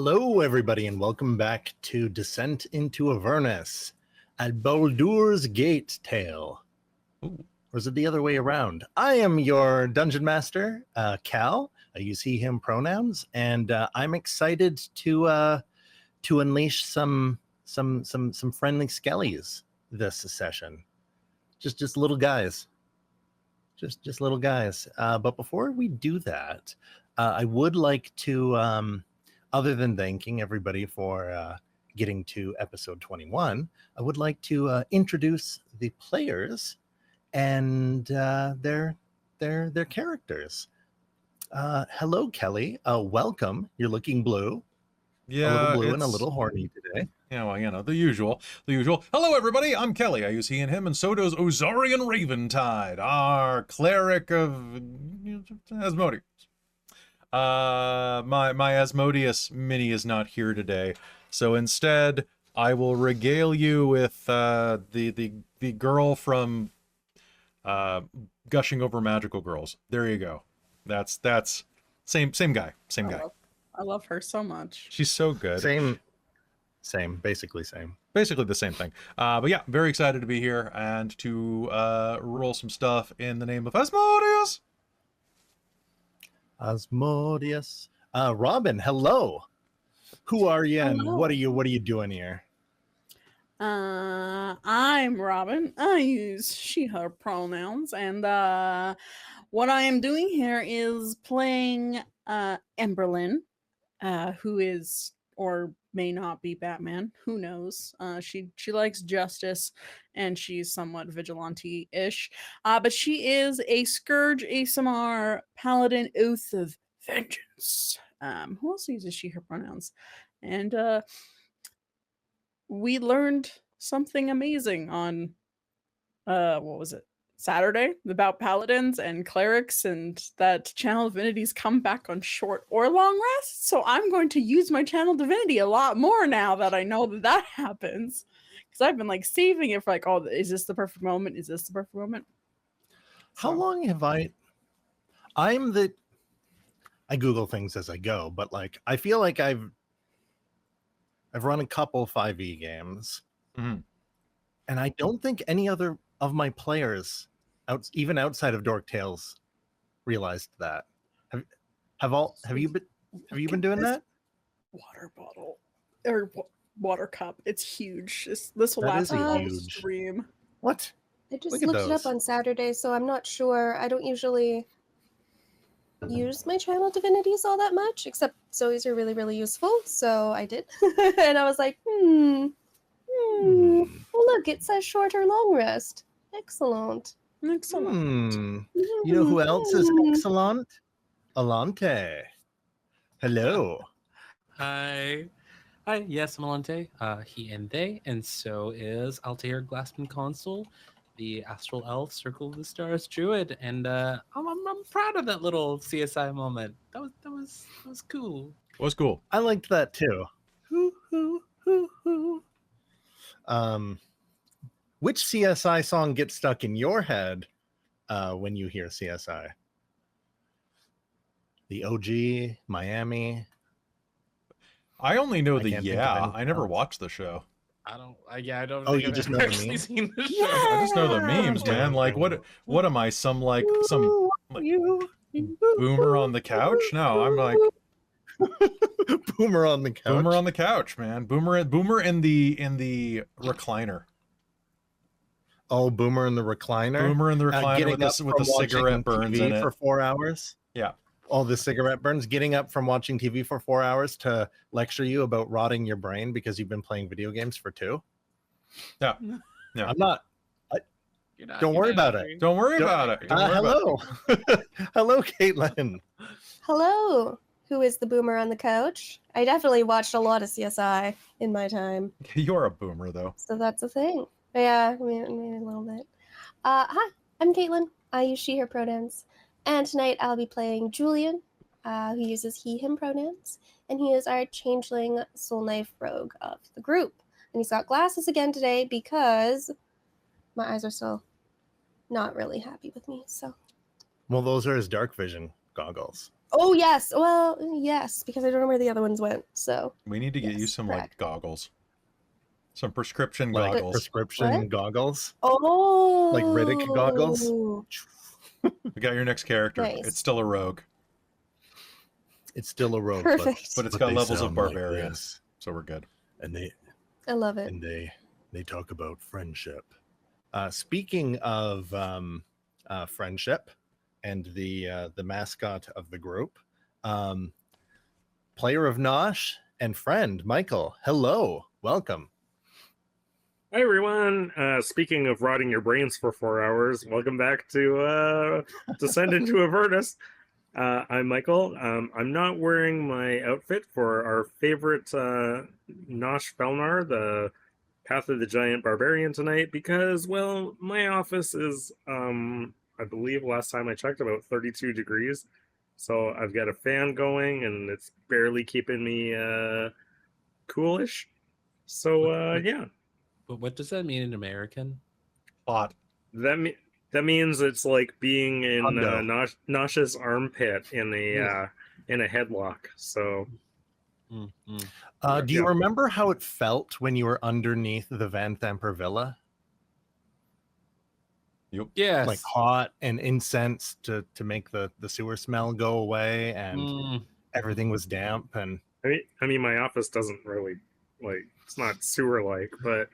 Hello, everybody, and welcome back to Descent into Avernus, a Baldur's Gate tale. Ooh. Or is it the other way around? I am your dungeon master, Cal. I use he/him pronouns, and I'm excited to unleash some friendly skellies this session. Just little guys, just little guys. But before we do that, I would like to. Other than thanking everybody for getting to episode 21, I would like to introduce the players and their characters. Hello, Kelly. Welcome. You're looking blue. Yeah, a little blue and a little horny today. Yeah, well, you know, the usual. Hello, everybody. I'm Kelly. I use he and him, and so does Ozarian Raventide, our cleric of Asmodeus. My Asmodeus mini is not here today, so instead I will regale you with the girl from Gushing Over Magical Girls. There you go. That's same guy. I love her so much. She's so good. Basically same. Basically the same thing. But yeah, very excited to be here and to roll some stuff in the name of Asmodeus. Asmodeus. Robin, hello. Who are you and Hello. what are you doing here? I'm Robin. I use she/her pronouns, and what I am doing here is playing Emberlynn, who is or may not be Batman. Who knows? She likes justice, and she's somewhat vigilante-ish. But she is a Scourge ASMR Paladin Oath of Vengeance. Who else uses she/her pronouns? And we learned something amazing on what was it? Saturday about paladins and clerics, and that channel divinities come back on short or long rest. So I'm going to use my channel divinity a lot more now that I know that happens, because I've been like saving it for like, oh, is this the perfect moment? Is this the perfect moment? How long have I Google things as I go, but like I feel like I've run a couple 5e games, and I don't think any other of my players, even outside of Dork Tales, realized that. Have you been doing that? Water bottle or water cup. It's huge. This will That last is a a whole huge stream. What? I just Look at looked it those. up on Saturday, so I'm not sure. I don't usually use my channel divinities all that much, except Zoe's are really, really useful, so I did. And I was like, well, look, it says short or long rest. Excellent. Excellent. You know who else is excellent? Allonté. Hello. Hi. Yes, I'm Allonté. He and they, and so is Altair Glassmon-Constel, the Astral Elf Circle of the Stars Druid, and I'm proud of that little CSI moment. That was cool. Was cool. I liked that too. Which CSI song gets stuck in your head when you hear CSI? The OG, Miami. I only know I the can't think of anything I never else. watched the show. I don't. Oh, think you I've just know ever the actually meme? seen the show. I just know the memes, man. Like what am I? Some boomer on the couch? No, I'm like Boomer on the couch. boomer on the couch, man. Boomer in the recliner. Oh, Boomer in the recliner. Boomer in the recliner Getting with up the from watching cigarette burns TV in it. for 4 hours. Yeah. All the cigarette burns. Getting up from watching TV for 4 hours to lecture you about rotting your brain because you've been playing video games for 2. Yeah. Yeah. I'm not. Don't worry about it. Don't worry about it. Don't worry Hello. Hello, Caitlan. Hello. Who is the boomer on the couch? I definitely watched a lot of CSI in my time, You're a boomer, though. so that's a thing. Yeah, maybe a little bit. Hi, I'm Caitlan. I use she/her pronouns. And tonight I'll be playing Julian, who uses he/him pronouns. And he is our changeling soul knife rogue of the group. And he's got glasses again today because my eyes are still not really happy with me. So Well, those are his dark vision goggles. Oh yes. Well, yes, because I don't know where the other ones went. So We need to get you Yes, some correct. like goggles, some prescription Like goggles. prescription What? goggles, oh, like Riddick goggles. We got your next character. Nice. It's still a rogue, It's still a rogue, Perfect. but it's but got they levels of sound like barbarian, this. so we're good. and I love it. they talk about friendship. Speaking of friendship and the mascot of the group, player of Nosh and friend Michael. Hello, welcome. Hi everyone. Speaking of rotting your brains for 4 hours, welcome back to Descend into Avernus. I'm Michael. I'm not wearing my outfit for our favorite Nosh Felnar, the Path of the Giant Barbarian tonight, because, well, my office is, I believe last time I checked, about 32 degrees. So I've got a fan going, and it's barely keeping me coolish. So, yeah. But what does that mean in American? Hot. That means it's like being in Hundo. Nosh's armpit in a headlock. So Do you Yeah. remember how it felt when you were underneath the Van Thamper Villa? Yes. Like hot and incense to make the sewer smell go away, and Mm, everything was damp. And I mean, my office doesn't really it's not sewer like, but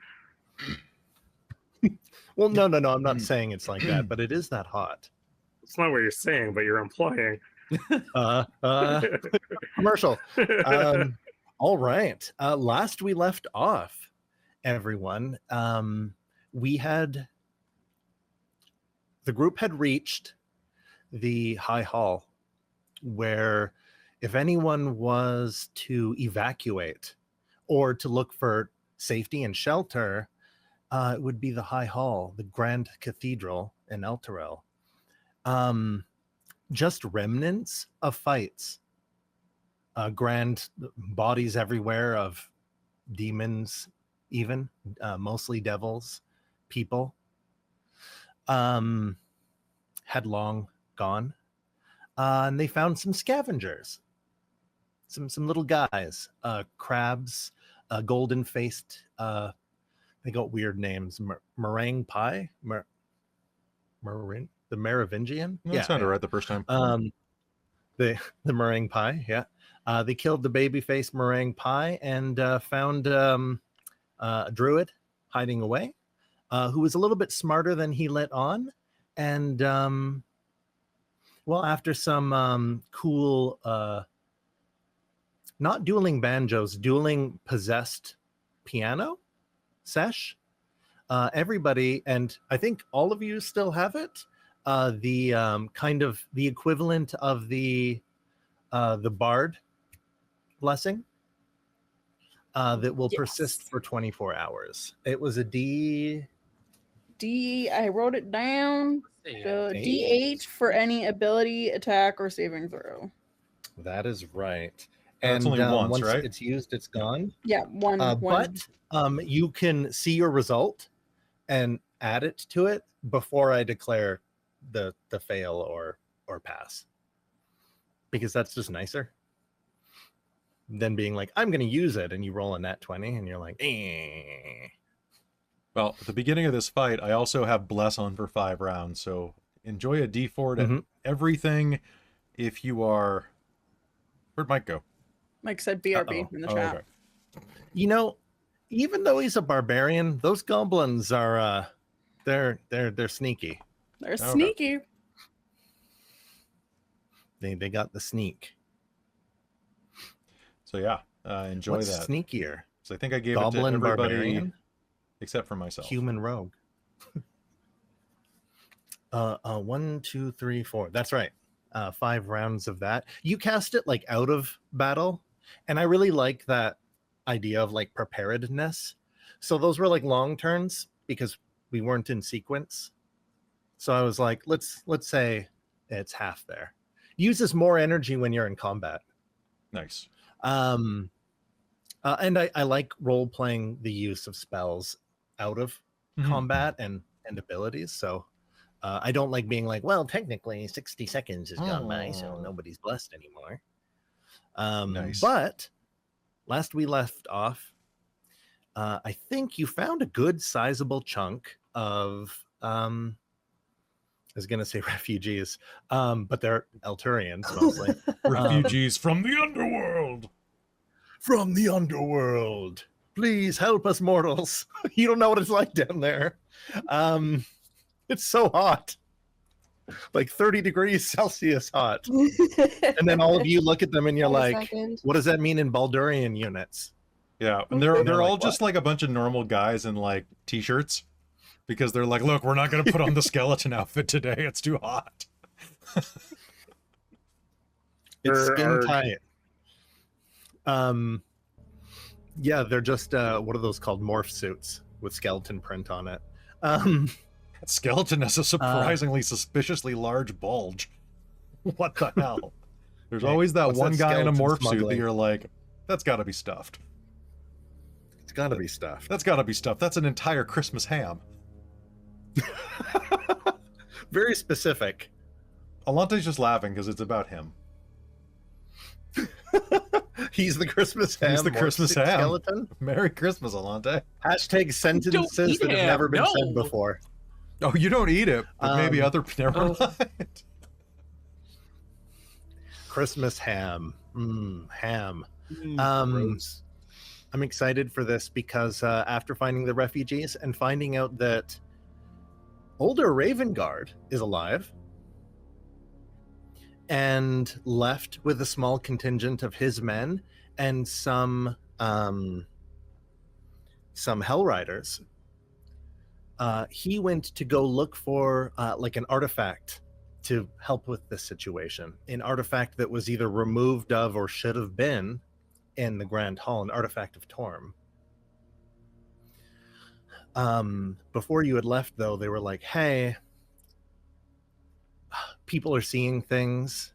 well, no, I'm not saying it's like that, but it is that hot. it's not what you're saying, but you're implying. Commercial. All right. Last we left off, everyone, the group had reached the High Hall, where if anyone was to evacuate or to look for safety and shelter, it would be the High Hall, the Grand Cathedral in Elturel. Just remnants of fights, grand bodies everywhere of demons, even mostly devils, people had long gone, and they found some scavengers, some little guys, crabs, golden faced, they got weird names, meringue pie, the Merovingian. That sounded right the first time. The meringue pie, yeah. They killed the baby-faced meringue pie and found a druid hiding away, who was a little bit smarter than he let on. And well, after some cool, not dueling banjos, dueling possessed piano sesh, everybody, and I think all of you still have it, the kind of the equivalent of the bard blessing that will persist Yes. for 24 hours. It was a D. I wrote it down. D8 for any ability, attack, or saving throw. That is right. And it's only once, right? It's used, it's gone. Yeah, one. But you can see your result and add it to it before I declare the fail or pass, because that's just nicer than being like, I'm going to use it, and you roll a nat 20 and you're like, eh. Well, at the beginning of this fight, I also have Bless on for 5 rounds, so enjoy a D4 to everything. If you are... Where'd Mike go? Mike said BRB in the chat. Okay. You know, even though he's a barbarian, those goblins are they're sneaky. They're Okay. sneaky. They got the sneak. So yeah, enjoy What's that. sneakier? So I think I gave Goblin, it to everybody barbarian, except for myself. human rogue. 1, 2, 3, 4. That's right. 5 rounds of that. You cast it like out of battle, and I really like that idea of like preparedness. So those were like long turns because we weren't in sequence. So I was like, let's say it's half there. Uses more energy when you're in combat. Nice. And I like role playing the use of spells out of combat and abilities. So I don't like being like, well, technically 60 seconds has gone by, so Oh. nobody's blessed anymore. Nice. But last we left off, I think you found a good sizable chunk of, I was going to say refugees, but they're Alturians mostly. Refugees from the underworld. From the underworld. Please help us, mortals. You don't know what it's like down there. It's so hot. Like 30 degrees Celsius hot. And then all of you look at them and you're like, what does that mean in Baldurian units? Yeah, and they're They're all like, just like a bunch of normal guys in like t-shirts because they're like, look, we're not going to put on the skeleton outfit today. It's too hot. It's skin tight. Yeah, they're just what are those called? Morph suits with skeleton print on it. That skeleton has a surprisingly suspiciously large bulge. What the hell? There's always that What's one that guy in a skeleton morph suit that smuggling? you're like, that's got to be stuffed. It's gotta be stuffed. That's got to be stuffed. That's an entire Christmas ham. Very specific. Allonté's just laughing because it's about him. He's the Christmas ham. He's the morph Christmas suit ham. skeleton. Merry Christmas, Allonté. Hashtag sentences eat that have ham, never been said no. before. Oh, you don't eat it, but maybe other... Never Oh. mind. Christmas ham. Ham. Gross. I'm excited for this because after finding the refugees and finding out that older Ravengard is alive and left with a small contingent of his men and some Hell Riders, he went to go look for like an artifact to help with this situation. An artifact that was either removed of or should have been in the Grand Hall, an artifact of Torm. Before you had left, though, they were like, hey, people are seeing things.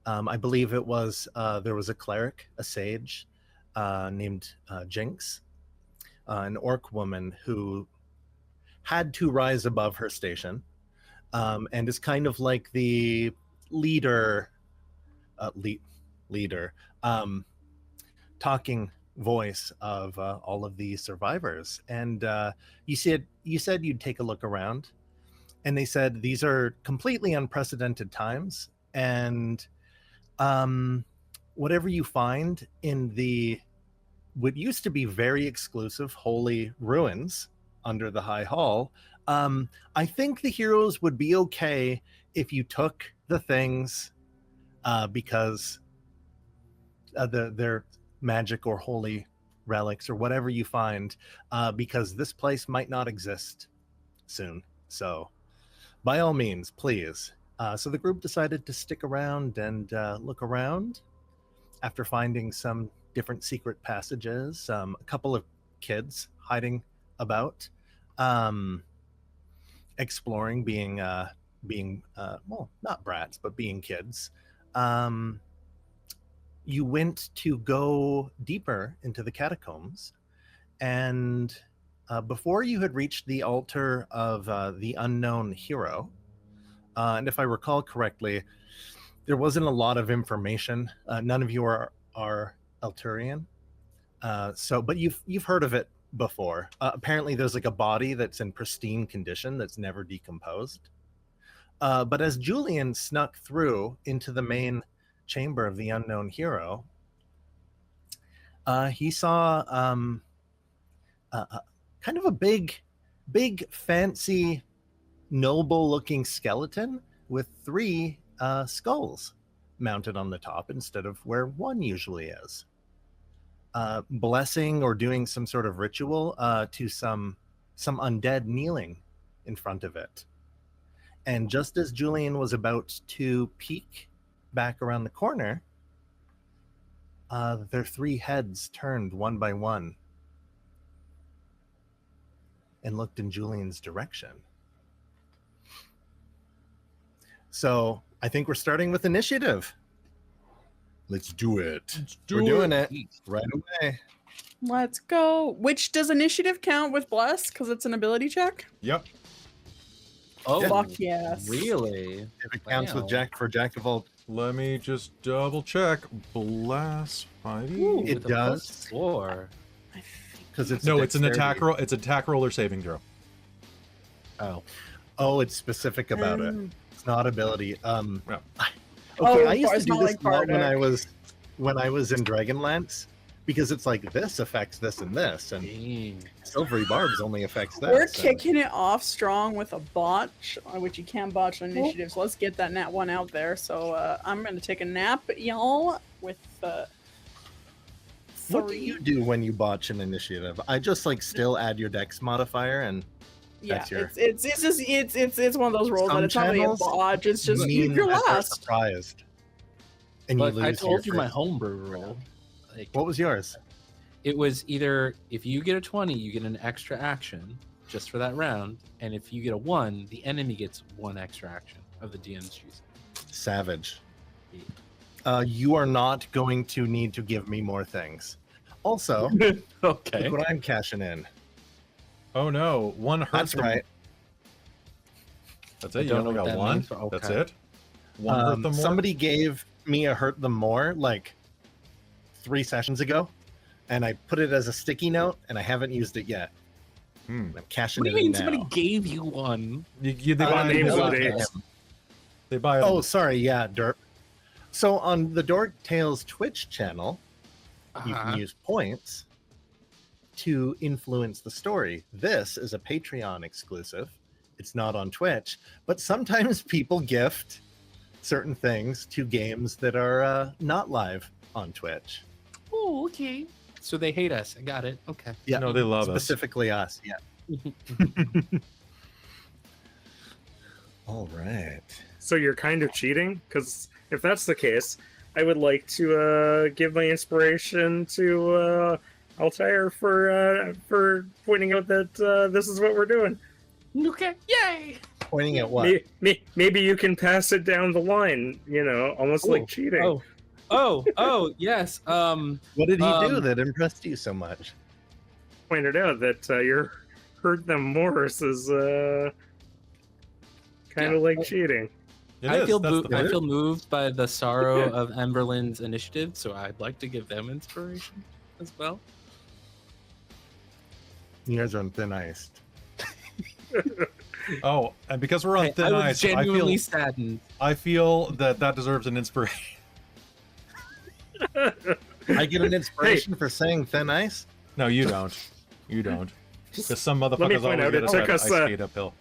I believe it was, there was a cleric, a sage, named Jinx, an orc woman who had to rise above her station, and is kind of like the leader, talking voice of all of the survivors. And you said you'd take a look around, and they said these are completely unprecedented times, and whatever you find in the what used to be very exclusive holy ruins under the High Hall, I think the heroes would be okay if you took the things because they're magic or holy relics or whatever you find, because this place might not exist soon. So by all means, please. So the group decided to stick around and look around after finding some different secret passages, a couple of kids hiding about, exploring, being well, not brats, but being kids. You went to go deeper into the catacombs, and before you had reached the altar of the unknown hero, and if I recall correctly, there wasn't a lot of information. None of you are Alturian, but you've heard of it before. Apparently, there's like a body that's in pristine condition that's never decomposed. But as Julian snuck through into the main chamber of the unknown hero, he saw kind of a big, fancy, noble-looking skeleton with 3 skulls mounted on the top instead of where one usually is. Blessing or doing some sort of ritual to some undead kneeling in front of it. And just as Julian was about to peek back around the corner, their 3 heads turned one by one and looked in Julian's direction. So I think we're starting with initiative. Let's do it. We're doing it right away. Let's go. Which does initiative count with bless? Because it's an ability check. Yep. Oh, Fuck yes. really? If it counts with Wow. Jack for Jack of all, Let me just double check. Blast Ooh, fighting. It with a plus does. 4. because it's No, it's an dexterity. attack roll. It's attack roller saving throw. Oh. Oh, it's specific about it. It's not ability. Yeah. Okay, Oh, I used to it's do not this like a lot Bardic. when I was in Dragonlance, because it's like this affects this and this, and Dang. Silvery Barbs only affects this. We're and- kicking it off strong with a botch, which you can botch on initiative. So let's get that nat 1 out there. So I'm going to take a nap, y'all, with What do 3. you do when you botch an initiative? I just like still add your dex modifier, and Yeah, that's your- it's just it's one of those rolls Some that it's not really a channels botch. It's just mean you're that they're last. surprised, and you But lose. I your told you my first- homebrew roll. Like, What was yours? it was either if you get a 20, you get an extra action just for that round, and if you get a 1, the enemy gets 1 extra action of the DM's choosing. Savage. You are not going to need to give me more things. Also, Okay. look what I'm cashing in. Oh no, one hurt. That's them. right. That's I it. You don't only know what got that one. means, but That's okay. it. One hurt them more. Somebody gave me a hurt them more like 3 sessions ago, and I put it as a sticky note, and I haven't used it yet. Hmm. I'm cashing What do it you in mean somebody now. gave you one? They Uh, buy names them. of okay. days. They buy them. Oh, sorry. Yeah, derp. So on the Dork Tales Twitch channel, you Uh-huh. can use points to influence the story. This is a Patreon exclusive. It's not on Twitch, but sometimes people gift certain things to games that are not live on Twitch. Oh, okay. So they hate us. I got it. Okay. Yeah, No, they love us. specifically us. Yeah. All right. So you're kind of cheating? Because if that's the case, I would like to give my inspiration to Altair for pointing out that this is what we're doing. Okay. Yay! Pointing at what? Maybe you can pass it down the line, almost Oh, like cheating. Oh, yes. What did he do Um, that impressed you so much? Pointed out that your hurt them Morris is kind of like cheating. It I is, feel that's the I point. feel moved by the sorrow of Emberlynn's initiative, so I'd like to give them inspiration as well. You guys are on thin ice. Oh, and because we're on I thin was ice, genuinely saddened. I feel that deserves an inspiration. I get an inspiration for saying thin ice. No, you don't. You don't. Because some Let me motherfuckers point always out, get it us took at us, ice skate uphill.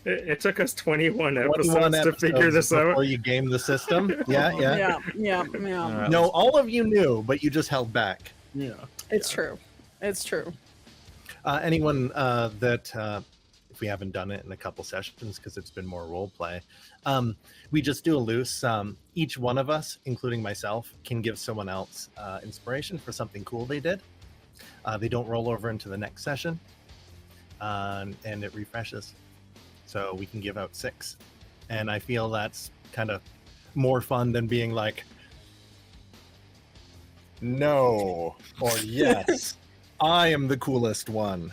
It took us 21 episodes 21 to figure this out. before you game the system. Yeah. Yeah. Alright, No, all of you knew, but you just held back. Yeah. It's true. It's true. Anyone that, if we haven't done it in a couple sessions because it's been more role play, we just do a loose. Each one of us, including myself, can give someone else inspiration for something cool they did. They don't roll over into the next session, and it refreshes. So we can give out 6, and I feel that's kind of more fun than being like, no or yes. I am the coolest one.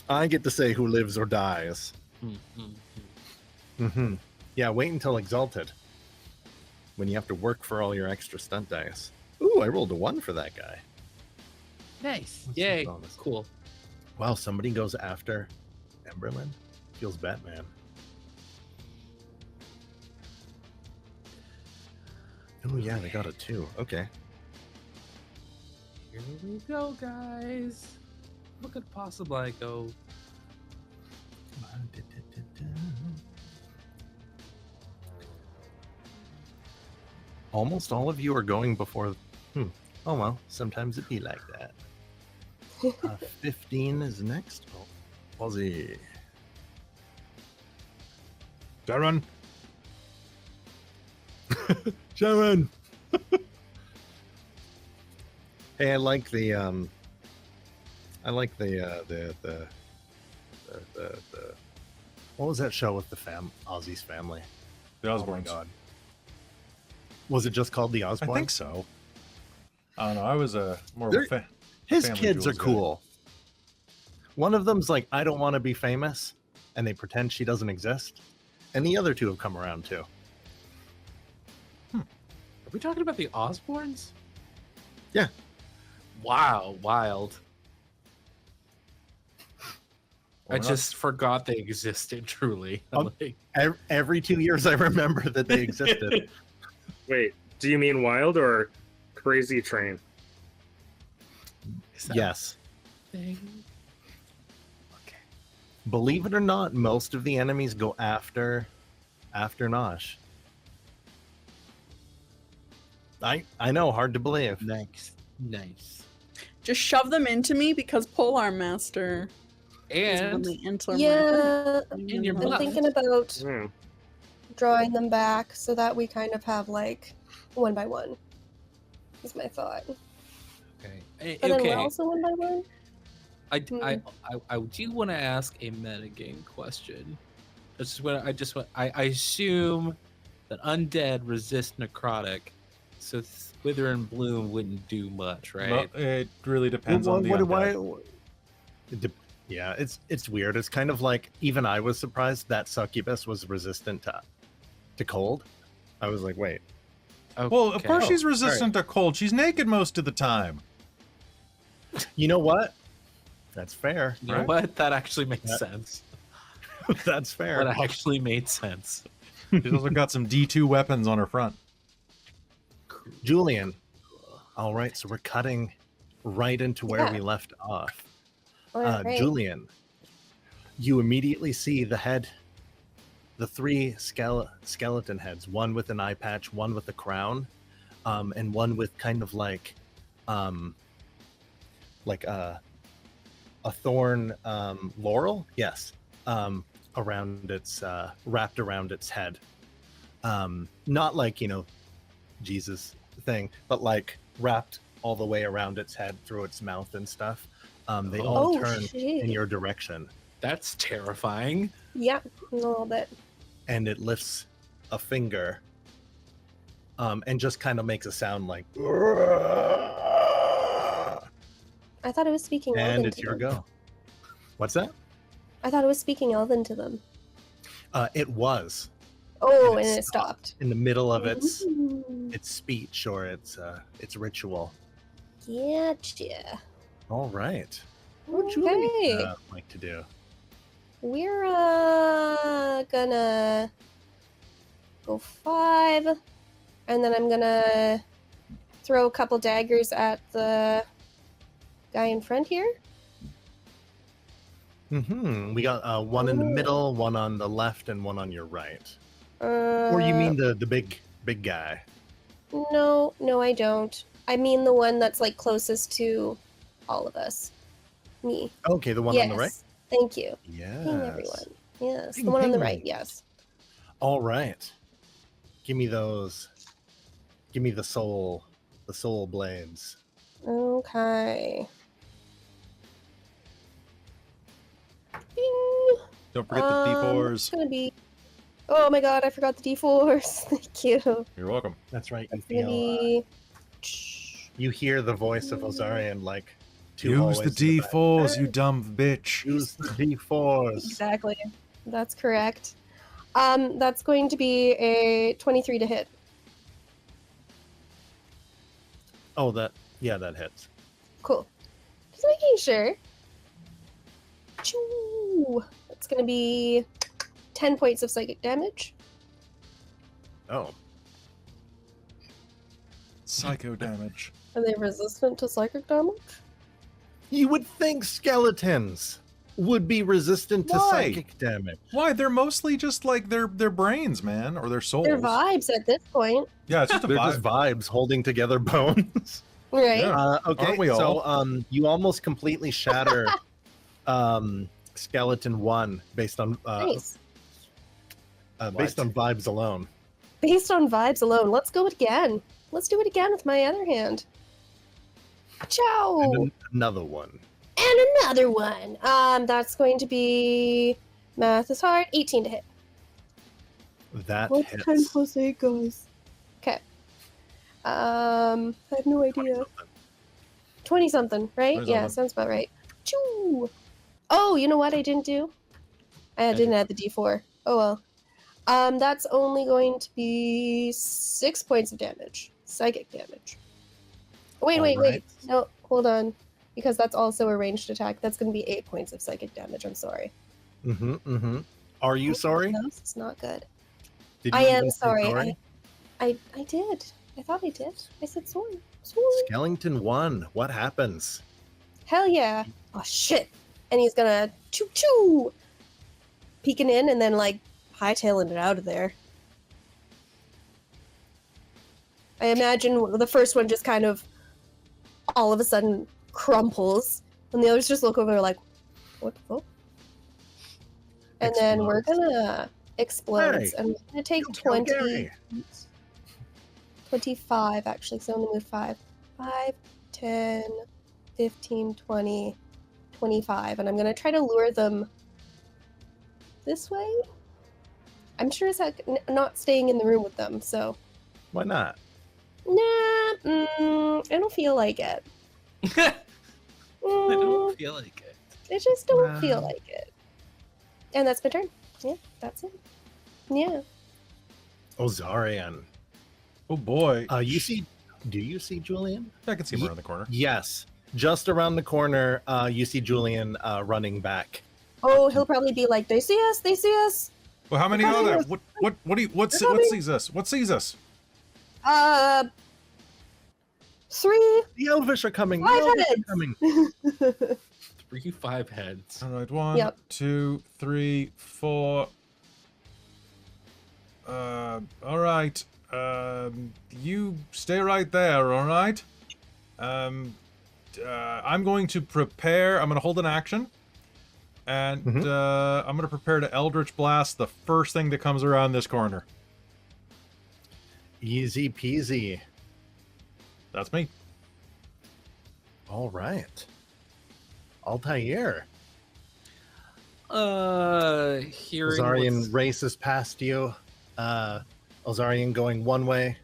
I get to say who lives or dies. Yeah, wait until Exalted, when you have to work for all your extra stunt dice. Ooh, I rolled a 1 for that guy. Nice. That's Yay. a bonus. Cool. Wow, somebody goes after Emberlynn. Feels Batman. Oh yeah, they got a 2. Okay. Here we go, guys. What could possibly go? Almost all of you are going before. Oh well, sometimes it be like that. 15 is next. Oh, Aussie. Darren. Sharon. Hey, I like the what was that show with the Ozzy's family? The Oh my Osborns. god. Was it just called the I Osborns? think so. I don't know. I was more of They're- a fan. His Family kids are Jewels guy. cool. One of them's like, I don't want to be famous. and they pretend she doesn't exist. And the other two have come around too. Are we talking about the Osborns? Yeah. Wow, wild. Or I not. just forgot they existed, truly. Like, Every 2 years I remember that they existed. Wait, do you mean Wild or Crazy Train? is that Yes. a thing? Okay. Believe it or not, most of the enemies go after Nosh. I know, hard to believe. Nice. Nice. Just shove them into me because Polar Master is And really into my Yeah, in your thing. I'm bluff. thinking about Hmm. drawing them back so that we kind of have like 1 by 1. Is my thought. okay. But then Okay. we're also 1 by 1. I do want to ask a metagame question. I assume that undead resist necrotic, so Wither and Bloom wouldn't do much, right? No, it really depends on the undead. Yeah, it's weird. It's kind of like, even I was surprised that Succubus was resistant to cold. I was like, wait. Well, of course Oh, she's resistant to cold. She's naked most of the time. You know what? That's fair. You know right? what? That actually makes Yeah. sense. That's fair. That actually made sense. She's also got some D2 weapons on her front. Julian. All right, so we're cutting right into where Yeah. we left off. Alright. Julian, you immediately see the 3 skeleton heads, one with an eye patch, one with a crown, and one with kind of like a thorn laurel, yes, around its wrapped around its head. Not like, Jesus thing, but like wrapped all the way around its head through its mouth and stuff. They all Oh, turn shit. in your direction, That's terrifying. Yeah, a little bit. and it lifts a finger, and just kind of makes a sound like, I thought it was speaking Elven and it's to your them. go. What's that? I thought it was speaking Elven to them. It was Oh, And and it it stopped. in the middle of its Ooh, speech or its ritual. Gotcha. All right. What would Julian Okay. like to do? We're gonna go 5, and then I'm gonna throw a couple daggers at the guy in front here. We got one in the Ooh. middle, one on the left, and one on your right. Or Or you mean the big guy? No, I don't. I mean the one that's like closest to all of us. Me. Okay, the one yes. on the right. Thank you. Yes. Ping everyone. Yes, Ping, the one on the ping. right. Yes. All right. Give me those. Give me the soul blades. Okay. Bing. Don't forget the It's D4s. gonna be. Oh my god! I forgot the D4s. Thank you. You're welcome. That's right. You It's gonna feel. be. You hear the voice of Ozarian like two Use hallways the to the back. D4s, you dumb bitch. Use the D4s. Exactly. That's correct. That's going to be a 23 to hit. Oh, that hits. Cool. Just making sure. Choo. That's going to be 10 points of psychic damage. Oh, Psycho damage. Are they resistant to psychic damage? you would think skeletons would be resistant to Why? psychic damage. Why? They're mostly just like their brains, man, or their souls. They're vibes at this point, Yeah, it's just a They're vibe. just vibes holding together bones. right? Yeah. Okay, Aren't we all? so you almost completely shatter skeleton 1 based on Nice. based on vibes alone. Based on vibes alone, let's go again. Let's do it again with my other hand. Ciao! And another one. And another one. That's going to be math is hard. 18 to hit. That What's hits. 10 plus 8, guys? Okay. I have no idea. 20 something, right? 20 Yeah, something. sounds about right. Choo! Oh, you know what I didn't do? I didn't add the D4. Oh well. That's only going to be 6 points of damage. Psychic damage. Wait. Alright. No, hold on. Because that's also a ranged attack. That's going to be 8 points of psychic damage. I'm sorry. Are you sorry? No, it's not good. Did I you am even say sorry. I did. I thought I did. I said sorry. Sorry. Skellington 1. What happens? Hell yeah. Oh shit. And he's gonna choo peeking in and then like hightailing it out of there. I imagine the first one just kind of all of a sudden crumples, and the others just look over like, what the fuck? And then we're gonna explode. Hey, and we're gonna take you killed 20, Gary. 25 actually, so I'm gonna move 5. 5, 10, 15, 20, 25, and I'm gonna try to lure them this way. I'm sure as heck not staying in the room with them, so. Why not? Nah, I don't feel like it. I don't feel like it. I just don't feel like it. And that's my turn. Yeah, that's it. Yeah. Ozarian. Oh boy. Do you see Julian? I can see him around the corner. Yes. Just around the corner, you see Julian running back. Oh, he'll probably be like, they see us, they see us. Well, how many are there? What sees us? What sees us? 3. The Elvish are coming. The 5 Elvish are heads. coming. 3 5 heads. All right, 1, Yep. 2, 3, 4. All right. You stay right there. All right. I'm going to prepare. I'm going to hold an action, and I'm going to prepare to Eldritch Blast the first thing that comes around this corner. Easy peasy. That's me. All right. Altair. Hearing Ozarian what's- races past you. Ozarian going one way.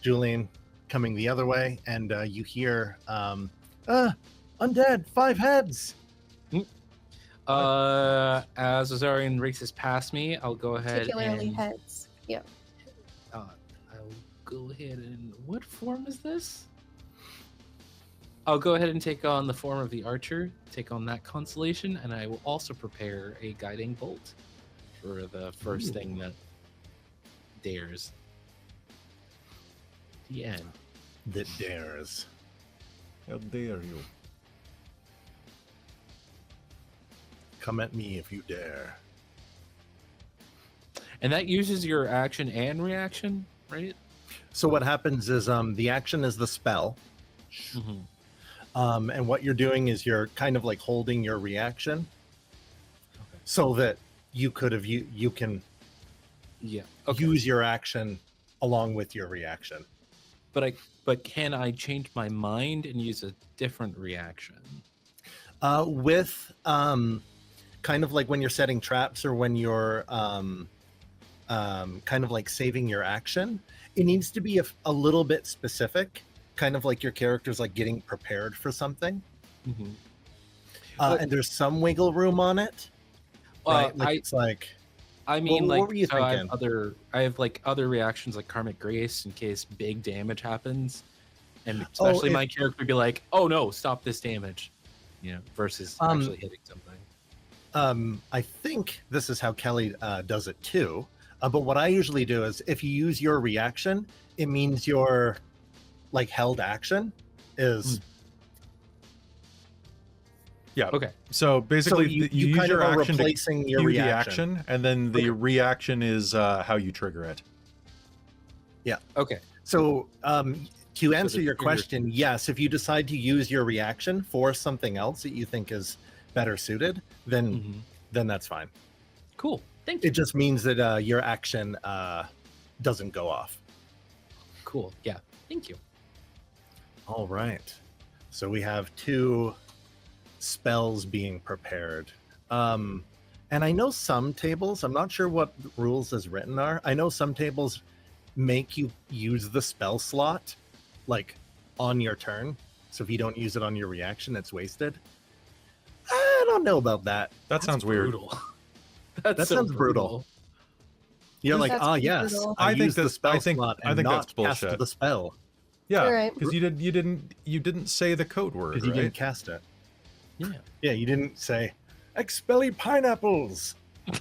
Julian coming the other way. And you hear, undead, 5 heads. As Ozarian races past me, I'll go ahead Particularly and heads. Yeah. I'll go ahead and what form is this? I'll go ahead and take on the form of the archer, take on that constellation, and I will also prepare a guiding bolt for the first thing that dares. The end. That dares. How dare you? Come at me if you dare. And that uses your action and reaction, right? So what happens is the action is the spell. Mm-hmm. And what you're doing is you're kind of like holding your reaction so that you could have you can Yeah. Okay. use your action along with your reaction. But can I change my mind and use a different reaction? With kind of like when you're setting traps or when you're kind of like saving your action, it needs to be a little bit specific, kind of like your character's like getting prepared for something. Mm-hmm. And there's some wiggle room on it. Right? It's like I mean, what like, were you so thinking? I have like other reactions like Karmic Grace in case big damage happens, and especially my character would be like, "Oh no, stop this damage," you know, versus actually hitting something. I think this is how Kelly does it too. But what I usually do is if you use your reaction, it means your like held action is. Yeah. Okay. So basically, So you use kind your of are action to replacing your cue the reaction. action, and then the reaction is how you trigger it. Okay. So to answer the your trigger- question, yes, if you decide to use your reaction for something else that you think is better suited, then that's fine. Cool. Thank you. It just means that your action doesn't go off. Cool. Yeah. Thank you. All right. So we have 2 spells being prepared. And I know some tables, I'm not sure what rules as written are. I know some tables make you use the spell slot like on your turn. So if you don't use it on your reaction, it's wasted. I don't know about that. That sounds weird. Brutal. That's That so sounds brutal. You're like, That's oh pretty yes, brutal. I, I think used the that's- spell I think- slot I and think not that's cast bullshit. the spell Yeah, Alright. because you didn't say the code word, because you didn't right? cast it. Yeah. Yeah, you didn't say expelly pineapples. I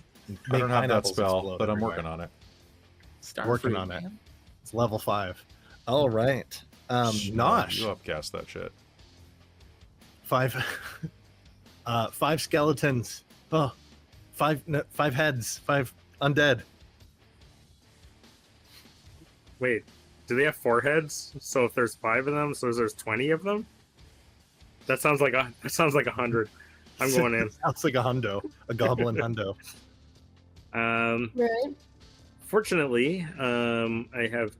don't have that Pineapples spell, explode but I'm everywhere. working on it. Working on it. It's level 5. All right, Nosh. You upcast that shit. 5 5 skeletons. Oh, 5 heads, 5 undead. Wait, do they have 4 heads? So if there's 5 of them, so there's 20 of them? That sounds like 100. I'm going in. Sounds like a hundo, a goblin hundo. Right. Fortunately, I have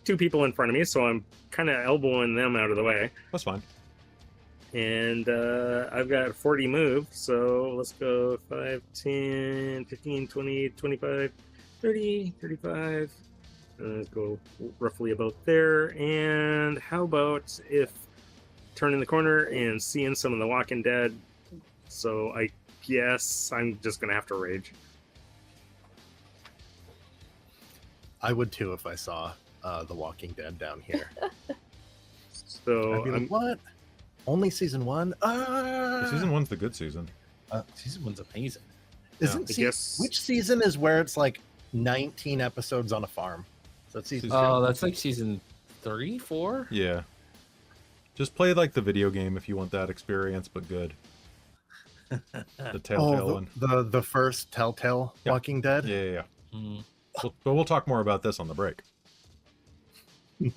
2 people in front of me, so I'm kind of elbowing them out of the way. That's fine. And I've got 40 move, so let's go 5, 10, 15, 20, 25, 30, 35. Let's go roughly about there. And how about if turning the corner and seeing some of the Walking Dead? So I guess I'm just going to have to rage. I would too if I saw The Walking Dead down here. So I'd be like, what? Only season 1? Season 1's the good season. Season 1's amazing. Isn't I se- guess- which season is where it's like 19 episodes on a farm? So that's season Oh, 2. that's like season 3, 4. Yeah. Just play like the video game if you want that experience, but good. The Telltale one. the first Telltale Yeah. Walking Dead. Yeah. Mm. But we'll talk more about this on the break. We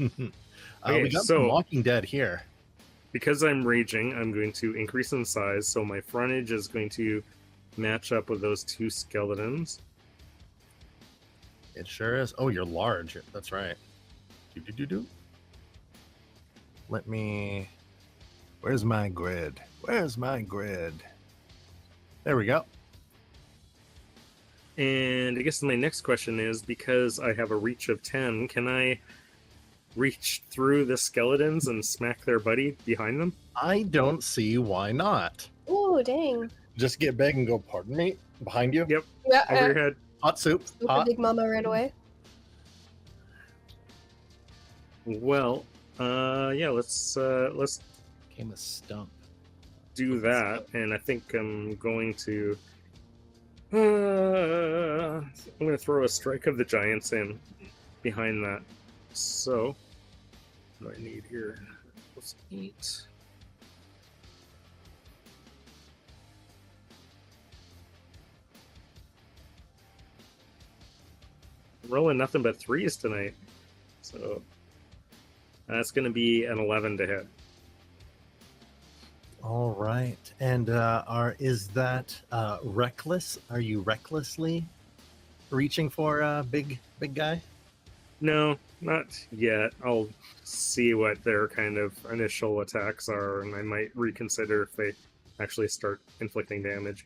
Okay, got so- some Walking Dead here. because I'm raging, I'm going to increase in size, so my frontage is going to match up with those 2 skeletons. It sure is. Oh, you're large. That's right. Do. Let me. Where's my grid? Where's my grid? There we go. And I guess my next question is, because I have a reach of 10, can I reach through the skeletons and smack their buddy behind them? I don't see why not. Ooh, dang. Just get big and go, pardon me, behind you. Yep, Yeah, over your head. Hot soup. Super Hot. Big Mama right away. Well, yeah, let's Became a stump. do that, and I think I'm going to I'm going to throw a Strike of the Giants in behind that. So, what do I need here? Plus 8. I'm rolling nothing but 3s tonight, so that's going to be an 11 to hit. All right. And is that reckless? Are you recklessly reaching for a big guy? No, not yet. I'll see what their kind of initial attacks are, and I might reconsider if they actually start inflicting damage.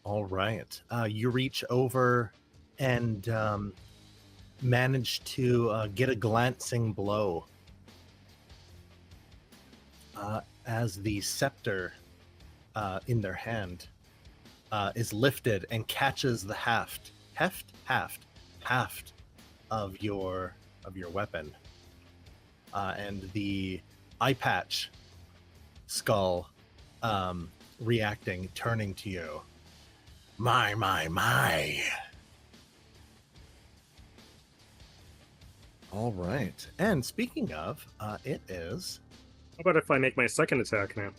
All right. You reach over and manage to get a glancing blow as the scepter in their hand is lifted and catches the haft of your weapon, and the eye patch skull reacting, turning to you. My. All right. And speaking of, it is. How about if I make my second attack now?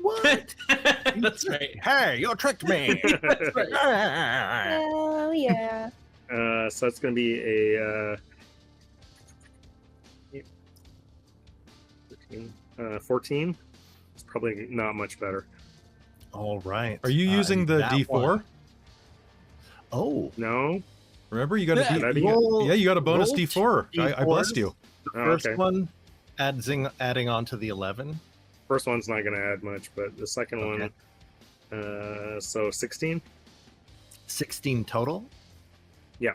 What? That's right. Hey, you tricked me. That's right. Oh, yeah. So it's going to be a 14. It's probably not much better. All right. Are you using and the that D4? one- Oh, No? Remember, you got Yeah, a D. roll- Yeah, you got a bonus roll D4. I blessed D4s. you. the Oh, first okay. one adding on to the 11. First one's not going to add much, but the second Okay. one, so 16? 16 total. Yeah.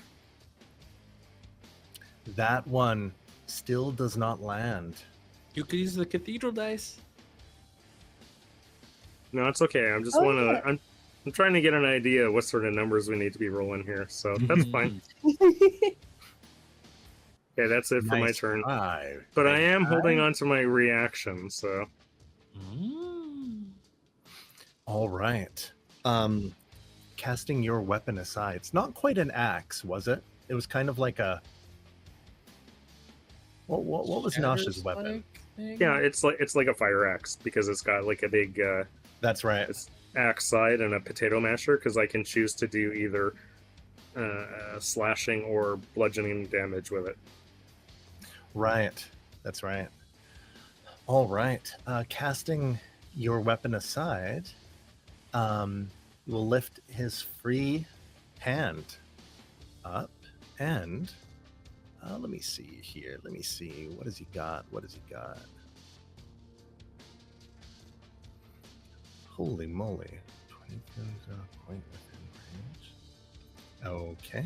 That one still does not land. You could use the cathedral dice. No, it's okay. I'm just Oh, want to. yeah. I'm trying to get an idea of what sort of numbers we need to be rolling here, so that's fine. Okay, that's it for my Nice turn. try. But I Nice am try. holding on to my reaction, so All right. Casting your weapon aside. It's not quite an axe, was it? It was kind of like a. What was Nosh's weapon? yeah, it's like a fire axe because it's got like a big That's right. axe side and a potato masher because I can choose to do either slashing or bludgeoning damage with it. Right. That's right. All right. Casting your weapon aside, you will lift his free hand up and let me see here. Let me see. What has he got? What has he got? Holy moly. 20 point within range. Okay.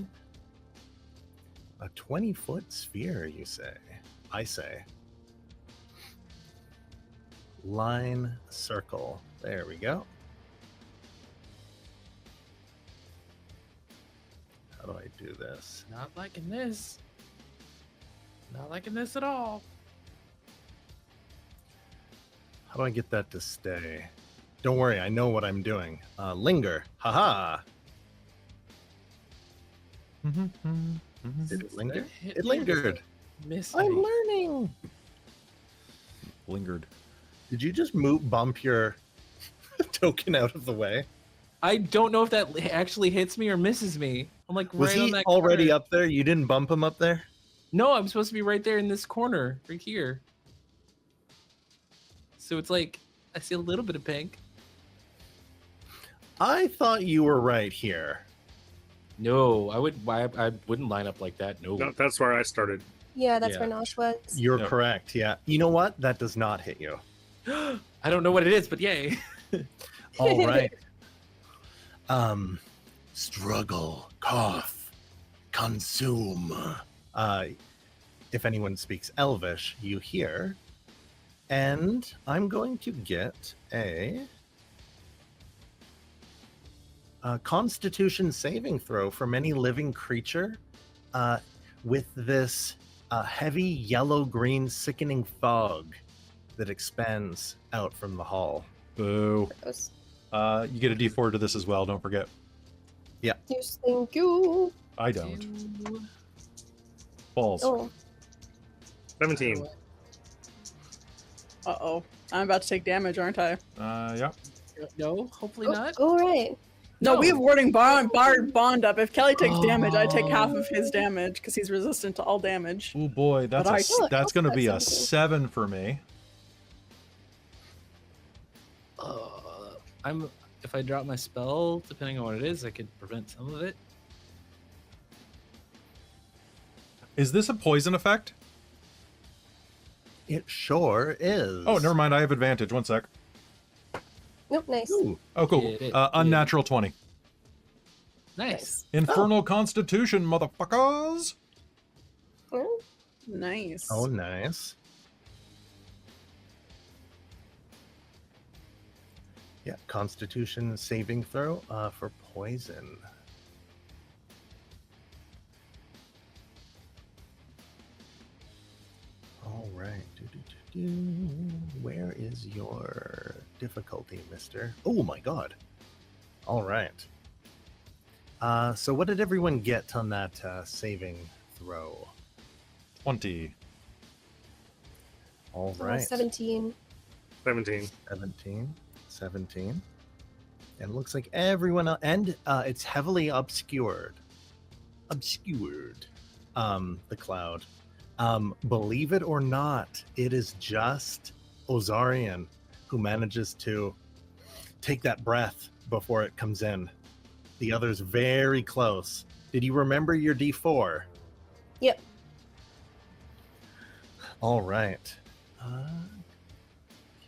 A 20-foot sphere, you say? I say. Line circle. There we go. How do I do this? Not liking this. Not liking this at all. How do I get that to stay? Don't worry, I know what I'm doing. Linger. Haha. Did it linger? Hit It me. lingered. Miss I'm me. learning. Lingered. Did you just bump your token out of the way? I don't know if that actually hits me or misses me. I'm like Was right on he that already corner. up there? You didn't bump him up there? No, I'm supposed to be right there in this corner, right here. So it's like I see a little bit of pink. I thought you were right here. No, I wouldn't line up like that. No. No, that's where I started. Yeah, that's Yeah. where Nosh was. You're Yep. correct. Yeah. You know what? That does not hit you. I don't know what it is, but yay. All right. Struggle, cough, consume. If anyone speaks Elvish, you hear. And I'm going to get a Constitution saving throw from any living creature with this heavy yellow-green sickening fog that expands out from the hall. Boo. Gross. You get a D4 to this as well, don't forget. Yes, thank you. I don't. Balls. Oh, 17. Uh-oh. I'm about to take damage, aren't I? Yeah. No, hopefully oh, not. all right. No, we No. have warding bond up. If Kelly takes damage, I take half of his damage because he's resistant to all damage. Oh boy, that's But I- Look, that's going to be a that's something. 7 for me. If I drop my spell, depending on what it is, I could prevent some of it. Is this a poison effect? It sure is. Oh, never mind. I have advantage. One sec. Nope, nice. Ooh, Oh, cool. Get it, Unnatural 20. Nice. Infernal Constitution, motherfuckers. Well, Nice. oh, nice. Yeah, Constitution saving throw for poison. All right. Where is your difficulty, mister? Oh my god. All right. So what did everyone get on that saving throw? 20. All oh, right. 17. 17. 17. And it looks like everyone else, and it's heavily obscured. The cloud. Believe it or not, it is just Ozarian who manages to take that breath before it comes in. The others very close. Did you remember your D4? Yep. All right.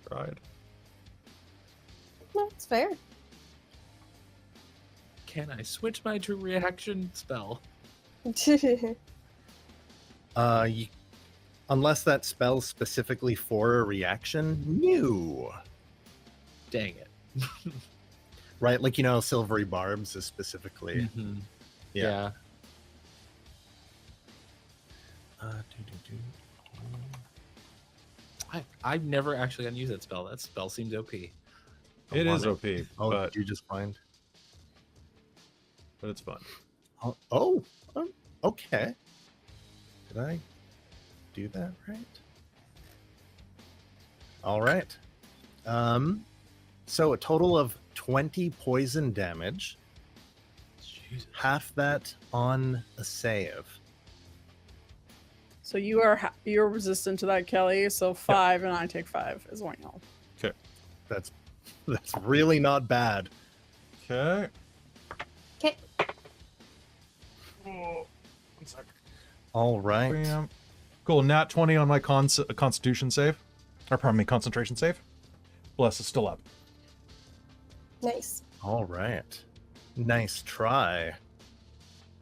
Tried. No, it's fair. Can I switch my true reaction spell? Unless that spell's specifically for a reaction, no. Dang it. Right, like, silvery barbs is specifically. Mhm. Yeah. Yeah. I've never actually gotten to use that spell. That spell seems OP. It is OP, Oh, but did you just find? it's fun. Okay. Did I do that right? All right. So a total of 20 poison damage. Jesus. Half that on a save. So you're resistant to that, Kelly. So 5, and I take 5 as well. That's really not bad. Okay. Okay. All right. Bam. Cool. Nat 20 on my Constitution save, or pardon me, concentration save. Bless is still up. Nice. All right. Nice try.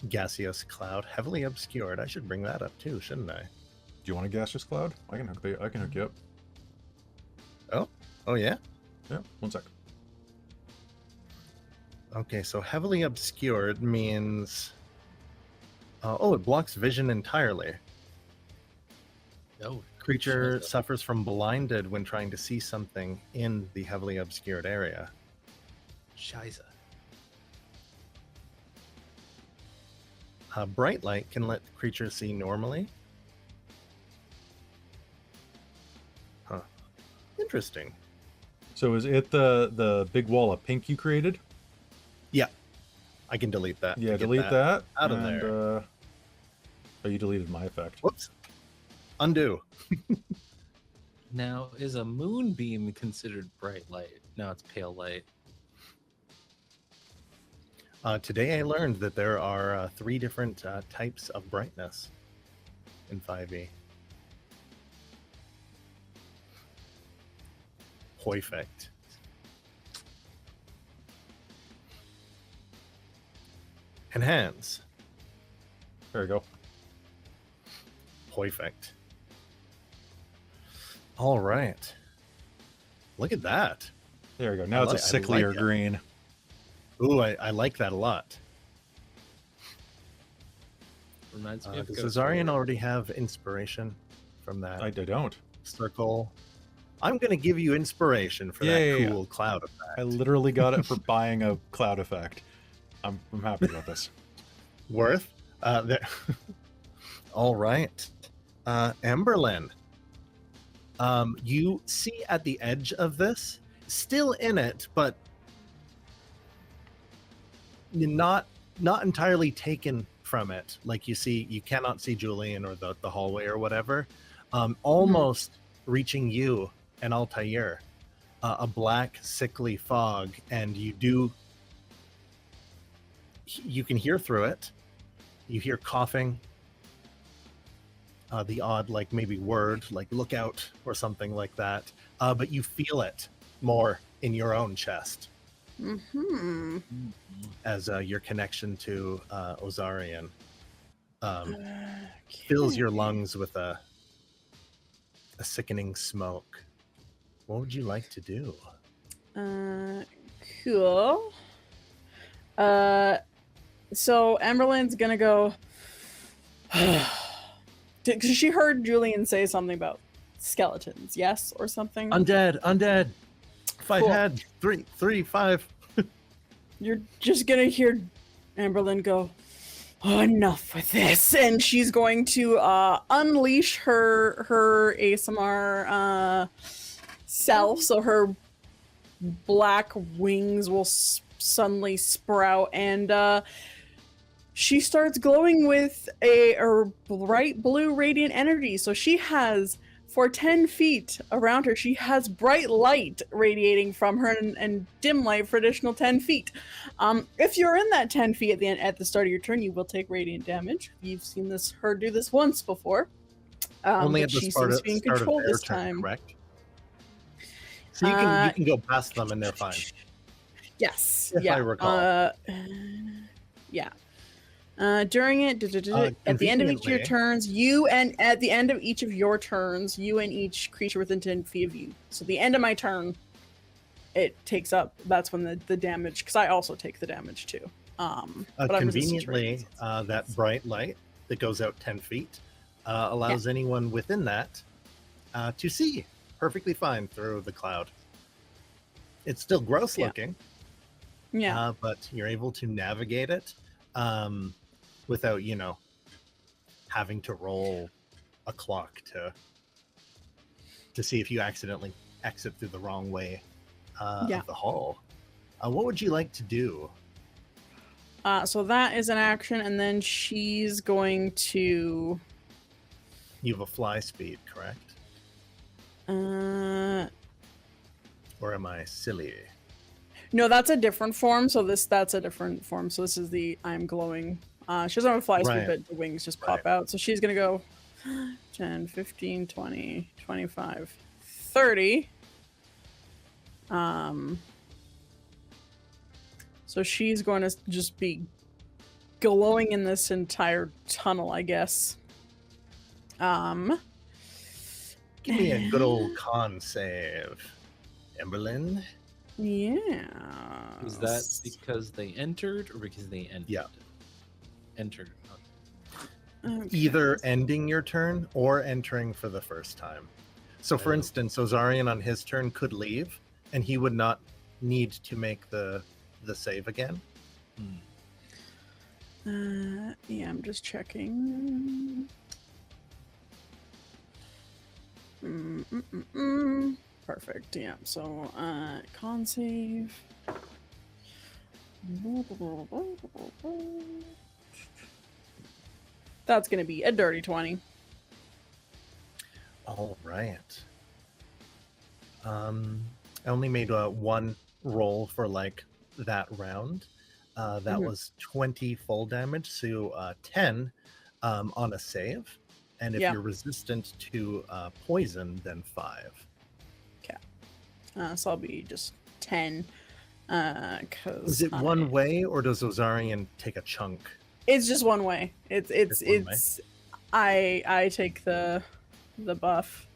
Gaseous cloud, heavily obscured. I should bring that up too, shouldn't I? Do you want a gaseous cloud? I can hook you up. Oh yeah. Yeah. 1 sec. Okay, so heavily obscured means. It blocks vision entirely. No. Creature Shiza. suffers from blinded when trying to see something in the heavily obscured area. Shiza. Bright light can let creatures see normally. Huh. Interesting. So is it the big wall of pink you created? I can delete that. Yeah, to get delete that out of and, there. Oh, you deleted my effect. Whoops. Undo. Now, is a moonbeam considered bright light? No, it's pale light. Today I learned that there are 3 different types of brightness in 5e. Perfect. Enhance. There we go. Perfect. All right. Look at that. There we go. Now it's a I like sicklier it. green. Ooh, I like that a lot. Reminds me of Does Ghost Ozarian Rider. already have inspiration from that I don't. circle? I'm going to give you inspiration for Yay. that cool cloud effect. I literally got it for buying a cloud effect. I'm happy about this. Worth. There. All right. Emberlynn. You see at the edge of this, still in it, but not entirely taken from it. Like you cannot see Julian or the hallway or whatever. Almost reaching you and Altair. A black, sickly fog, and you can hear through it. You hear coughing. The odd, like maybe word, like look out or something like that. But you feel it more in your own chest Mm-hmm. as your connection to Ozarian fills your lungs with a sickening smoke. What would you like to do? Cool. So Emberlynn's gonna go. Because she heard Julian say something about skeletons, yes, or something. Undead. 5 Cool. head. 3, 5. You're just gonna hear Emberlynn go, "Oh, enough with this," and she's going to unleash her ASMR self. So her black wings will suddenly sprout, and she starts glowing with a bright blue radiant energy. So she has, for 10 feet around her, she has bright light radiating from her and dim light for additional 10 feet. If you're in that 10 feet at the start of your turn, you will take radiant damage. You've seen her do this once before. Only but at the she start seems of, to be in start of control their this turn, time. correct? So you can go past them and they're fine. Yes. If yeah. I recall. Yeah. During it, at the end of each of your conveniently- turns, at the end of each of your turns, you and each creature within 10 feet of you. So the end of my turn, it takes up. That's when the damage, because I also take the damage too. But I'm resistant to Conveniently, radiant. that bright light that goes out 10 feet allows anyone within that to see perfectly fine through the cloud. It's still gross looking, but you're able to navigate it without, having to roll a clock to see if you accidentally exit through the wrong way of the hall. What would you like to do? So that is an action, and then she's going to. You have a fly speed, correct? Uh, Or am I silly? no, that's a different form. So that's a different form. So this is the I'm glowing. She doesn't have a fly speed, Right. but the wings just pop out. So she's gonna go 10, 15, 20, 25, 30. So she's going to just be glowing in this entire tunnel, I guess. Give me a good old con save. Emberlynn? Yeah. Was that because they entered or because they ended? Yeah. Entered. Okay. Either ending your turn or entering for the first time. So, for Oh. instance, Ozarian on his turn could leave, and he would not need to make the save again. Yeah, I'm just checking. Perfect. Yeah. So, con save. That's gonna be a dirty 20. All right. I only made one roll for that round. That was 20 full damage, so 10 on a save. And if you're resistant to poison, then 5. So I'll be just 10. Cause Is it one way, or does Ozarian take a chunk? It's just one way. It's one way? I take the buff.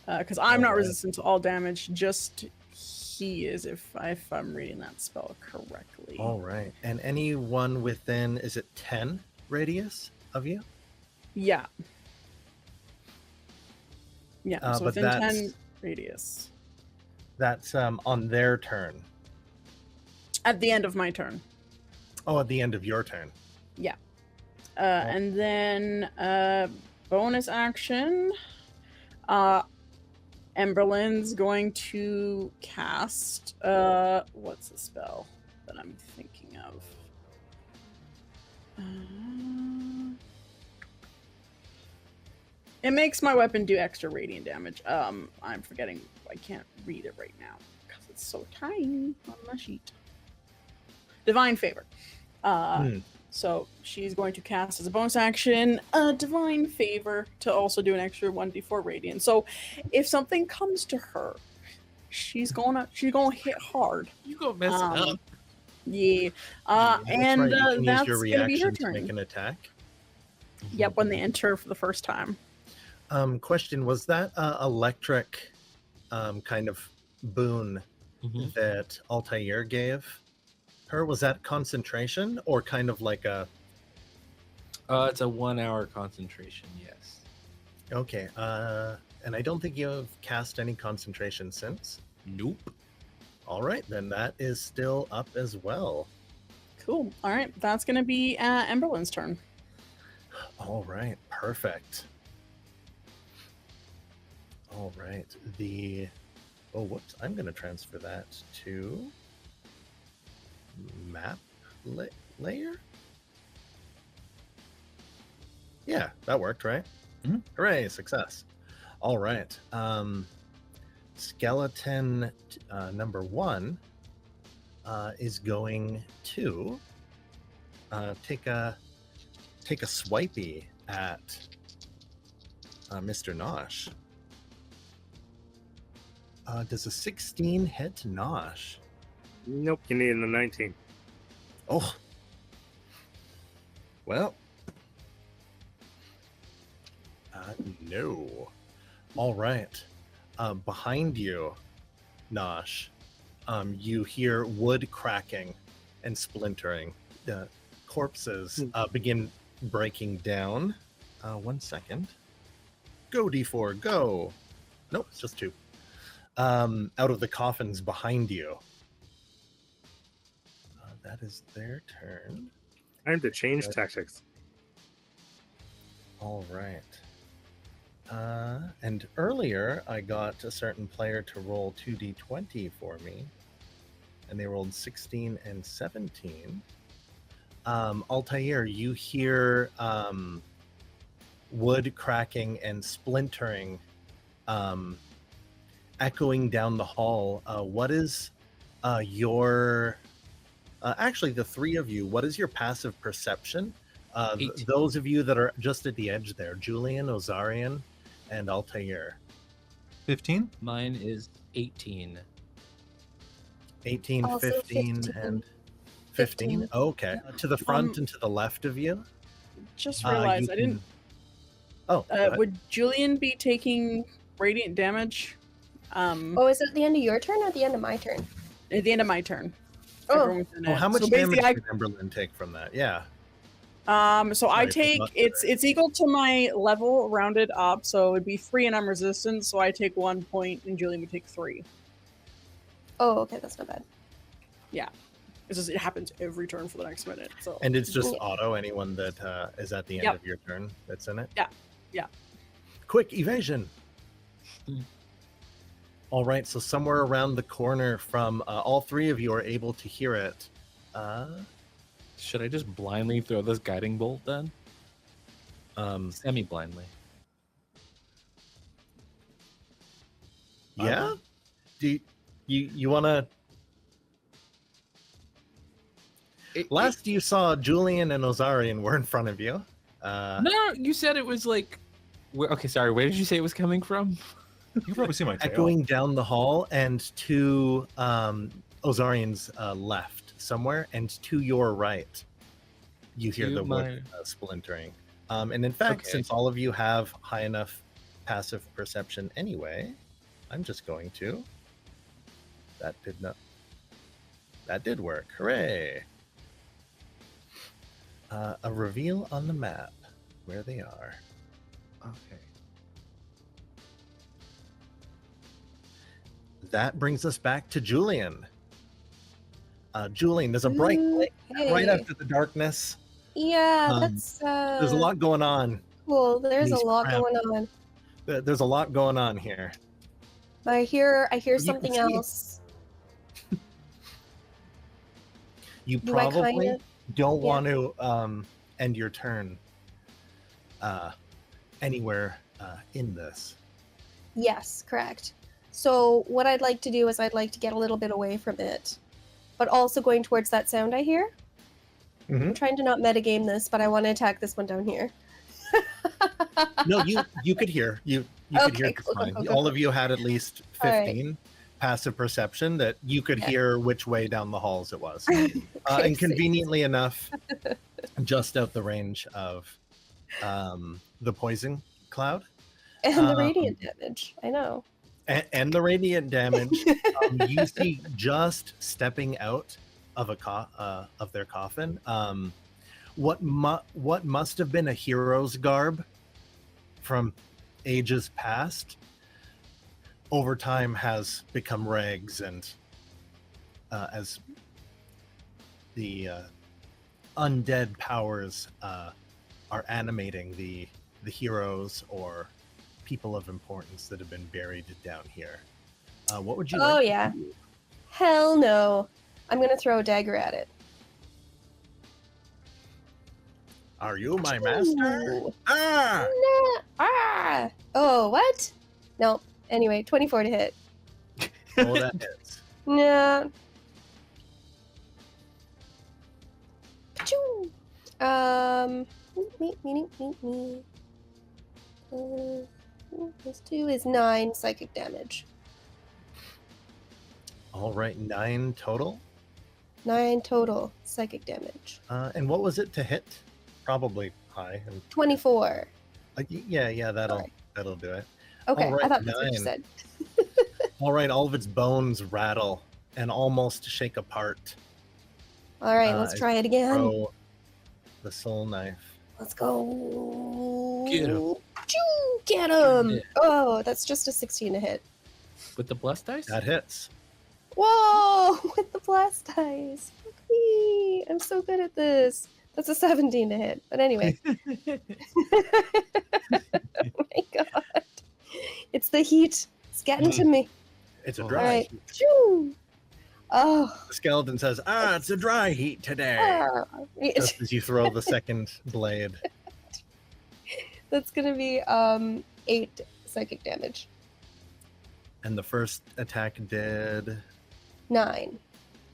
Because I'm not Alright. resistant to all damage, just he is if I'm reading that spell correctly. All right. And anyone within, is it 10 radius of you? Yeah. Yeah, so But within 10 radius. That's on their turn. At the end of my turn. Oh, at the end of your turn. Yeah. And then bonus action. Emberlynn's going to cast what's the spell that I'm thinking of? It makes my weapon do extra radiant damage. I'm forgetting. I can't read it right now because it's so tiny on my sheet. Divine Favor. So she's going to cast as a bonus action a Divine Favor to also do an extra 1d4 radiant. So if something comes to her, she's gonna hit hard. You go mess it up. Yeah. That's And right, you can that's use your gonna be her reaction to make turn. an attack. Yep, when they enter for the first time. Question, was that electric kind of boon that Altair gave her? Was that concentration or kind of like a... It's a 1 hour concentration, yes. Okay, and I don't think you have cast any concentration since. Nope. All right, then that is still up as well. Cool. All right, that's gonna be Emberlynn's turn. All right, perfect. All right, whoops, I'm going to transfer that to map layer. Yeah, that worked, right? Hooray, success. All right. Skeleton number 1 is going to take a swipey at Mr. Nosh. Does a 16 hit Nosh? Nope, you need a 19. Oh. Well. No. All right. Behind you, Nosh, you hear wood cracking and splintering. The corpses begin breaking down. 1 second. Go, D4, go. Nope, it's just 2. Out of the coffins behind you. That is their turn. Time to change tactics. All right. And earlier, I got a certain player to roll 2d20 for me, and they rolled 16 and 17. Altair, you hear wood cracking and splintering echoing down the hall. What is your... actually, the three of you, what is your passive perception? Those of you that are just at the edge there, Julian, Ozarian, and Altair. 15? Mine is 18. 18, Also 15, 15. and 15. Okay. To the front and to the left of you. Just you realized I didn't. can- Oh, go ahead. Would Julian be taking radiant damage? Oh, is it at the end of your turn or at the end of my turn? At the end of my turn. Oh. Everyone within Oh, it. how much So damage basically, did Emberlynn take from that? Yeah. so I Sorry, take forgot it's equal to my level rounded up, so it'd be 3 and I'm resistant, so I take 1 point and Julian would take 3. Oh, okay, that's not bad. It's just, it happens every turn for the next minute. So And it's just Yeah. auto, anyone that is at the end Yep. of your turn that's in it? Yeah. Yeah. Quick evasion. Hmm. All right, so somewhere around the corner from all three of you are able to hear it. Should I just blindly throw this guiding bolt then? Um, Semi-blindly. yeah? Do you want to... Last you saw, Julian and Ozarian were in front of you. No, you said it was like... Okay, sorry, where did you say it was coming from? You can probably see my tail. Echoing down the hall and to Ozarian's left somewhere, and to your right, you hear To the wood splintering. And in fact, Okay. since all of you have high enough passive perception anyway, I'm just going to... That did work. Hooray! A reveal on the map where they are. Okay. That brings us back to Julian. Julian, there's a bright light right Hey. after the darkness. Yeah, Um, that's There's a lot going on. cool. There's a these lot cramp- going on. There's a lot going on here. I hear can something see- else. You Do I probably kinda- don't yeah. want to end your turn anywhere in this. Yes, correct. So what I'd like to do is I'd like to get a little bit away from it, but also going towards that sound I hear. Mhm. I'm trying to not metagame this, but I want to attack this one down here. No, you could hear. You could hear Okay, just cool, fine. cool. All of you had at least All right. 15 passive perception that you could Okay. hear which way down the halls it was. Okay, And conveniently enough, just out the range of the poison cloud And the radiant damage. I know. and the radiant damage. You see just stepping out of of their coffin. What must have been a hero's garb from ages past, over time has become rags, and as the undead powers are animating the heroes or people of importance that have been buried down here. What would you Oh, like to yeah. do? Hell no. I'm going to throw a dagger at it. Are you my master? Ooh. Ah! Nah. Ah! Oh, what? No. Anyway, 24 to hit. Oh, that hits. Nah. Ka-choo! Me. This 2 is 9 psychic damage. All right, 9 total. 9 total psychic damage. And what was it to hit? Probably high. And 24. yeah, that'll Sorry. that'll do it. Okay, All right, I thought that's what you 9. said. All right, all of its bones rattle and almost shake apart. All right, let's as try it you again. throw the soul knife. Let's go. Get him. Choo, get him. Oh, that's just a 16 to hit. With the blessed dice? That hits. Whoa, with the blast dice. Fuck me. I'm so good at this. That's a 17 to hit. But anyway. Oh my god. It's the heat. It's getting to me. It's a All dry right. heat. Choo. Oh. The skeleton says, it's a dry heat today. Ah. Just as you throw the second blade. That's gonna be 8 psychic damage. And the first attack did. 9.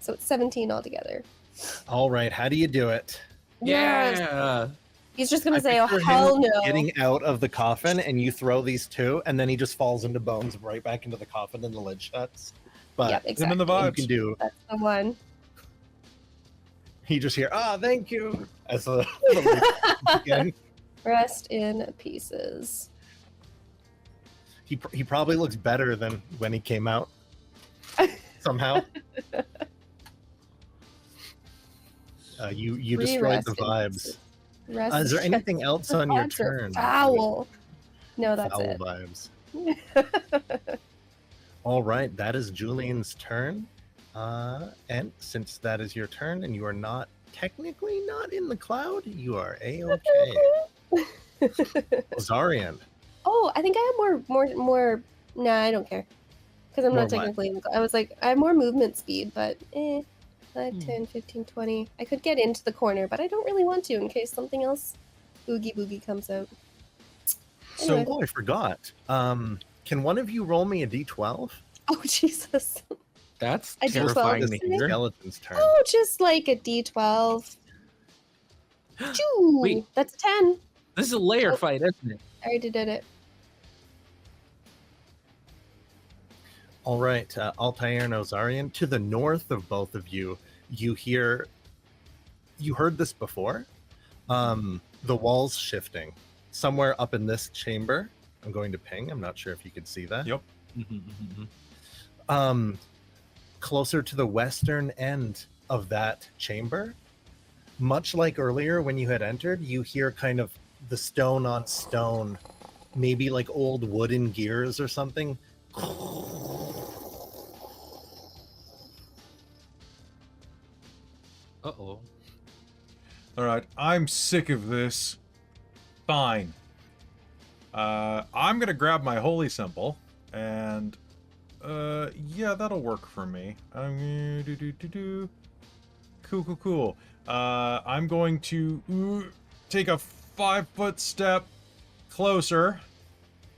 So it's 17 altogether. All right, how do you do it? Yes. Yeah. He's just gonna I say, "Oh picture hell him no!" Getting out of the coffin, and you throw these two, and then he just falls into bones right back into the coffin, and the lid shuts. But Yep, Him exactly. in the you vibes. can do. That's the one. You just hear, thank you, as the lid again. Rest in pieces. He probably looks better than when he came out. Somehow. You destroyed the vibes. Is there anything else on your Vibes are turn? Foul. No, that's Foul it. vibes. All right, that is Julian's turn. And since that is your turn, and you are not technically not in the cloud, you are a-okay. Ozarian. Oh, I think I have more. Nah, I don't care. Because I'm More not what? technically in the I was like, I have more movement speed, but 5, 10, 15, 20. I could get into the corner, but I don't really want to in case something else oogie boogie comes out. So Anyway. Oh, I forgot. Can one of you roll me a d12? Oh, Jesus. That's I did terrifying well. to This is hear. skeleton's turn. Oh, just like a D12. Choo! Wait. That's a 10. This is a layer Oh. fight, isn't it? I already did it. All right, Altair and Ozarian, to the north of both of you, you heard this before. The walls shifting. Somewhere up in this chamber, I'm going to ping. I'm not sure if you can see that. Yep. Closer to the western end of that chamber, much like earlier when you had entered, you hear kind of the stone on stone, maybe like old wooden gears or something. Uh-oh. All right, I'm sick of this. Fine. I'm gonna grab my holy symbol, and yeah, that'll work for me. Cool. I'm going to take a 5-foot step closer,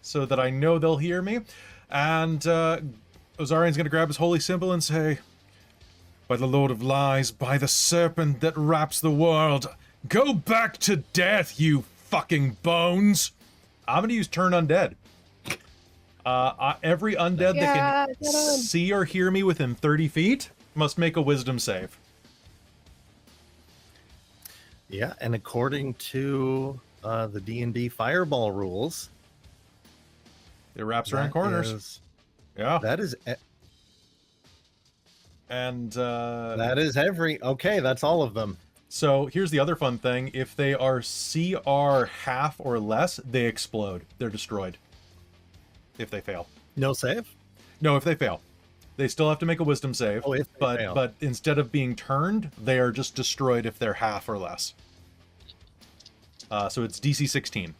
so that I know they'll hear me, and Ozarian's gonna grab his holy symbol and say, "By the Lord of Lies, by the serpent that wraps the world, go back to death, you fucking bones!" I'm gonna use Turn Undead. Every undead that can get 'em. see or hear me within 30 feet must make a wisdom save. Yeah, and according to the D&D Fireball rules, It wraps around that corners. is- Yeah. that is And that is every. Okay, that's all of them. so here's the other fun thing. If they are CR half or less, they explode. They're destroyed. If they fail. No save. No, if they fail. They still have to make a wisdom save. Oh, if they but fail. but instead of being turned, they are just destroyed if they're half or less. So it's DC 16.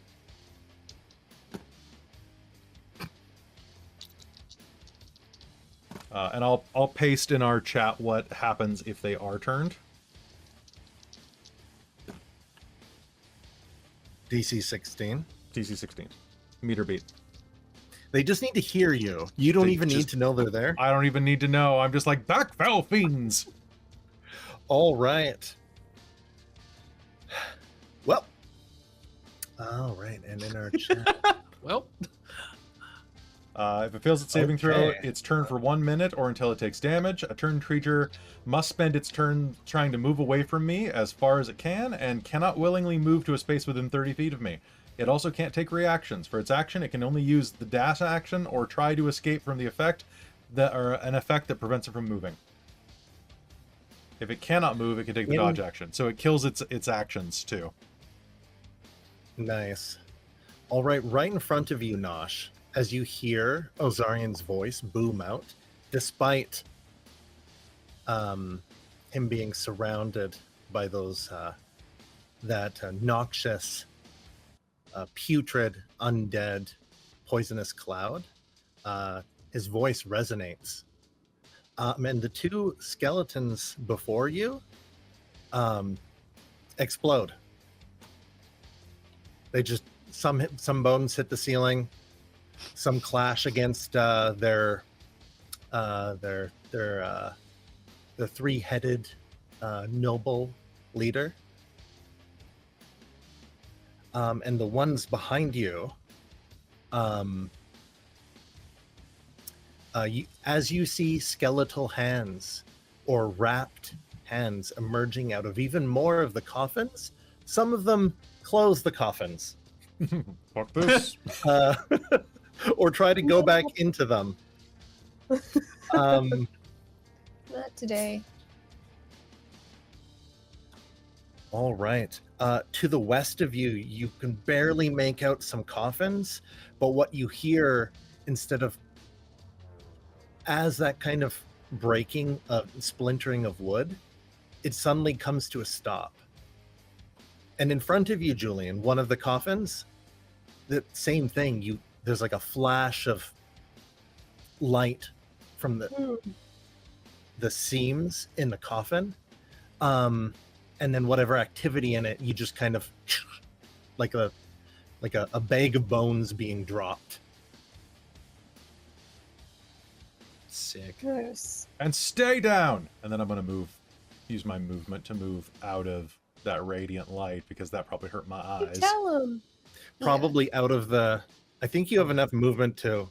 And I'll paste in our chat what happens if they are turned. DC 16. DC 16. Meter beat. They just need to hear you. You don't They even need just- to know they're there. I don't even need to know. I'm just like, back fell fiends! All right. Well. All right, and in our chat. Well, If it fails its saving throw, Okay. it's turn for 1 minute or until it takes damage. A turn creature must spend its turn trying to move away from me as far as it can and cannot willingly move to a space within 30 feet of me. It also can't take reactions. For its action, it can only use the dash action or try to escape from the effect an effect that prevents it from moving. If it cannot move, it can take the dodge action. So it kills its actions too. Nice. All right, right in front of you, Nosh, as you hear Ozarian's voice boom out, despite him being surrounded by those that noxious, putrid, undead, poisonous cloud, his voice resonates. And the two skeletons before you explode. They just some bones hit the ceiling, some clash against their three-headed noble leader, and the ones behind you. As you see skeletal hands or wrapped hands emerging out of even more of the coffins, some of them close the coffins. Fuck this. Or try to go back into them. Not today. All right. To the west of you, you can barely make out some coffins, but what you hear, instead of as that kind of breaking of splintering of wood, it suddenly comes to a stop. And in front of you, Julian, one of the coffins, the same thing. There's like a flash of light from the seams in the coffin, and then whatever activity in it, you just kind of like a bag of bones being dropped. Sick. Gross. And stay down. And then I'm gonna use my movement to move out of that radiant light because that probably hurt my eyes. Tell him. Probably out of the. I think you have enough movement to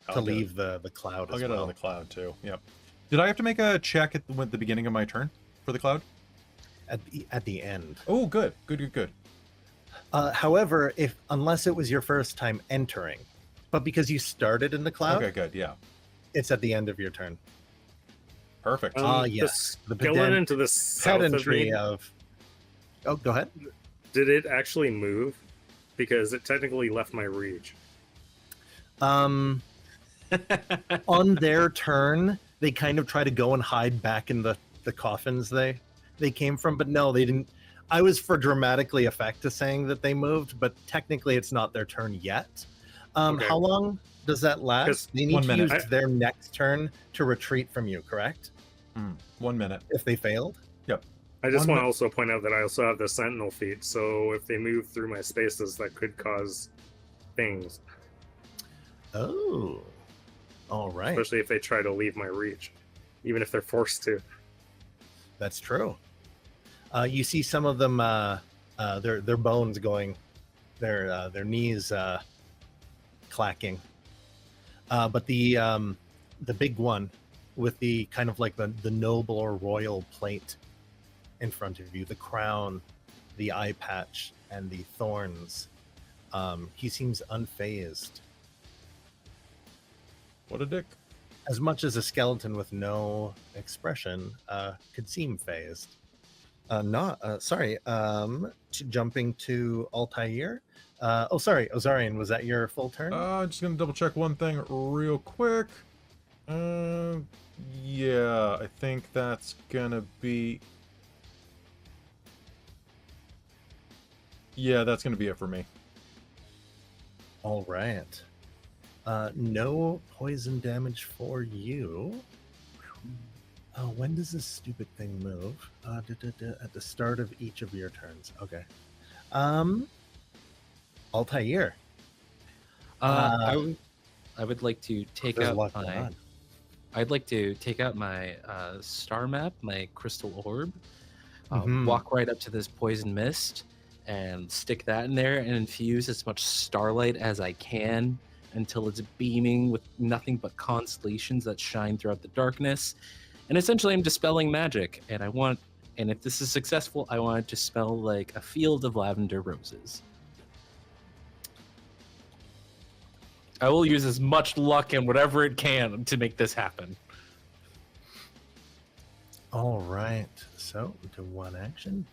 I'll get leave the cloud I'll as get well. out of the cloud too. Yep. Did I have to make a check at the beginning of my turn for the cloud? At the end. Oh, good. Good. However, unless it was your first time entering, but because you started in the cloud, Okay, good. Yeah. it's at the end of your turn. Perfect. Yes. The skeleton to the south of Pedantry me, of. Oh, go ahead. did it actually move? Because it technically left my reach. On their turn, they kind of try to go and hide back in the coffins they came from, but no, they didn't. I was for dramatically effect to saying that they moved, but technically it's not their turn yet. Okay. How long does that last? 'Cause They need 1 to minute. use their next turn to retreat from you, correct? 1 minute. If they failed? I just 1 want to minute. also point out that I also have the sentinel feet, so if they move through my spaces, that could cause things, Oh. All right. especially if they try to leave my reach, even if they're forced to. That's true. You see some of them, their bones going, their knees clacking. But the big one with the kind of like the noble or royal plate in front of you, the crown, the eye patch, and the thorns, he seems unfazed. What a dick. As much as a skeleton with no expression could seem phased. Jumping to Altair. Sorry, Ozarian, was that your full turn? Just gonna double check one thing real quick. Yeah, I think that's gonna be. Yeah, that's gonna be it for me. All right. No poison damage for you. When does this stupid thing move? At the start of each of your turns. Okay. Altair. I would like to take There's a out lot going my. on. I'd like to take out my star map, my crystal orb, Mhm. walk right up to this poison mist, and stick that in there and infuse as much starlight as I can until it's beaming with nothing but constellations that shine throughout the darkness. And essentially, I'm dispelling magic, and if this is successful, I want it to smell like a field of lavender roses. I will use as much luck and whatever it can to make this happen. All right. So to one action,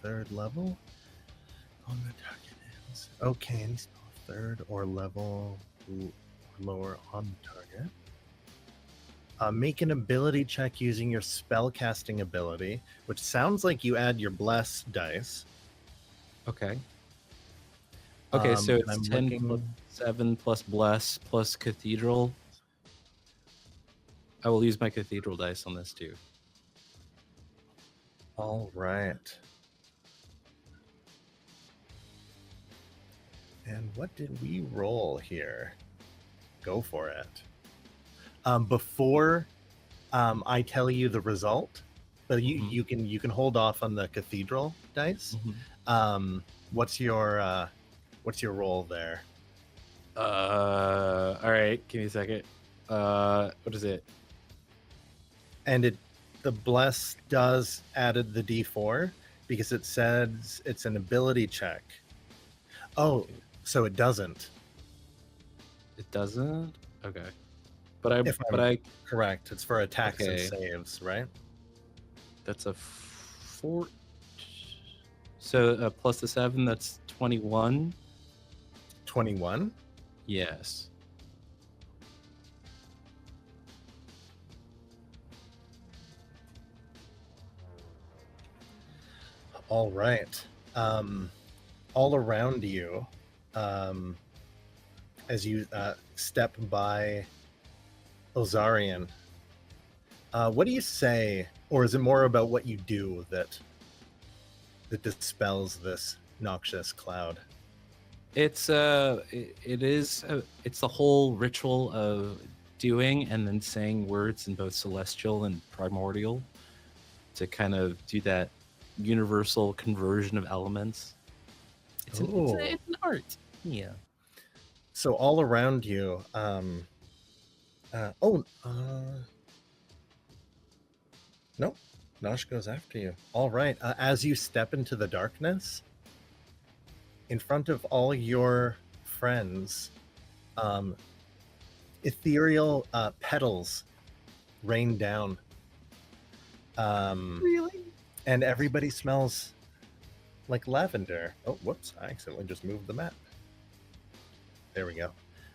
third level on the target ends. Okay, any spell third or level lower on target. Make an ability check using your spell casting ability, which sounds like you add your bless dice. Okay. Okay, so and it's I'm 10 looking- plus 7 plus bless plus cathedral. I will use my cathedral dice on this too. All right. And what did we roll here? Go for it. Before I tell you the result, but you can hold off on the cathedral dice. What's your roll there? All right, give me a second. What is it? And the bless does added the D4 because it says it's an ability check. Oh, so it doesn't. It doesn't? Okay. But Correct. It's for attacks and Okay. saves, right? that's a 4. So plus the 7, that's 21. 21. Yes. All right. All around you, as you step by Ozarian, what do you say, or is it more about what you do that dispels this noxious cloud? It's it's the whole ritual of doing and then saying words in both celestial and primordial to kind of do that universal conversion of elements. It's an art. Yeah. So all around you, nope, Nosh goes after you. All right, as you step into the darkness, in front of all your friends, ethereal petals rain down. Really? And everybody smells like lavender. Oh, whoops, I accidentally just moved the map. There we go.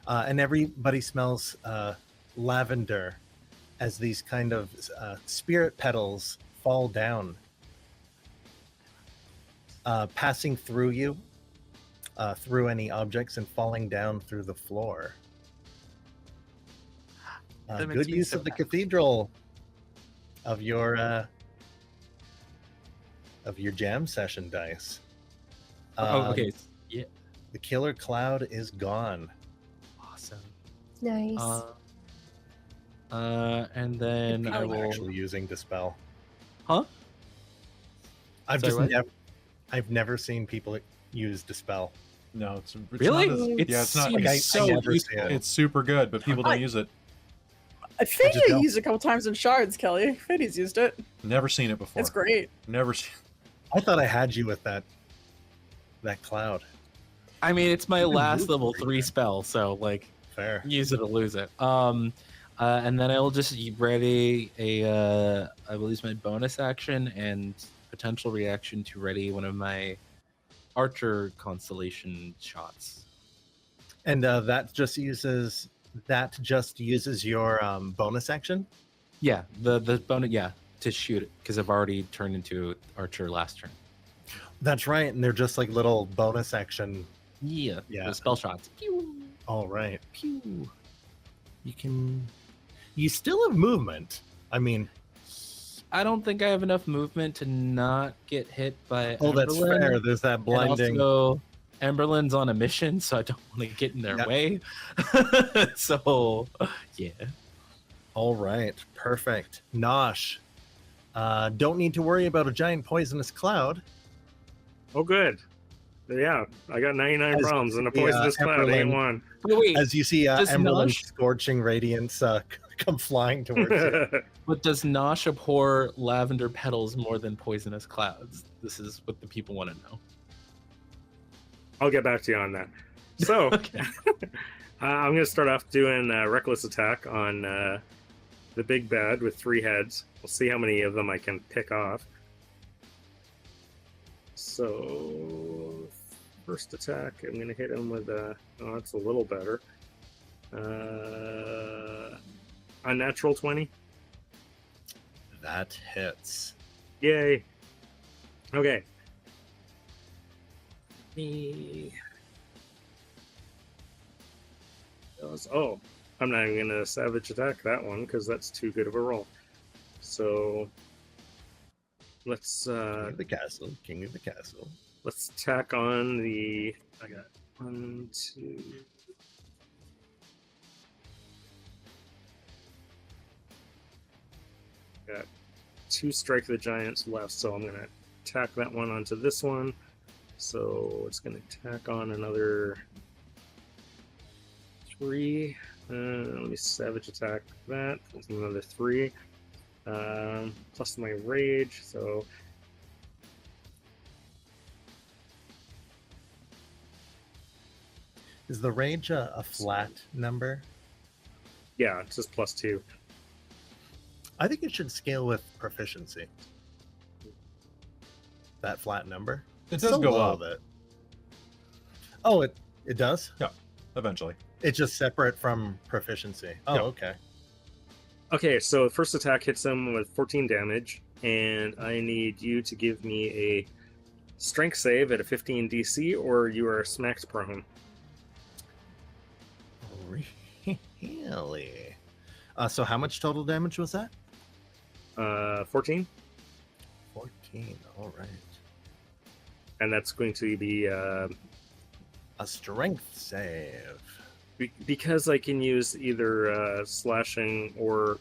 And everybody smells lavender as these kind of spirit petals fall down, passing through you, through any objects, and falling down through the floor. That makes Good me use so of the happy. cathedral of your jam session dice. Okay. Yeah. The killer cloud is gone. Awesome. Nice. And then I I'm will. actually using dispel. Huh? I've Sorry, just what? I've never seen people use dispel. No, it's Really? Not as, It yeah, it's not. seems Like, I so never see useful. it. It's super good, but people don't use it. I think just I don't. used it a couple times in shards, Kelly. Fiddy's used it. Never seen it before. It's great. Never seen. I thought I had you with that cloud. I mean, it's my You can last move level pretty 3 good. spell, so like Fair. use it or lose it. And then I will just ready a. I will use my bonus action and potential reaction to ready one of my archer constellation shots. And that just uses your bonus action. Yeah, the bonus. Yeah, to shoot it because I've already turned into archer last turn. That's right, and they're just like little bonus action. Yeah, Yeah. the spell shots. Pew. All right. Pew. You still have movement. I mean, I don't think I have enough movement to not get hit by. oh, that's Emberlynn. fair. There's that And blinding. also, Emberlynn's on a mission, so I don't want to get in their Yeah. way. So, yeah. All right, perfect. Nosh, don't need to worry about a giant poisonous cloud. Oh, good. Yeah, I got 99 As problems, and a the, poisonous cloud ain't Emberlynn- one. Wait, As you see Does Emberlynn's Nosh- scorching radiance come flying towards you. but does Nosh abhor lavender petals more than poisonous clouds? This is what the people want to know. I'll get back to you on that. So, Okay. I'm going to start off doing a reckless attack on the big bad with 3 heads. We'll see how many of them I can pick off. So, first attack, I'm going to hit him with a... Oh, that's a little better. Unnatural 20. That hits. Yay. Okay. Oh, I'm not even going to savage attack that one because that's too good of a roll. So let's King of the castle. King of the castle. let's tack on the... I got 1, 2... Got 2 Strike the Giants left, so I'm going to tack that one onto this one. So it's going to tack on another 3. Let me savage attack that. There's another 3. Plus my rage, so... Is the rage a flat number? Yeah, it's just +2. I think it should scale with proficiency. That flat number. It It's does so go low up that- Oh, it does? eventually. It's just separate from proficiency. Oh, Yeah. okay. Okay, so first attack hits him with 14 damage, and I need you to give me a strength save at a 15 DC, or you are smacked prone. Really? So how much total damage was that? 14, 14. All right. and that's going to be A strength save. because I can use either slashing or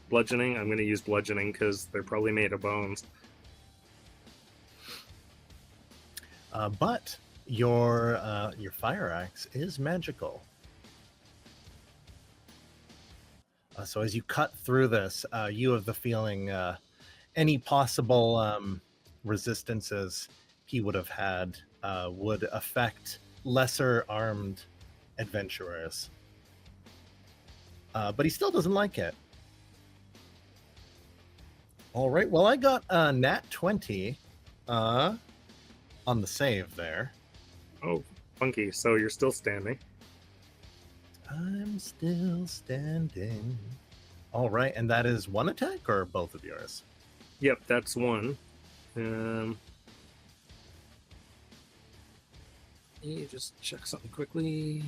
bludgeoning. I'm going to use bludgeoning because they're probably made of bones. But your fire axe is magical. So as you cut through this, you have the feeling any possible resistances he would have had would affect lesser armed adventurers. But he still doesn't like it. All right. Well, I got a nat 20 on the save there. Oh, funky. So you're still standing. I'm still standing. All right, and that is one attack or both of yours? Yep, that's one. Let me just check something quickly.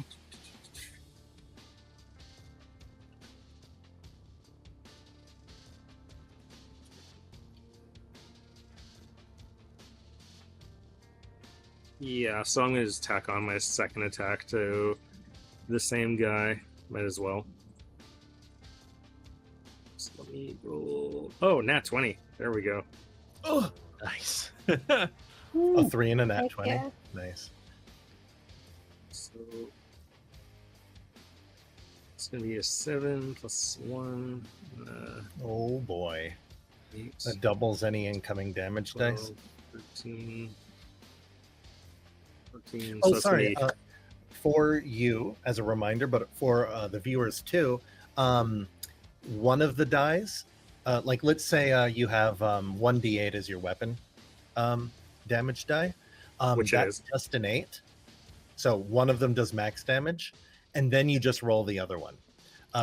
Yeah, so I'm gonna just tack on my second attack to the same guy. Might as well. So let me roll. Oh, nat 20. There we go. Oh, nice. A Ooh, 3 and a nat heck 20. yeah. Nice. So it's gonna be a 7 plus 1. Oh boy. 8, That doubles any incoming damage dice. 12, 13. 14. Oh, so it's gonna sorry. be- For you, as a reminder, but for the viewers too, one of the dies, like let's say you have 1d8 as your weapon damage die. Which that's is? just an 8. So one of them does max damage, and then you just roll the other one.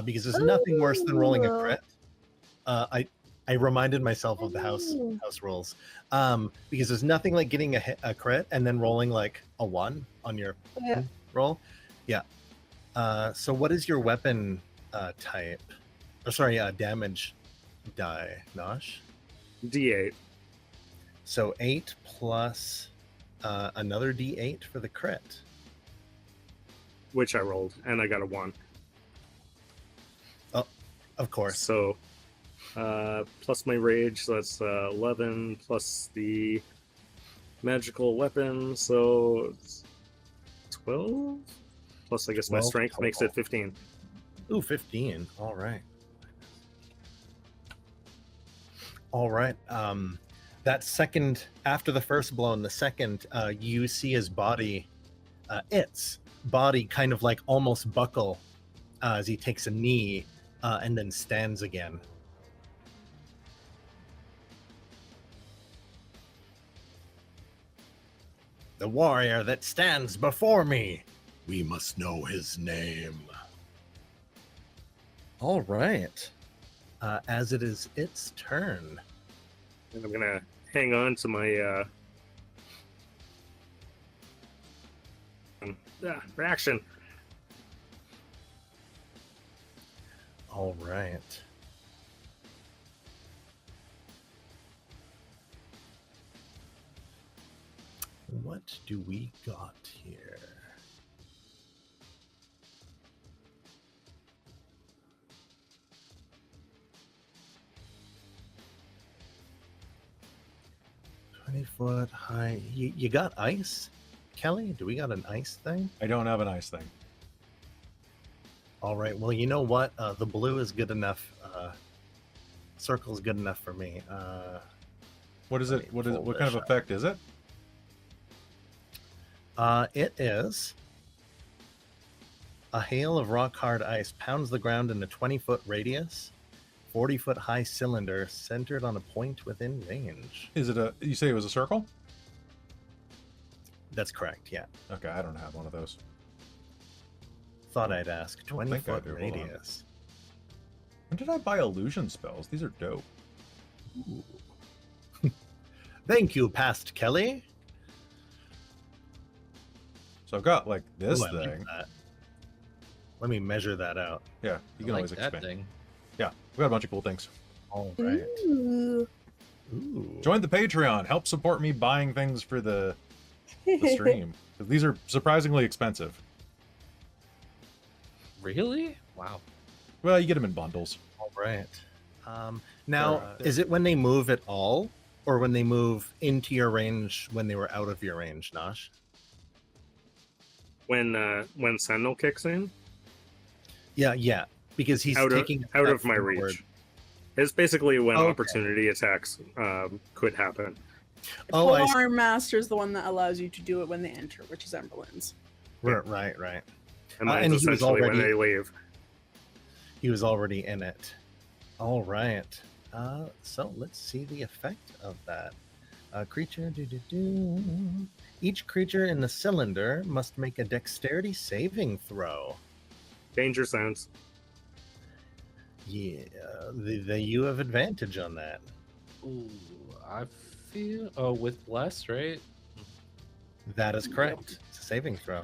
Because there's nothing worse than rolling a crit. I reminded myself of the house rules. Because there's nothing like getting a crit and then rolling like a 1 on your Yeah. roll. Yeah. So what is your weapon type? Or sorry, damage die, Nosh? D8. So 8 plus another d8 for the crit. Which I rolled, and I got a 1. Of course. So plus my rage, so that's 11 plus the magical weapon, so it's 12 plus I guess my 12 strength makes it total. 15. Ooh, 15. All right. All right. That second, after the first blow and the second, you see his body, body kind of like almost buckle as he takes a knee and then stands again. The warrior that stands before me. We must know his name. All right. As it is its turn. And I'm gonna hang on to my reaction. All right. What do we got here? Foot high. You got ice, Kelly? Do we got an ice thing? I don't have an ice thing. All right. Well, you know what? The blue is good enough. Circle is good enough for me. What is it? What kind of shot. effect is it? It is a hail of rock hard ice pounds the ground in a 20-foot radius. 40-foot high cylinder centered on a point within range. Is it a? You say it was a circle? That's correct, yeah. Okay, I don't have one of those. Thought I'd ask. I don't think I 20-foot do, hold on. radius. When did I buy illusion spells? These are dope. Thank you, Past Kelly. So I've got like this Ooh, I like thing. that. Let me measure that out. Yeah, you can I always like that expand. thing. Yeah, we've got a bunch of cool things. All right. Ooh. Ooh. Join the Patreon. Help support me buying things for the stream. 'Cause these are surprisingly expensive. Really? Wow. Well, you get them in bundles. All right. Now, They're, is it when they move at all, or when they move into your range when they were out of your range, Nosh? When Sentinel kicks in, Yeah, because he's out taking a of step my forward. reach. It's basically when Okay. opportunity attacks could happen. Oh, I see. Polearm Master is the one that allows you to do it when they enter, which is Emberlynn's. Right. And and mine's he was essentially when already- they leave. He was already in it. All right. So let's see the effect of that. Creature. Each creature in the cylinder must make a dexterity saving throw. Danger sounds. Yeah, you have advantage on that. Ooh, I feel. Oh, with bless, right? That is correct. It's a saving throw.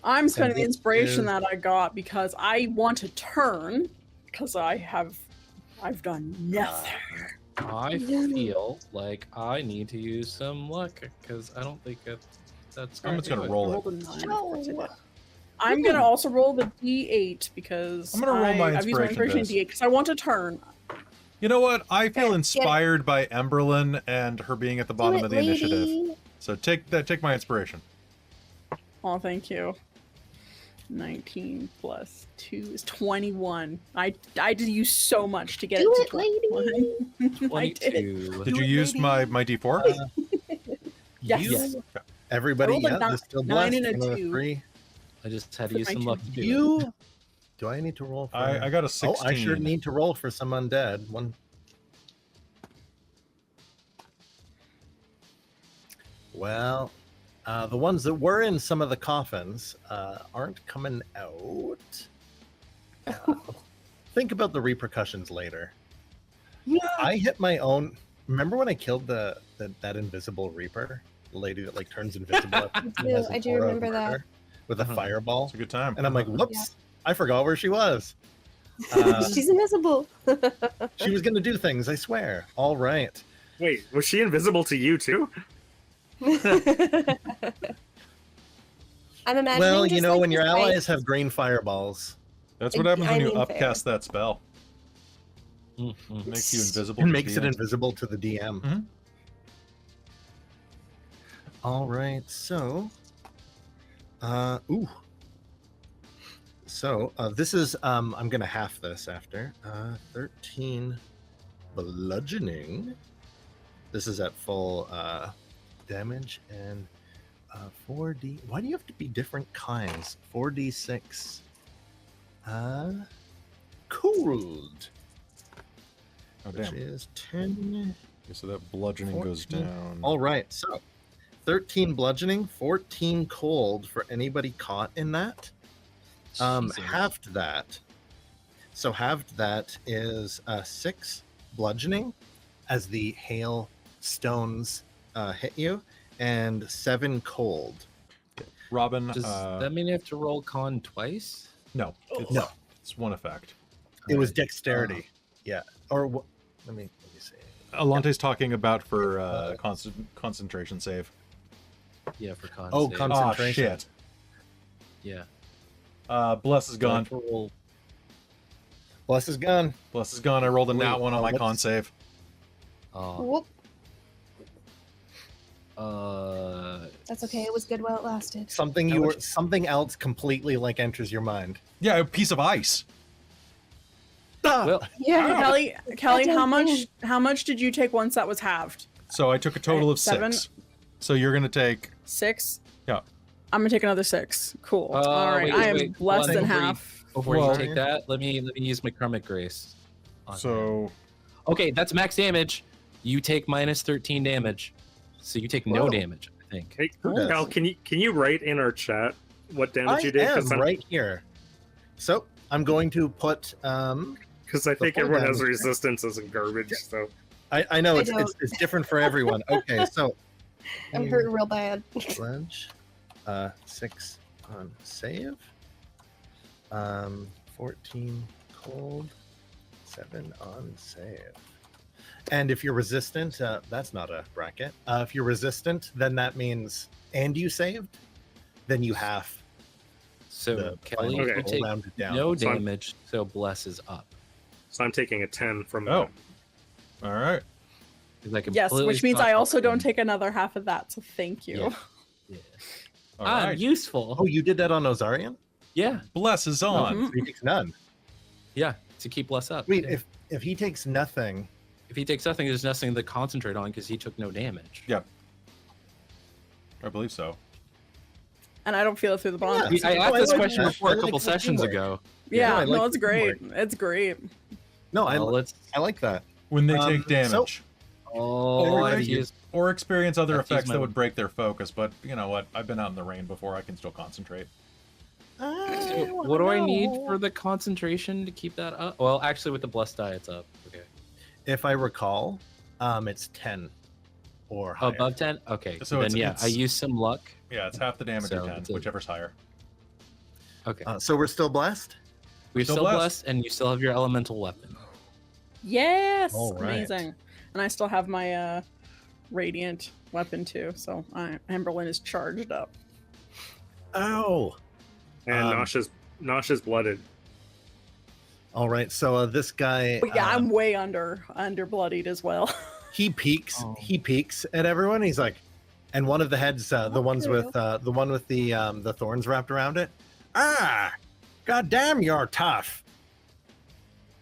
I'm spending the this inspiration is- that I got because I want to turn because I've done nothing. I feel like I need to use some luck because I don't think that's. I'm just gonna do it. roll it. Rolled a 9, of course I No. did. I'm gonna also roll the D8 because I'm gonna roll my I've used my inspiration inspiration dice. D8 because I want to turn. You know what? I feel Okay, inspired by Emberlynn and her being at the bottom Do of it, the initiative. lady. So take my inspiration. Oh, thank you. 19 plus 2 is 21. I did use so much to get Do it it, to lady. 21. I did. 22. Did you it, use lady. my D4? Yes. Yes. Everybody, I rolled a yeah, nine- they're still 9 blessed. and a One of the 2. three. I just had to For use some my luck to do it. You. Do I need to roll for? I got a Oh, 16. I sure need to roll for some undead. One. Well, the ones that were in some of the coffins aren't coming out. Think about the repercussions later. I hit my own. Remember when I killed that invisible reaper, the lady that like turns invisible? and has an I do aura of remember that. murder with a Uh-huh. fireball, It's a good time. and I'm like, whoops! I forgot where she was. She's invisible. She was going to do things, I swear. All right. Wait, was she invisible to you too? I'm imagining. Well, you just, know, like, when your this allies ice- have green fireballs, That's what I happens when you mean, upcast that spell. Mhm. It makes you invisible. it to makes it DM. invisible to the DM. Mhm. All right, so, so this is I'm gonna half this after 13 bludgeoning. This is at full damage, and 4D. Why do you have to be different kinds? 4D6. Cooled. Oh, Which damn. is 10. Okay, so that bludgeoning goes 14. down. All right, so 13 bludgeoning, 14 cold for anybody caught in that. Jesus. Halved that. So halved that is 6 bludgeoning as the hail stones hit you, and 7 cold. Robin, Does that mean you have to roll con twice? no. It's, No. It's one effect. It was Alright. dexterity. Yeah. Or let me see. Allonté's talking about for concentration save. Yeah, for con Oh, save. concentration. Oh, shit. Yeah. Bless is gone. So I have to roll- Bless is gone. Bless is gone. I rolled a nat Wait, one on my what's- con save. Oh, Whoop. That's okay. It was good while it lasted. Something How you were much- something else completely like enters your mind. Yeah, a piece of ice. Ah! well, Yeah. Kelly, Goddamn how much did you take once that was halved? So I took a total of 7. 6. So you're gonna take 6? Yeah. I'm gonna take another 6. Cool. All right. wait, I am wait, less hold on, than before you- half. before Well- you take that, let me use my Karmic Grace. on so that. Okay, that's max damage. You take minus 13 damage, so you take no Whoa. damage. I think. Hey, Who does? Cal, can you write in our chat what damage I you did? am right here. So I'm going to put Because I think full everyone has damage. resistance as a garbage. So I know I it's different for everyone. Okay, so I'm hurt real bad. Pledge. 6 on save. 14 cold. 7 on save. And if you're resistant, that's not a bracket. If you're resistant, then that means and you saved, then you have So the Kelly, final Okay. you take rounded down. no So I'm- damage, so bless is up. I'm taking a 10 from Oh. all right. 'Cause I Yes, completely which means stopped I also don't rolling. take another half of that. So thank you. Yeah. Yeah. All Ah, right. useful. Oh, you did that on Ozarian? Yeah, Bless is on. Mhm. So he takes none. yeah, to keep bless up. Wait, yeah. if he takes nothing, If he takes nothing, there's nothing to concentrate on because he took no damage. Yeah. I believe so. And I don't feel it through the bond. Yeah. I asked I this like question that. before I a couple like the sessions teamwork. ago. Yeah, No, I no, like it's the great. teamwork. It's great. no, Let's. I like that. When they So- take damage. Oh, Or I've if you- used- Or experience other Let's use effects my- that would break their focus, but you know what? I've been out in the rain before. I can still concentrate. So what do I need for the concentration to keep that up? Well, actually, with the blessed die, it's up. Okay. If I recall, it's 10 or higher. Above 10? Okay. So So then, it's- I used some luck. Yeah, it's half the damage So or 10, it's a- whichever's higher. Okay. So we're still blessed? We're still still blessed. blessed, and you still have your elemental weapon. Yes, All right. amazing. And I still have my radiant weapon too. So Emberlynn is charged up. Oh. and Nosh is blooded. All right. So this guy But yeah, I'm way under bloodied as well. he peeks Oh. he peeks at everyone. He's like, and one of the heads, the ones with the one with the thorns wrapped around it. Ah, god damn, you're tough.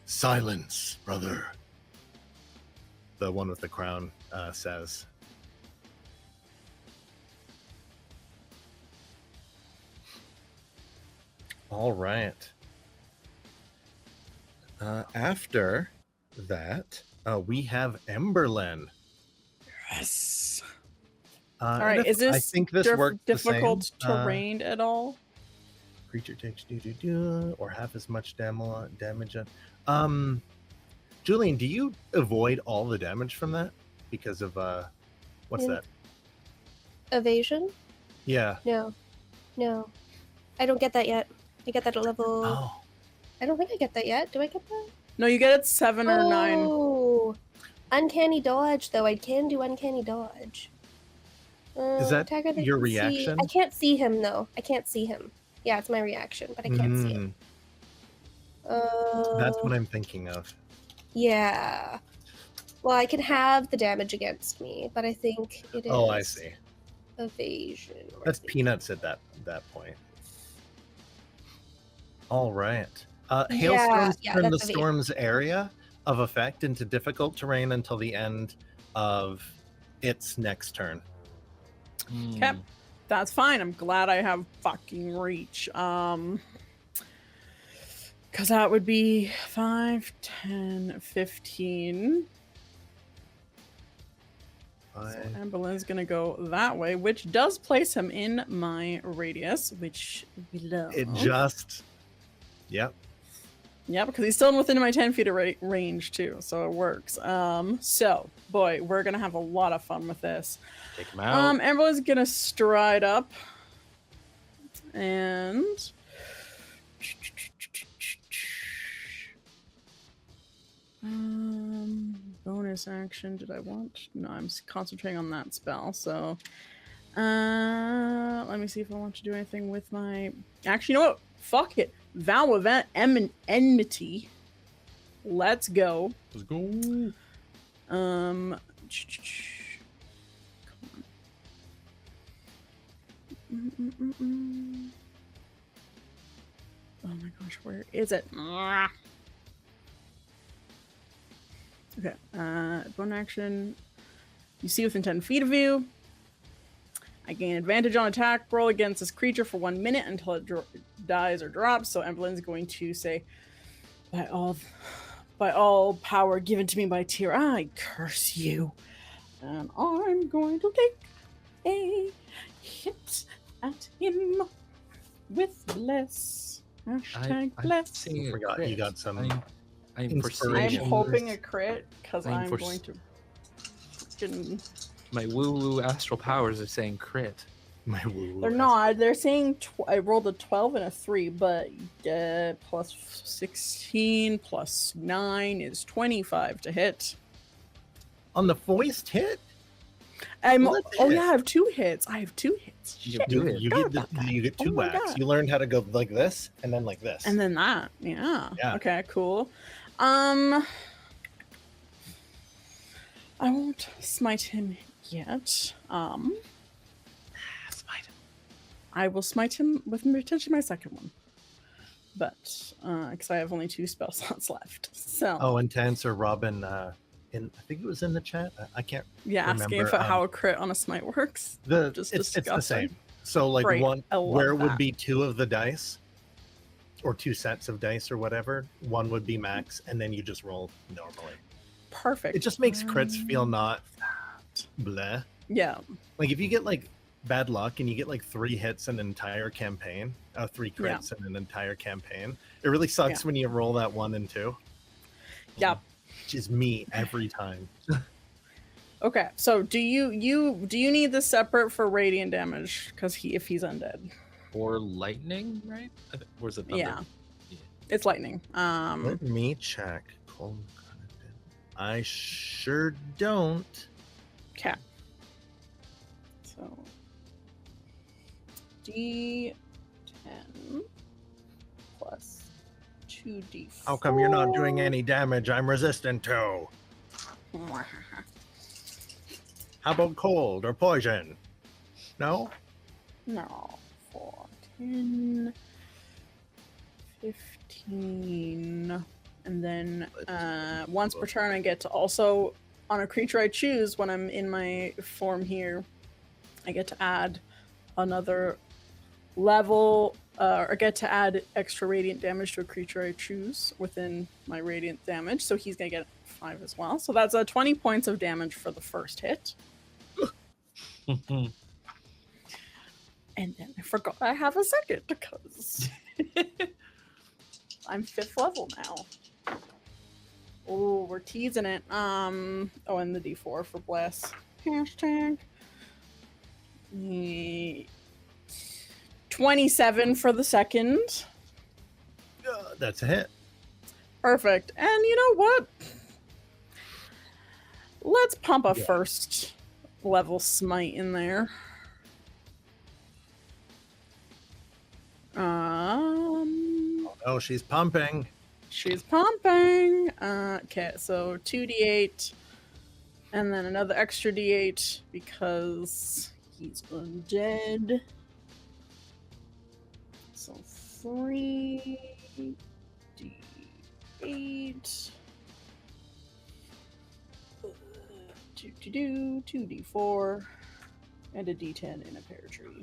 Silence, brother. The one with the crown says. All right. After that, we have Emberlynn. Yes. All All right. Is this I think this worked the same. difficult terrain at all? Creature takes or half as much damage. Julian, do you avoid all the damage from that because of what's In- that? Evasion? Yeah. No. I don't get that yet. I get that at level. Oh, I don't think I get that yet. Do I get that? No, you get it 7 or 9. Oh, uncanny dodge though. I can do uncanny dodge. Is that attacker that your can see- reaction? I can't see him though. I can't see him. Yeah, it's my reaction, but I can't see him. That's what I'm thinking of. Yeah. Well, I can have the damage against me, but I think it is. Oh, I see. Evasion. That's peanuts at that point. All right. Hailstones yeah, turn the that's evasion. storm's area of effect into difficult terrain until the end of its next turn. Okay. That's fine. I'm glad I have fucking reach. Because that would be 5, 10, 15. So Emberlynn's going to go that way, which does place him in my radius, which we love. It just... Yep. Yeah, because he's still within my 10 feet of range, too, so it works. So, boy, we're going to have a lot of fun with this. Take him out. Emberlynn's going to stride up. And... bonus action, did I want? No, I'm concentrating on that spell, so... let me see if I want to do anything with my... Actually, you know what? Fuck it. Vow of enmity. Let's go. Let's go. Come on. Oh my gosh, where is it? Okay, bone action. You see within 10 feet of you. I gain advantage on attack roll against this creature for 1 minute until it dies or drops. So Emberlynn's going to say, by all power given to me by Tyr, I curse you. And I'm going to take a hit at him with bless. Hashtag bless. I forgot you got some I'm I'm inspiration. hoping a crit because I'm I'm for- going to freaking... My woo-woo astral powers are saying crit. My woo. They're not. They're saying I rolled a 12 and a 3, but plus 16 plus 9 is 25 to hit. On the foist hit? Oh hit. yeah, I have 2 hits. I have 2 hits. You Shit. do it. You Forgot get, about that. you get Oh 2 my whacks. God. You learned how to go like this and then like this. And then that. Yeah. Yeah. Okay, cool. I won't smite him yet. Smite him. I will smite him with potentially my second one. But, because I have only 2 spell slots left. So, Oh, and to answer Robin, I think it was in the chat. I can't yeah, asking remember, if how a crit on a smite works. Just it's the disgusting. same. So like Great. one I love where would that. be 2 of the dice or 2 sets of dice or whatever, one would be max, and then you just roll normally. Perfect. It just makes crits feel not bleh. Yeah. Like if you get like bad luck and you get like 3 hits in an entire campaign, 3 crits in an entire campaign, it really sucks Yeah. when you roll that 1 and 2. Yeah. Which is me every time. Okay. So do you need this separate for radiant damage? Because if he's undead. Or lightning, right? Or is it thunder? Yeah. It's lightning. Let me check. I sure don't. Okay. So D10 plus 2d4. How come you're not doing any damage I'm resistant to? How about cold or poison? No? No. 4, 10, 15. And then once per turn, I get to also, on a creature I choose when I'm in my form here, I get to add another level, or get to add extra radiant damage to a creature I choose within my radiant damage. So he's going to get 5 as well. So that's 20 points of damage for the first hit. And then I forgot I have a second because I'm 5th level now. Oh, we're teasing it. Oh, and the D4 for bless. Hashtag. 27 for the second. That's a hit. Perfect. And you know what? Let's pump a first level smite in there. Oh, she's pumping. She's pumping. Okay, so 2d8 and then another extra d8 because he's undead. So 3d8 2d4 And a D10 in a pear tree.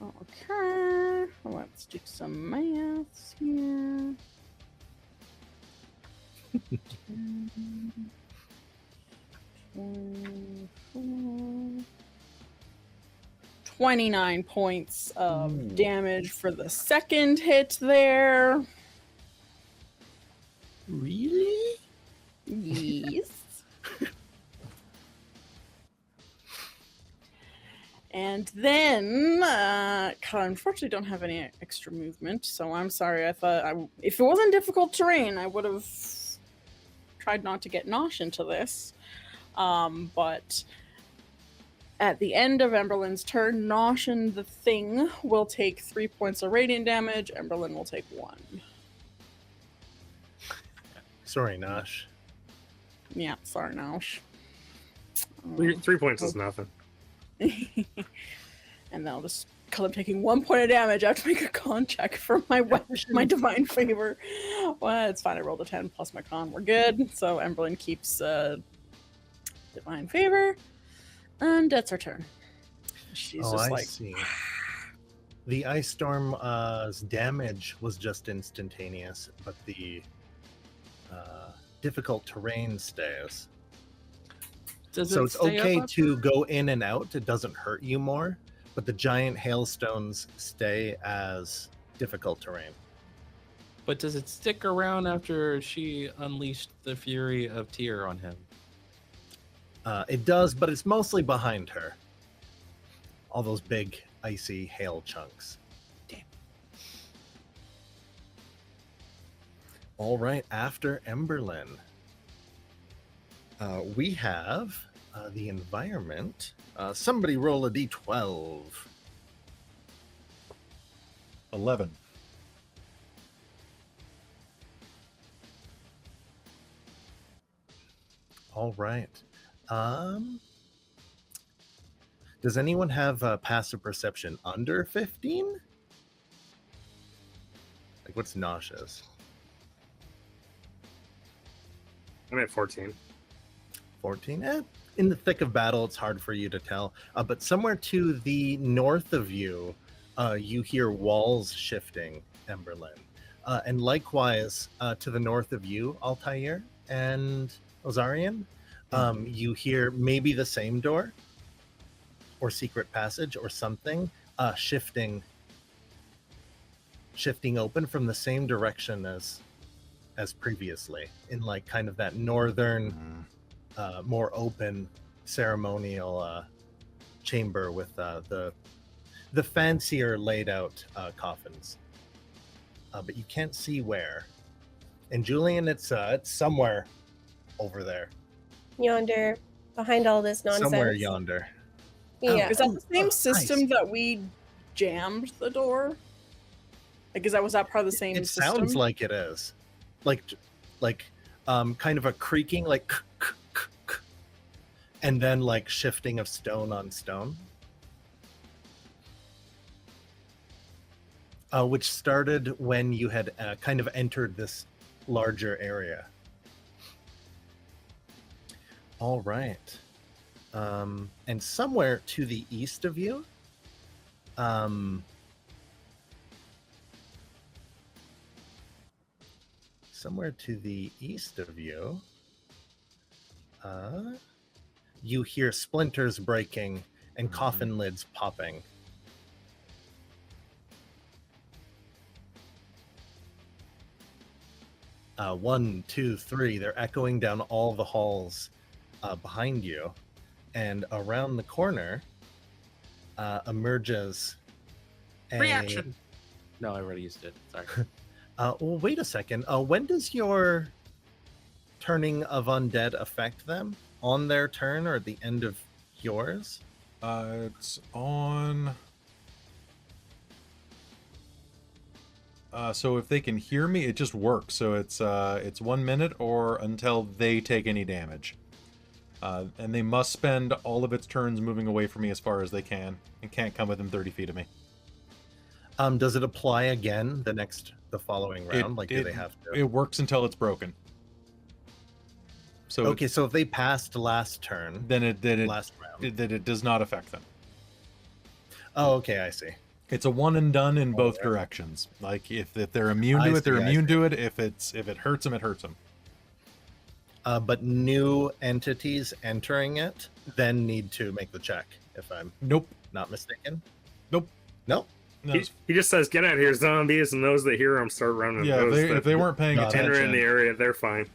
Okay, let's do some maths here. 29 points of damage for the second hit there. Really? Yes. And then, I unfortunately don't have any extra movement, so I'm sorry. I thought if it wasn't difficult terrain, I would have tried not to get Nosh into this. But at the end of Emberlynn's turn, Nosh and the thing will take 3 points of radiant damage. Emberlynn will take 1. Sorry, Nosh. Yeah, sorry, Nosh. 3 points is nothing. And then I'll just cut him taking 1 point of damage. I have to make a con check for my my divine favor. Well, it's fine. I rolled a 10 plus my con. We're good. So Emberlynn keeps divine favor, and that's her turn. She's just like, see. The ice storm's damage was just instantaneous, but the difficult terrain stays. So it's okay to go in and out. It doesn't hurt you more, but the giant hailstones stay as difficult terrain. But does it stick around after she unleashed the fury of Tyr on him? It does, but it's mostly behind her. All those big icy hail chunks. Damn. All right, after Emberlynn, we have the environment. Somebody roll a d12. 11. All right. Does anyone have passive perception under 15? Like, what's nauseous? I'm at 14. 14? In the thick of battle, it's hard for you to tell. But somewhere to the north of you, you hear walls shifting, Emberlynn. And likewise, to the north of you, Altair and Ozarian, you hear maybe the same door or secret passage or something shifting open from the same direction as previously, in like kind of that northern more open ceremonial chamber with the fancier laid out coffins, but you can't see where. And Julian, it's somewhere over there, Yonder, behind all this nonsense. somewhere yonder. Yeah. is that the same nice. system that we jammed the door? Like, was that part of the same It system? sounds like it is, like kind of a creaking, like, and then like shifting of stone on stone, which started when you had kind of entered this larger area. All right. And somewhere to the east of you, you hear splinters breaking and coffin lids popping. One, two, three. They're echoing down all the halls behind you, and around the corner emerges a... Reaction. No, I already used it. Sorry. Well, wait a second. When does your turning of undead affect them? On their turn or at the end of yours? It's on. So if they can hear me, it just works. So it's 1 minute or until they take any damage. And they must spend all of its turns moving away from me as far as they can, and can't come within 30 feet of me. Does it apply again the following round? Do they have to? It works until it's broken. So Okay, so if they passed last turn, then it last round, does not affect them. Oh, okay, I see. It's a one and done in both Alright. directions. Like if they're immune I to it, they're see, I immune see. to it. If it hurts them, it hurts them. But new entities entering it then need to make the check, if I'm Nope. not mistaken. Nope. No? No, He just says, "Get out of here, zombies!" And those that hear him start running. yeah, Those if that they weren't paying Got it. enter attention. in the area, they're fine.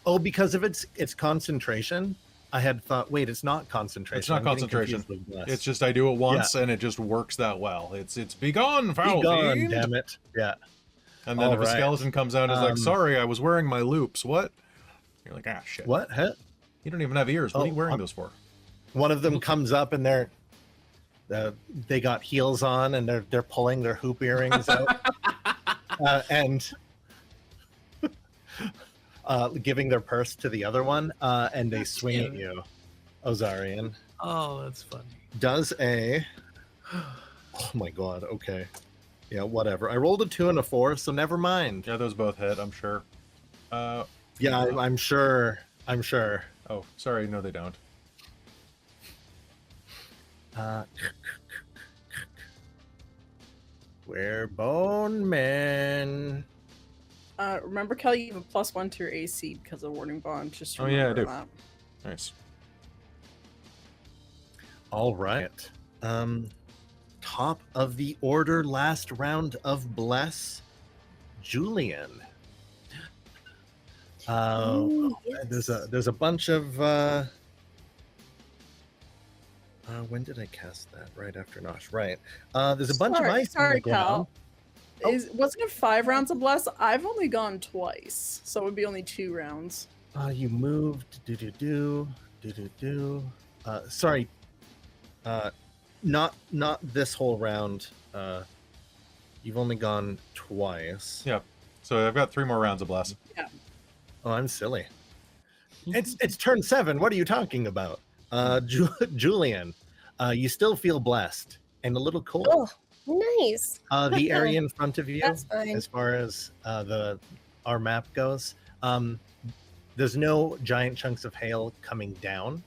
Oh, because if it's concentration, I had thought, wait, it's not concentration. It's not I'm getting concentration. confused with bless. It's just I do it once and it just works that well. It's be gone, foul Be gone, fiend. damn it. Yeah. And then if a Alright. skeleton comes out and is like, sorry, I was wearing my loops. What? You're like, ah, shit. What? Huh? You don't even have ears. What are you wearing those for? One of them comes up and they got heels on and they're pulling their hoop earrings out and giving their purse to the other one and they swing at you, Ozarian. Oh, that's funny. Does a oh my god, okay. Yeah, whatever. I rolled a 2 and a 4, so never mind. Yeah, those both hit, I'm sure. Yeah, I'm sure. Oh, sorry, no they don't. We're bone men. Remember, Kelly, you have a +1 to your AC because of Warding Bond. Just Oh, yeah, I remember do. that. Nice. All right. Top of the order, last round of Bless, Julian. Ooh, yes. There's a bunch of when did I cast that? Right after Nosh. Right. There's a bunch of ice. Sorry, on the ground. Cal. Wasn't it 5 rounds of Bless? I've only gone twice, so it would be only 2 rounds. You moved. Sorry. Not this whole round. You've only gone twice. Yeah. So I've got 3 more rounds of bless. Oh, I'm silly. It's turn 7. What are you talking about? Julian, you still feel blessed and a little cold. Oh, nice. The area in front of you, That's fine. as far as our map goes, there's no giant chunks of hail coming down.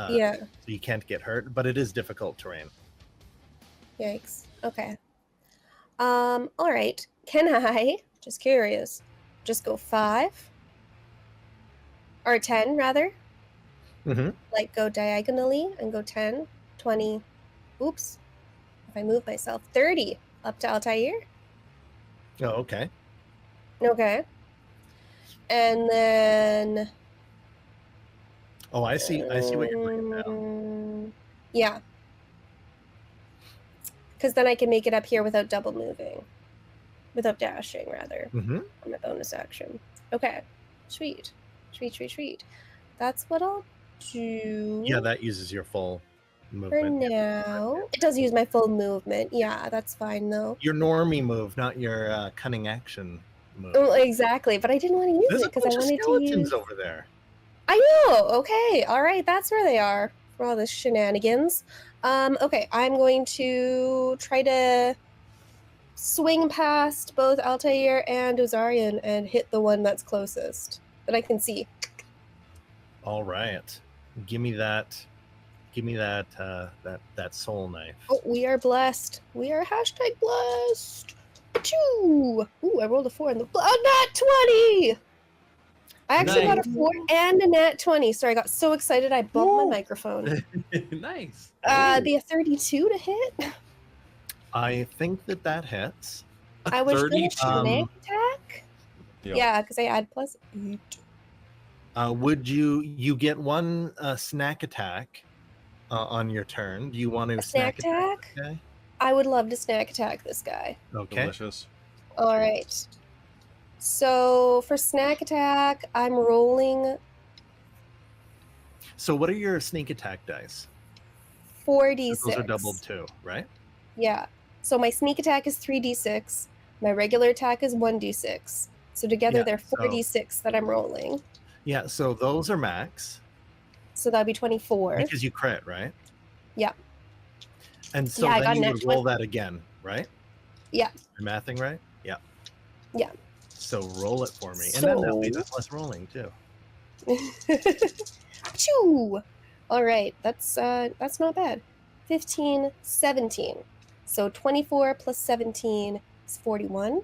Yeah. So you can't get hurt, but it is difficult terrain. Yikes. Okay. All right. Can I, just curious, just go 5? Or 10, rather? Mm-hmm. Like, go diagonally and go 10, 20. Oops. If I move myself, 30 up to Altair. Oh, okay. Okay. And then... Oh, I see what you're doing now. Yeah. Because then I can make it up here without double moving. Without dashing, rather. Mm-hmm. On my bonus action. Okay. Sweet. Sweet. That's what I'll do. Yeah, that uses your full for movement. now. It does use my full movement. Yeah, that's fine, though. Your normie move, not your cunning action move. Oh, exactly, but I didn't want to use There's it a because bunch I of wanted to skeletons use... over there. I know. Okay. All right. That's where they are for all this shenanigans. Okay. I'm going to try to swing past both Altair and Ozarian and hit the one that's closest that I can see. All right. Give me that that soul knife. Oh, we are blessed. We are #blessed. Achoo! Ooh, I rolled a 4 in the nat 20. I actually got a 4 and a nat 20. Sorry, I got so excited I bumped my microphone. Nice. The 32 to hit. I think that hits. I was 30? gonna snack attack. Yeah. Yeah, because I add +8. Would you get one snack attack on your turn? Do you want to A snack attack? Okay. I would love to snack attack this guy. Okay. Delicious. All right. So for snack attack, I'm rolling So what are your sneak attack dice? 4d6. Those are doubled too, right? Yeah. So my sneak attack is 3d6. My regular attack is 1d6. So together Yeah, they're so- 4d6 that I'm rolling. Yeah. So those are max So that'd be 24. because you crit, right? Yeah. And so Yeah, I got then you nat would roll that again, right? Yeah. Am I mathing right? Yeah. Yeah. So roll it for me. And then that way So- that's less rolling too. Achoo! All right, that's not bad. 15, 17. So 24 plus 17 is 41.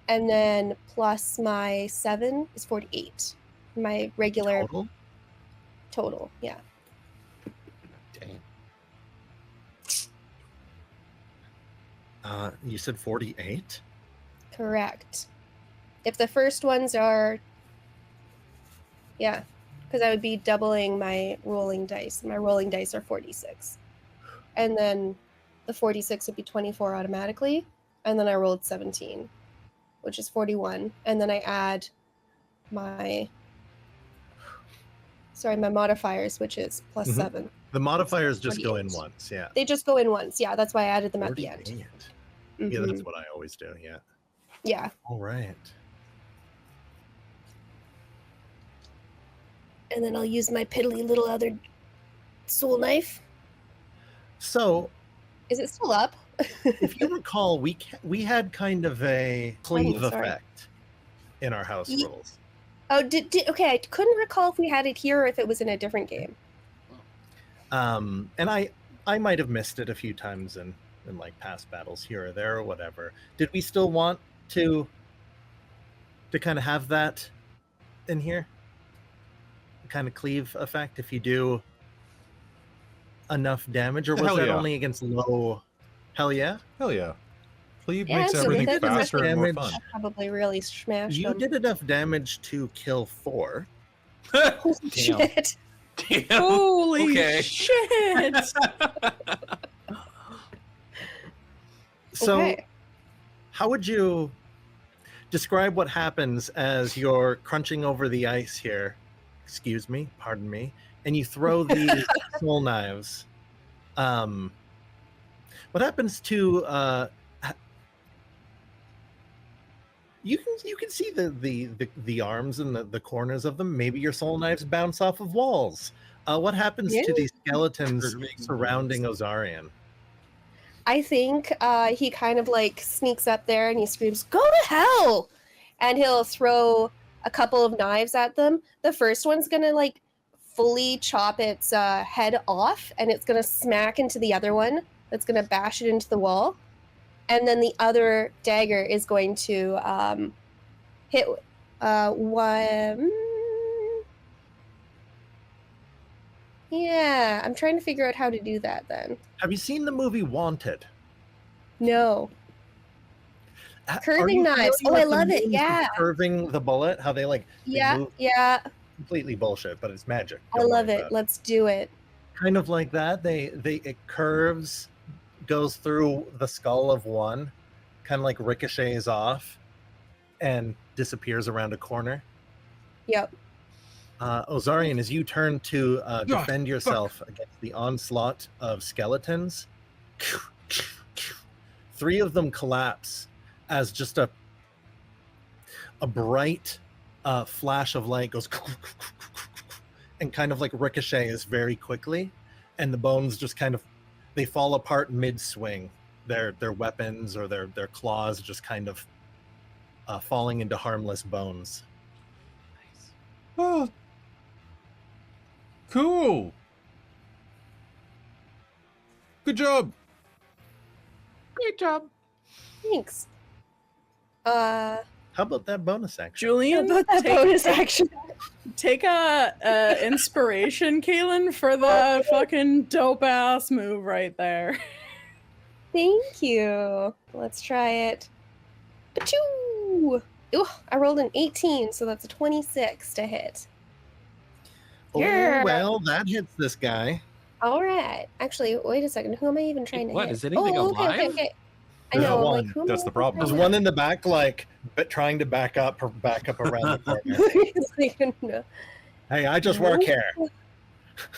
And then plus my 7 is 48. My regular Total? yeah. Dang. You said 48? Correct. If the first ones are, yeah, because I would be doubling my rolling dice. My rolling dice are 46. And then the 46 would be 24 automatically. And then I rolled 17, which is 41. And then I add my modifiers, which is plus Mhm. 7. The modifiers just go in 48. once, yeah. They just go in once. Yeah, that's why I added them at the 48. end. Yeah, Mhm. that's what I always do, yeah. Yeah. All right. And then I'll use my piddly little other soul knife. So, Is it still up? if you recall, we had kind of a cleave sorry. effect in our house Ye- rules. Oh, okay. I couldn't recall if we had it here or if it was in a different game. And I might have missed it a few times in like past battles here or there or whatever. Did we still want to kind of have that in here? The kind of cleave effect if you do enough damage, or was Hell that yeah. only against low? Hell yeah. Hell yeah. Cleave Yeah, makes so everything that doesn't faster and more damage. fun. Probably really smashed You them. did enough damage to kill 4. Holy Damn. shit. Damn. Holy Okay. shit! So Okay. how would you describe what happens as you're crunching over the ice here? Excuse me, pardon me. And you throw the soul knives. What happens to you can see the arms and the corners of them. Maybe your soul knives bounce off of walls. What happens to Yeah. these skeletons Curving surrounding Ozarian? I think he kind of like sneaks up there and he screams, "Go to hell!" And he'll throw a couple of knives at them. The first one's gonna like fully chop its head off, and it's gonna smack into the other one. That's gonna bash it into the wall. And then the other dagger is going to hit one. Yeah, I'm trying to figure out how to do that then. Have you seen the movie Wanted? No. Are Curving you knives. familiar Oh, I with the love it. means of Yeah. curving the bullet, how they like Yeah, move. yeah. Completely bullshit, but it's magic. I Don't love worry it. about Let's do it. Kind of like that. It curves, goes through the skull of one, kind of like ricochets off, and disappears around a corner. Yep. Ozarian, as you turn to Ah, defend yourself against the onslaught of skeletons, 3 of them collapse as just a bright flash of light goes and kind of like ricochets very quickly, and the bones just kind of they fall apart mid-swing. Their weapons or their claws just kind of falling into harmless bones. Oh. Cool. Good job. Great job. Thanks. How about that bonus action? Julian, About that bonus action. take a inspiration, Caitlan, for the fucking dope ass move right there. Thank you. Let's try it. Achoo! Ooh, I rolled an 18, so that's a 26 to hit. Oh, Yeah. well, that hits this guy. All right. Actually, wait a second. Who am I even trying to what, hit? is anything okay, okay, alive? okay. I There's know. I'm one. like, who am That's I the even problem. There's trying one in the back, like, but trying to back up around the corner. to- It's like, no. Hey, I just work here.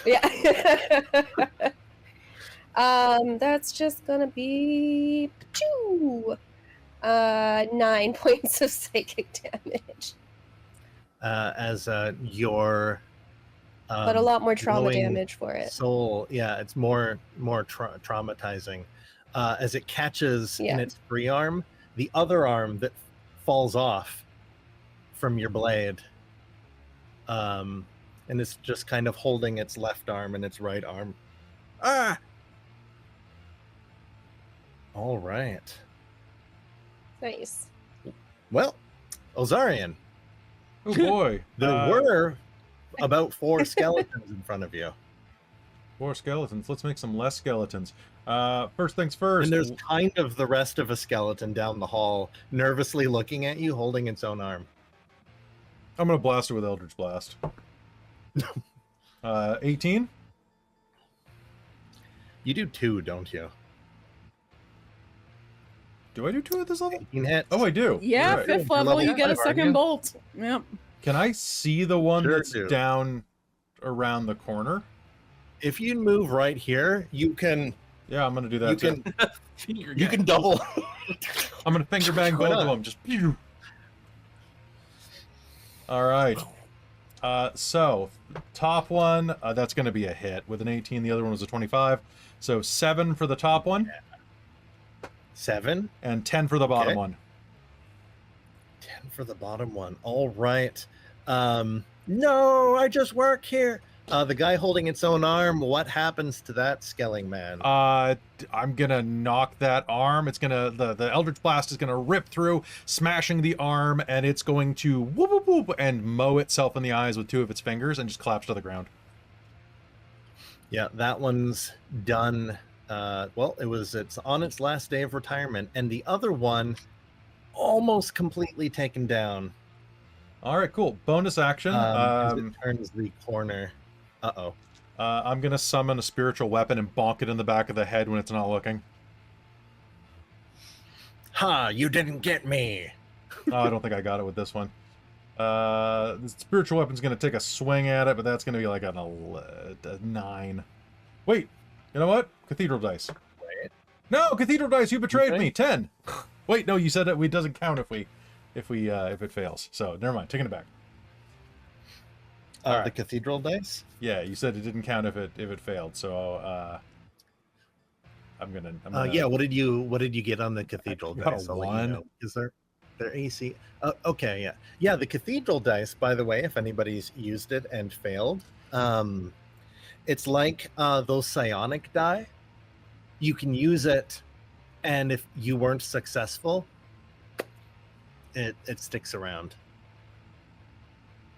Yeah. That's just gonna be 9 points of psychic damage, As your but a lot more trauma glowing damage for it. soul, yeah, it's more traumatizing. as it catches in Yeah. its free arm the other arm that falls off from your blade. And it's just kind of holding its left arm and its right arm. Ah! All right. Nice. Well, Ozarian, Oh boy. there were about 4 skeletons in front of you. 4 skeletons. Let's make some less skeletons. First things first. And there's kind of the rest of a skeleton down the hall, nervously looking at you, holding its own arm. I'm gonna blast it with Eldritch Blast. 18. You do 2, don't you? Do I do 2 at this level? 18 hits. Oh, I do. Yeah, Right. 5th You're level, level you get a 5, aren't second you? bolt. Yep. Can I see the one Sure that's do. down around the corner? If you move right here, you can Yeah, I'm gonna do that you too. can you can double. I'm gonna finger bang Why both of not? them. Just pew. All right. So top one, that's gonna be a hit with an 18. The other one was a 25. So 7 for the top one 7, and 10 for the bottom Okay. one. 10 for the bottom one. All right. No, I just work here. The guy holding its own arm, what happens to that skelling man? I'm gonna knock that arm. It's gonna the Eldritch Blast is gonna rip through, smashing the arm, and it's going to whoop whoop whoop and mow itself in the eyes with 2 of its fingers and just collapse to the ground. Yeah, that one's done. Well, it's on its last day of retirement, and the other one almost completely taken down. All right, cool. Bonus action. As it turns the corner. Uh-oh. I'm gonna summon a spiritual weapon and bonk it in the back of the head when it's not looking. Ha, you didn't get me. Oh, I don't think I got it with this one. The spiritual weapon's gonna take a swing at it, but that's gonna be like a 9. Wait, you know what? Cathedral dice. Wait. No, cathedral dice. You betrayed Okay. me. 10. Wait, no, you said it doesn't count if it fails. So never mind. Taking it back. All right. The cathedral dice? Yeah, you said it didn't count if it failed. So I'm gonna Yeah, what did you get on the cathedral got a dice? I'll let you 1. know. Is there their AC? Okay, yeah. Yeah, the cathedral dice, by the way, if anybody's used it and failed, it's like those psionic die. You can use it, and if you weren't successful, it sticks around.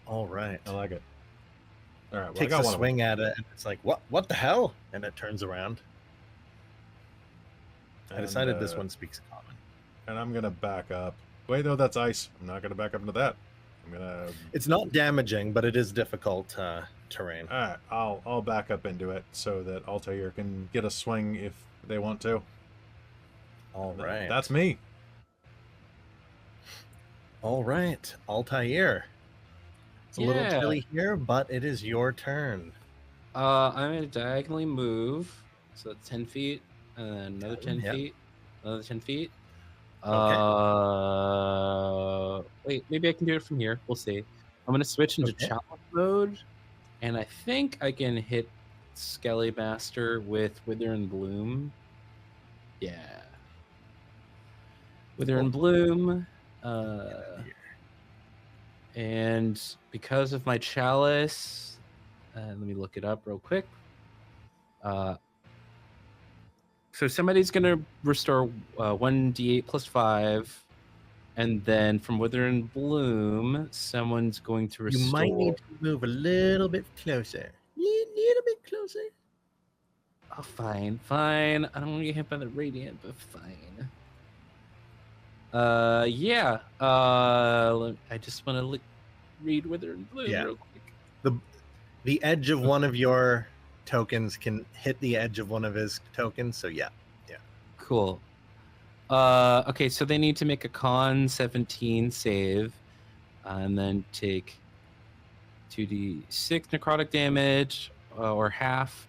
All right. I like it. All right, well, I Takes got a one of them. swing at it, and it's like, what the hell? And it turns around. I decided this one speaks common. And I'm gonna back up. Wait, no, that's ice. I'm not gonna back up into that. I'm gonna. It's not damaging, but it is difficult terrain. All right, I'll back up into it so that Altair can get a swing if they want to. All right. That's me. All right, Altair. It's a little Yeah. chilly here, but it is your turn. I'm gonna diagonally move, so that's 10 feet, and then another 10 Yeah. feet, another 10 feet. Okay. Wait, maybe I can do it from here. We'll see. I'm gonna switch into Okay. challenge mode, and I think I can hit Skelly Master with Wither and Bloom. Yeah. Wither and Bloom. And because of my chalice, let me look it up real quick. So somebody's gonna restore 1d8 plus 5, and then from Wither and Bloom, someone's going to restore. You might need to move a little bit closer. Little bit closer. Oh, fine. I don't want to get hit by the radiant, but fine. Yeah. I just want to read Wither and Bloom Yeah. real quick. The edge of one of your tokens can hit the edge of one of his tokens, so yeah. Cool. Okay, so they need to make a con 17 save, and then take 2d6 necrotic damage, or half.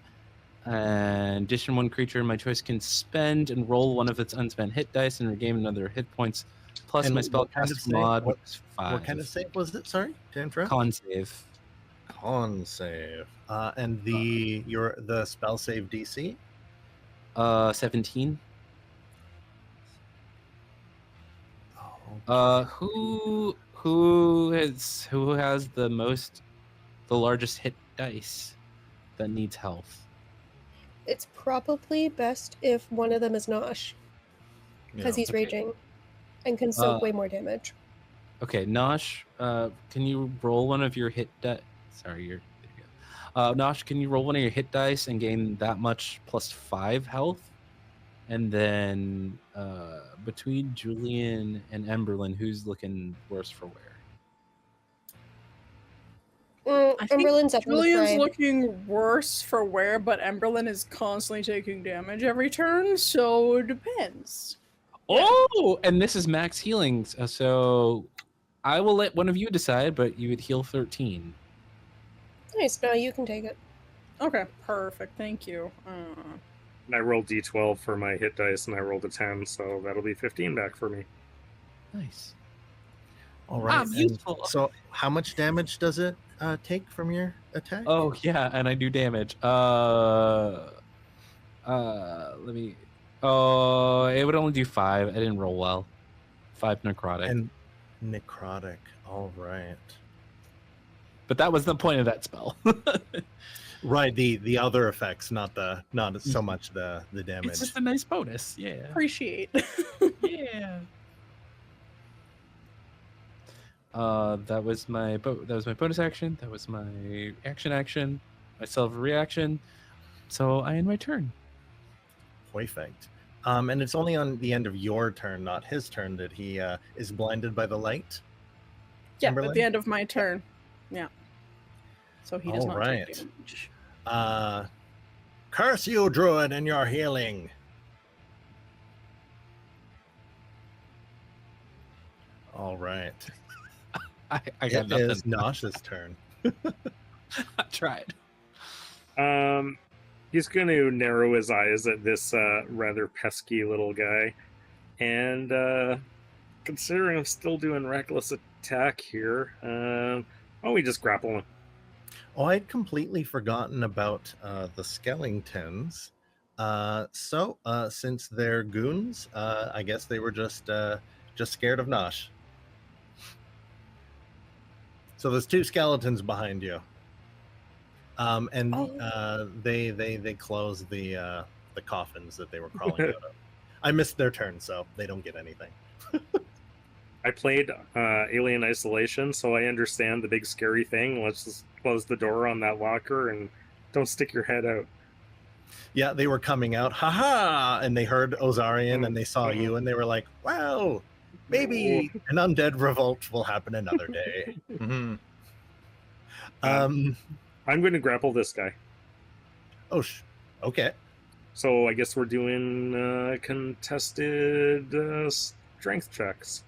And addition, one creature of my choice can spend and roll one of its unspent hit dice and regain another hit points. Plus And my what kind of spellcast save? mod What- was 5. What kind of save was it? Sorry to interrupt. con save? Con save. And the spell save DC? 17. Who has the largest hit dice that needs health? It's probably best if one of them is Nosh, because he's Okay. raging and can soak Uh, way more damage. Okay, Nosh, can you roll one of your hit dice? Sorry, there you go. Nosh, can you roll one of your hit dice and gain that much plus 5 health? And then between Julian and Emberlynn, who's looking worse for wear? I think Emberlynn's up in the Julian's fray. looking worse for wear, but Emberlynn is constantly taking damage every turn, so it depends. Oh, and this is max healing, so I will let one of you decide, but you would heal 13. Nice. No, you can take it. Okay, perfect. Thank you. And I rolled d12 for my hit dice, and I rolled a 10, so that'll be 15 back for me. Nice. All right. I'm and useful. So, how much damage does it take from your attack? Oh yeah, and I do damage. Let me. Oh, it would only do 5. I didn't roll well. 5 necrotic. And necrotic. All right. But that was the point of that spell. Right. The other effects, not so much the damage. It's just a nice bonus. Yeah. Appreciate. Yeah. That was my bonus action. That was my action. My self reaction. So I end my turn. Perfect. And it's only on the end of your turn, not his turn, that he is blinded by the light. Yeah, Emberlynn? at the end of my turn. Yeah. So he does All not right. take damage. Curse you, druid, and your healing. All right. I got It nothing. is Nosh's turn. I tried. He's going to narrow his eyes at this rather pesky little guy. And considering I'm still doing reckless attack here, why don't we just grapple him? Oh, I'd completely forgotten about the Skellingtons. So, since they're goons, I guess they were just scared of Nosh. So there's 2 skeletons behind you. They close the coffins that they were crawling out of. I missed their turn, so they don't get anything. I played Alien Isolation, so I understand the big scary thing. Let's just close the door on that locker and don't stick your head out. Yeah, they were coming out, haha, and they heard Ozarian and they saw you and they were like, wow, maybe an undead revolt will happen another day. Mm-hmm. I'm going to grapple this guy. Oh, okay. So I guess we're doing contested strength checks.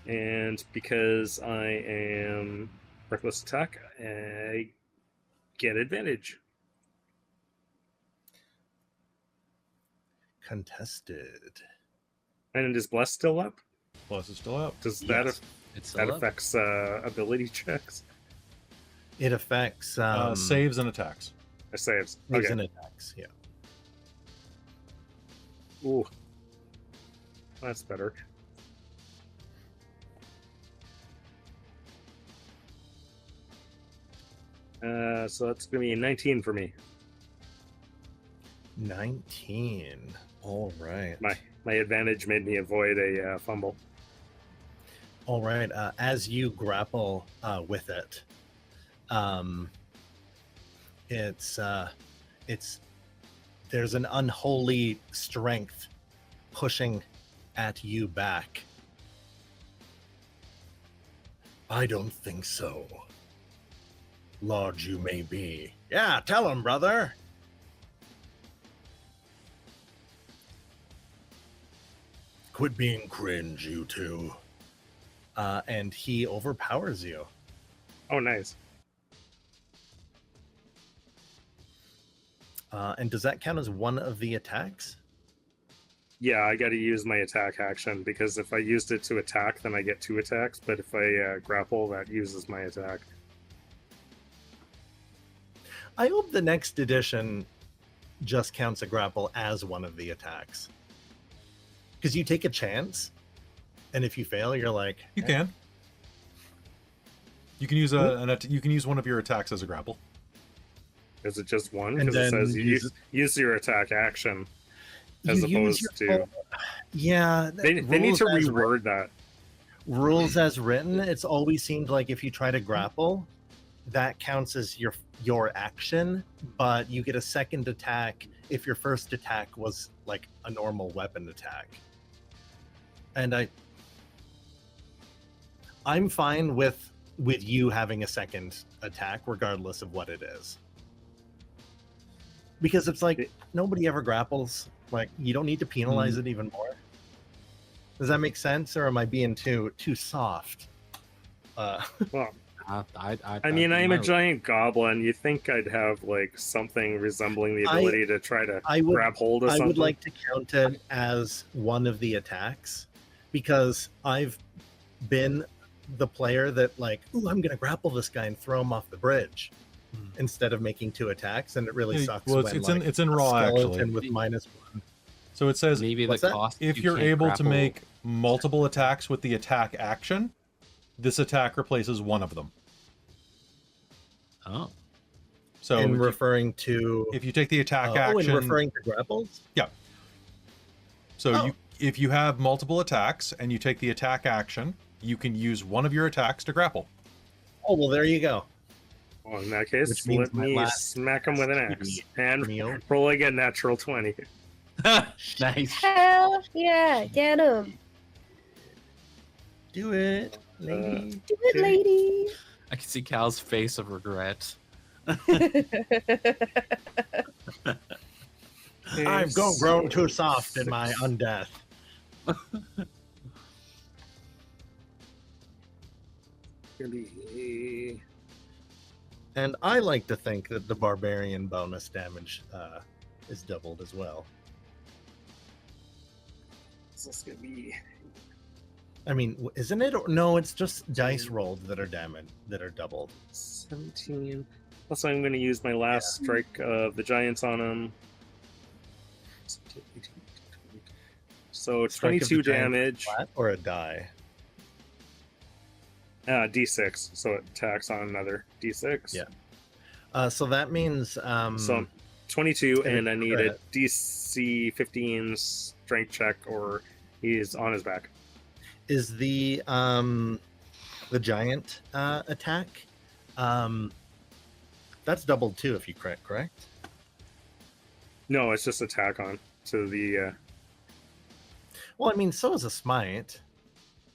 And because I am reckless attack, I get advantage. Contested. And is Bless still up? Plus it's still up. Does Yes. that affects ability checks? It affects Saves and attacks. Saves. saves Okay. and attacks. Yeah. Ooh. That's better. So that's going to be a 19 for me. 19. All right. My advantage made me avoid a fumble. All right. As you grapple with it, there's an unholy strength pushing at you back. I don't think so. Large you may be. Yeah, tell him, brother. Quit being cringe, you two. And he overpowers you. Oh, nice. And does that count as one of the attacks? Yeah, I got to use my attack action because if I used it to attack, then I get 2 attacks. But if I grapple, that uses my attack. I hope the next edition just counts a grapple as one of the attacks. Because you take a chance And if you fail, you're like, You can. You can use you can use one of your attacks as a grapple. Is it just one? And Because it then says you use your attack action as you use opposed your to. Yeah, They need to reword that. Rules as written, it's always seemed like if you try to grapple, that counts as your action, but you get a second attack if your first attack was like a normal weapon attack. And I'm fine with you having a second attack regardless of what it is. Because it's like nobody ever grapples. Like you don't need to penalize it even more. Does that make sense, or am I being too soft? Well, I mean, I'm a giant goblin. You think I'd have like something resembling the ability to try to grab hold of something? I would like to count it as one of the attacks because I've been the player that like, ooh, I'm gonna grapple this guy and throw him off the bridge instead of making 2 attacks, and it really sucks. Well, when, it's in raw actually. With -1. So it says maybe the cost. If you're able to make multiple attacks with the attack action, this attack replaces one of them. Oh. So in referring to if you take the attack action, in referring to grapples. Yeah. So if you have multiple attacks and you take the attack action, you can use one of your attacks to grapple. Oh well, there you go. Well, in that case, let me smack him with an axe and meal. roll again, natural 20. Nice. Hell yeah, get him. Do it, lady. Do it, lady. I can see Cal's face of regret. I've grown too soft in my undeath. And I like to think that the barbarian bonus damage is doubled as well. So it's gonna be. I mean, isn't it? No, it's just dice rolled that are doubled. 17. Plus, I'm going to use my last strike of the giants on him. So 22 damage. Flat or a die? D6. So it attacks on another D6. Yeah. So that means so 22, and I need a credit. DC 15 strength check, or he's on his back. Is the giant attack that's doubled too if you correct? No, it's just attack on to the. Well, I mean, so is a smite,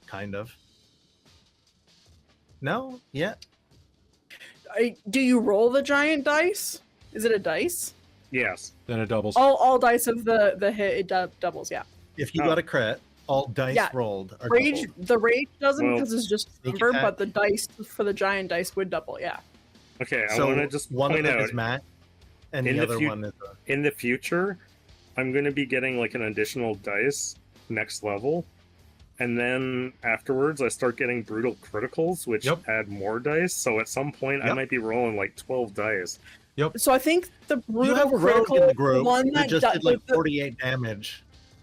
kind of. No, yeah. Do you roll the giant dice? Is it a dice? Yes. Then it doubles. All dice of the hit it doubles. Yeah. If you got a crit, all dice rolled are Rage. doubled. The rage doesn't Well, because it's just a sneak number, attack. but the dice for the giant dice would double. Yeah. Okay, I So want to just one point of them out is Matt, and in the the other fu- one is in the future, I'm going to be getting like an additional dice next level, and then afterwards I start getting brutal criticals, which add more dice. So at some point, I might be rolling like 12 dice. So I think the you brutal have a rogue critical in the is group one that that just did like the 48 damage.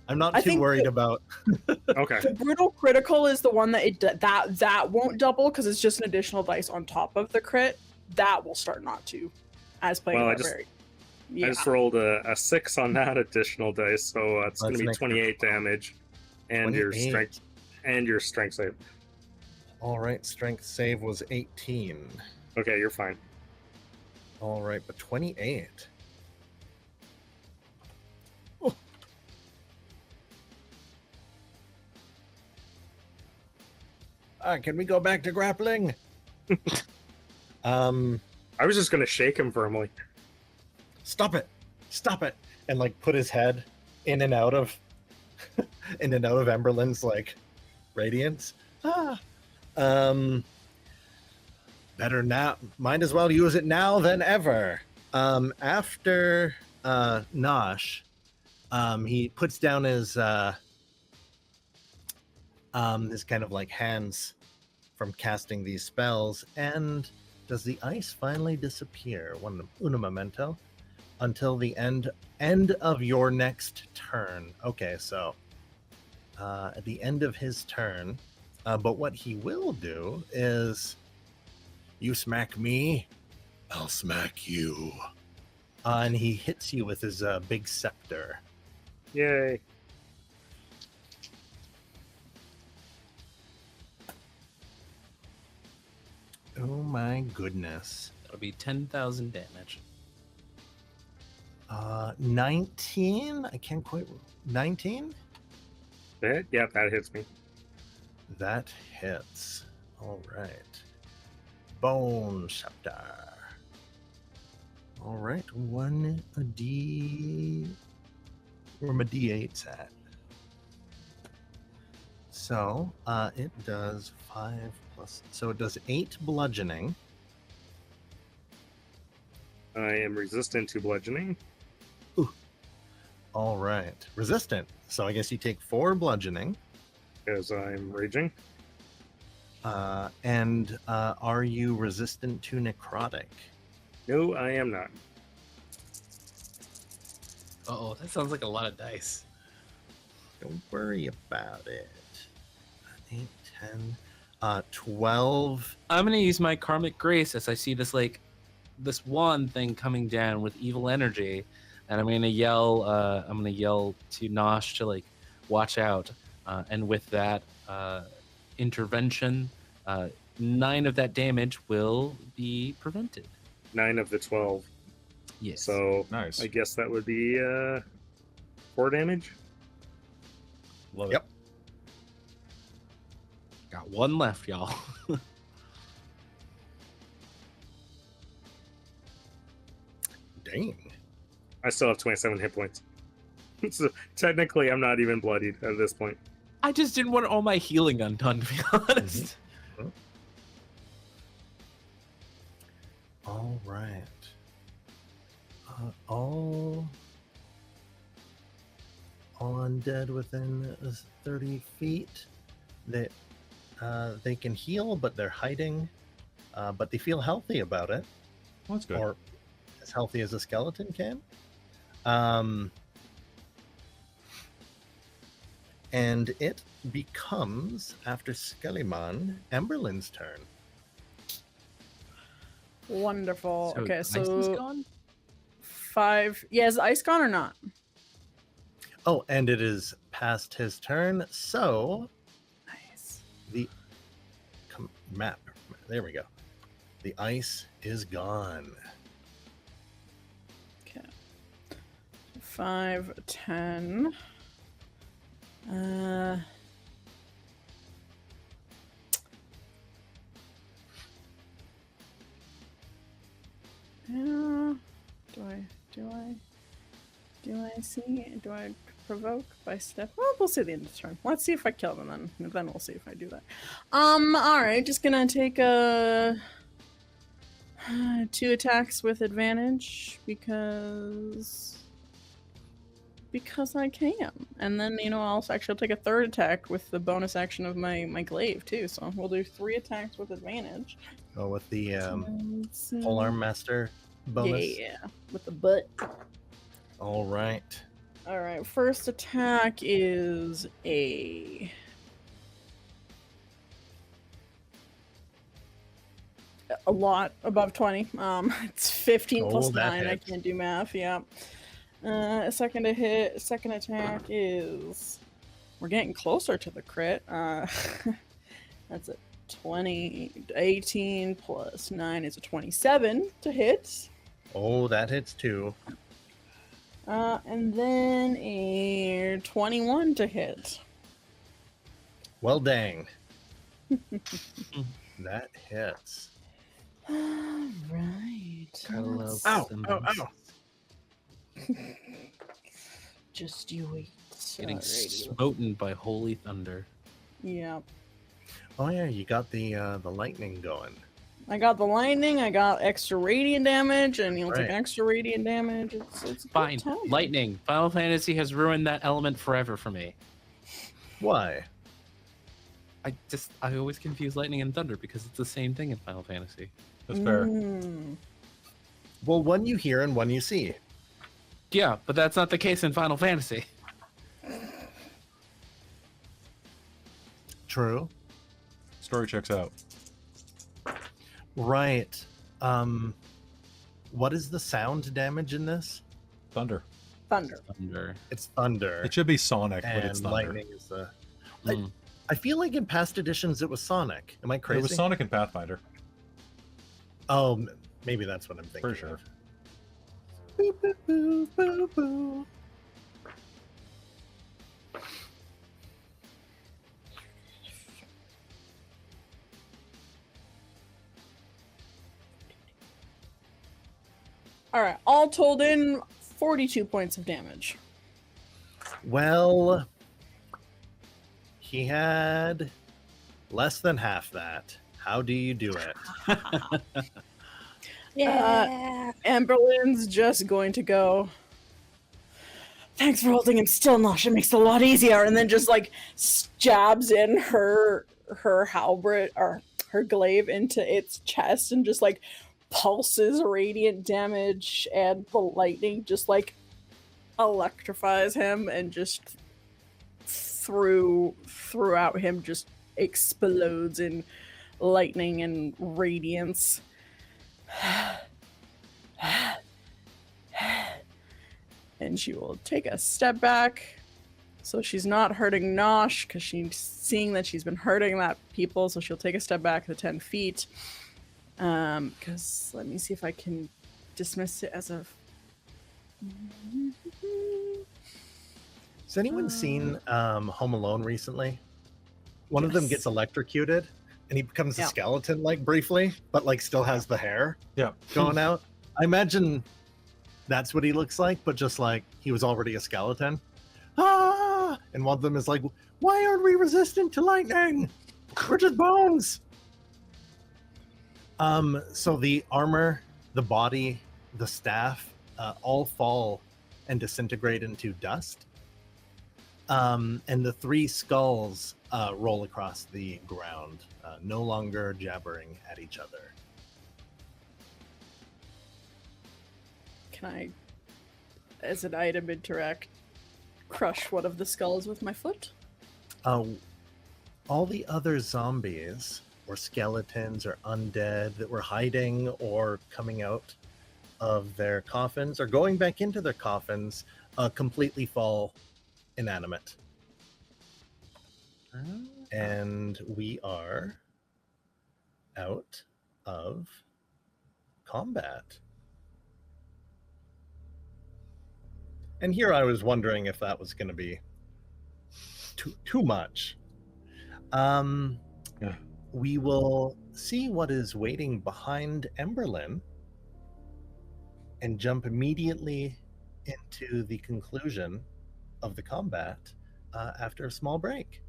I'm not I too think worried the- about. Okay. the brutal critical is the one that that won't double because it's just an additional dice on top of the crit. That will start not to, as playing Well, I barbarian. just rolled a 6 on that additional dice, so it's going to be That's an 28 damage, and your 28. strength save. All right, strength save was 18. Okay, you're fine. All right, but 28. Can we go back to grappling? I was just going to shake him firmly. Stop it, and like put his head in and out of Emberlynn's like radiance. Better now. Might as well use it now than ever. After Nosh, he puts down his kind of like hands from casting these spells, and does the ice finally disappear? Una memento. Until the end of your next turn. Okay, so at the end of his turn. But what he will do is, you smack me, I'll smack you. And he hits you with his big scepter. Yay. Oh my goodness. That'll be 10,000 damage. 19? I can't quite... 19? Yeah, that hits me. That hits. All right. Bone scepter. All right, where my D8's at. So, it does 5 plus... So it does 8 bludgeoning. I am resistant to bludgeoning. All right. Resistant. So I guess you take 4 bludgeoning. Because I'm raging. And are you resistant to necrotic? No, I am not. Uh-oh, that sounds like a lot of dice. Don't worry about it. 8, 10, 12. I'm gonna use my karmic grace as I see this this wand thing coming down with evil energy, and I'm gonna yell to Nosh to watch out, and with that intervention, 9 of that damage will be prevented. 9 of the 12. Yes. So Nice. I guess that would be 4 damage. Love Yep. Got 1 left, y'all. Dang. I still have 27 hit points. So technically, I'm not even bloodied at this point. I just didn't want all my healing undone, to be honest. All right. All undead within 30 feet. They can heal, but they're hiding. But they feel healthy about it, Well, that's good. or as healthy as a skeleton can. And it becomes, after Skellyman, Emberlynn's turn. Wonderful. Okay, ice is so gone? 5. Yeah, is the ice gone or not? Oh, and it is past his turn, so Nice. the map. There we go. The ice is gone. Okay. 5, 10. Yeah. Do I see? Do I provoke by step? Well, we'll see at the end of the turn. Let's see if I kill them, and then we'll see if I do that. All right. Just gonna take 2 attacks with advantage because I can, and then I'll actually take a 3rd attack with the bonus action of my glaive too. So we'll do 3 attacks with advantage. Oh, with the Let's see. Polearm Master bonus. Yeah, with the butt. All right. All right, first attack is a lot above 20. It's 15 plus that 9. I hits. can't do math. Yeah. Second attack is, we're getting closer to the crit. That's a 18 plus 9 is a 27 to hit. Oh, that hits too. And then a 21 to hit. Well, dang. That hits. All right. Gotta love Ow, some- ow, ow. Just you wait. Getting Alrighty. smoten by holy thunder. Yeah. Oh yeah, you got the lightning going. I got the lightning, I got extra radiant damage, and you'll take Right. extra radiant damage. It's a good Fine. time. Lightning. Final Fantasy has ruined that element forever for me. Why? I always confuse lightning and thunder because it's the same thing in Final Fantasy. That's fair. Mm. Well, one you hear and one you see. Yeah, but that's not the case in Final Fantasy. True. Story checks out. Right. What is the sound damage in this? Thunder. Thunder. Thunder. It's thunder. It should be Sonic, but and it's thunder. lightning is the. Mm. I feel like in past editions it was Sonic. Am I crazy? It was Sonic and Pathfinder. Oh, maybe that's what I'm thinking. For sure. Of. Boop, boop, boop, boop, boop. All right, all told in 42 points of damage. Well, he had less than half that. How do you do it? Yeah. Emberlynn's just going to go. Thanks for holding him still, Nosh. It makes it a lot easier. And then just like jabs in her halberd or her glaive into its chest and just like pulses radiant damage, and the lightning just like electrifies him and just throughout him just explodes in lightning and radiance. And she will take a step back so she's not hurting Nosh, because she's seeing that she's been hurting that people, so she'll take a step back to 10 feet. Because let me see if I can dismiss it as a. Has anyone seen Home Alone recently? One of them Yes. gets electrocuted and he becomes Yeah. a skeleton, like briefly, but like still has the hair Yeah. going out. I imagine that's what he looks like, but just like he was already a skeleton. Ah! And one of them is like, why aren't we resistant to lightning? We're just bones. So the armor, the body, the staff, all fall and disintegrate into dust. And the three skulls roll across the ground, no longer jabbering at each other. Can I, as an item interact, crush one of the skulls with my foot? All the other zombies or skeletons or undead that were hiding or coming out of their coffins or going back into their coffins completely fall inanimate. And we are out of combat. And here I was wondering if that was going to be too much. Yeah. We will see what is waiting behind Emberlynn and jump immediately into the conclusion of the combat after a small break.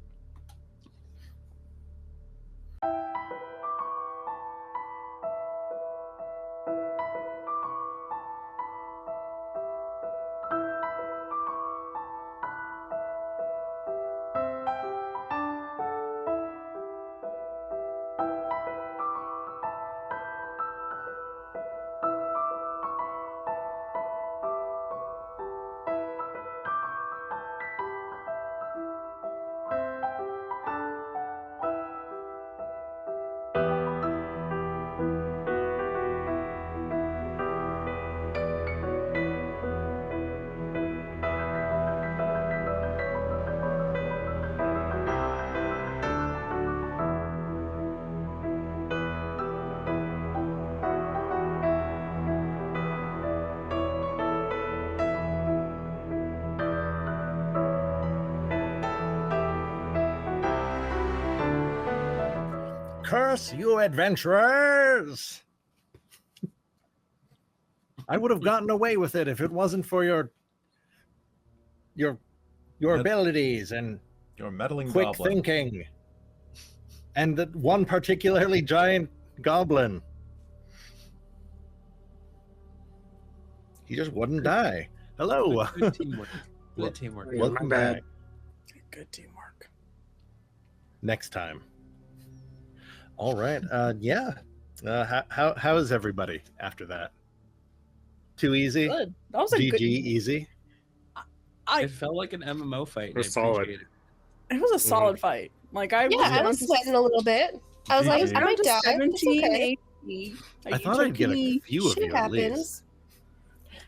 Curse you, adventurers! I would have gotten away with it if it wasn't for your abilities and You're a meddling quick goblin. thinking, and that one particularly giant goblin. He just wouldn't die. Hello. Good teamwork. Good teamwork. Yeah, Welcome my bad. back. Good teamwork. Next time. All right. Yeah. How is everybody after that? Too easy? Good. That was a GG good. easy? I It felt like an MMO fight. It and was I solid. appreciate it. It was a solid fight. Like I Yeah, was I down was to sweating a little bit. I was like, GG. I might die. It's 17 okay. HP. I thought I'd get a few of Shit you at least. happens.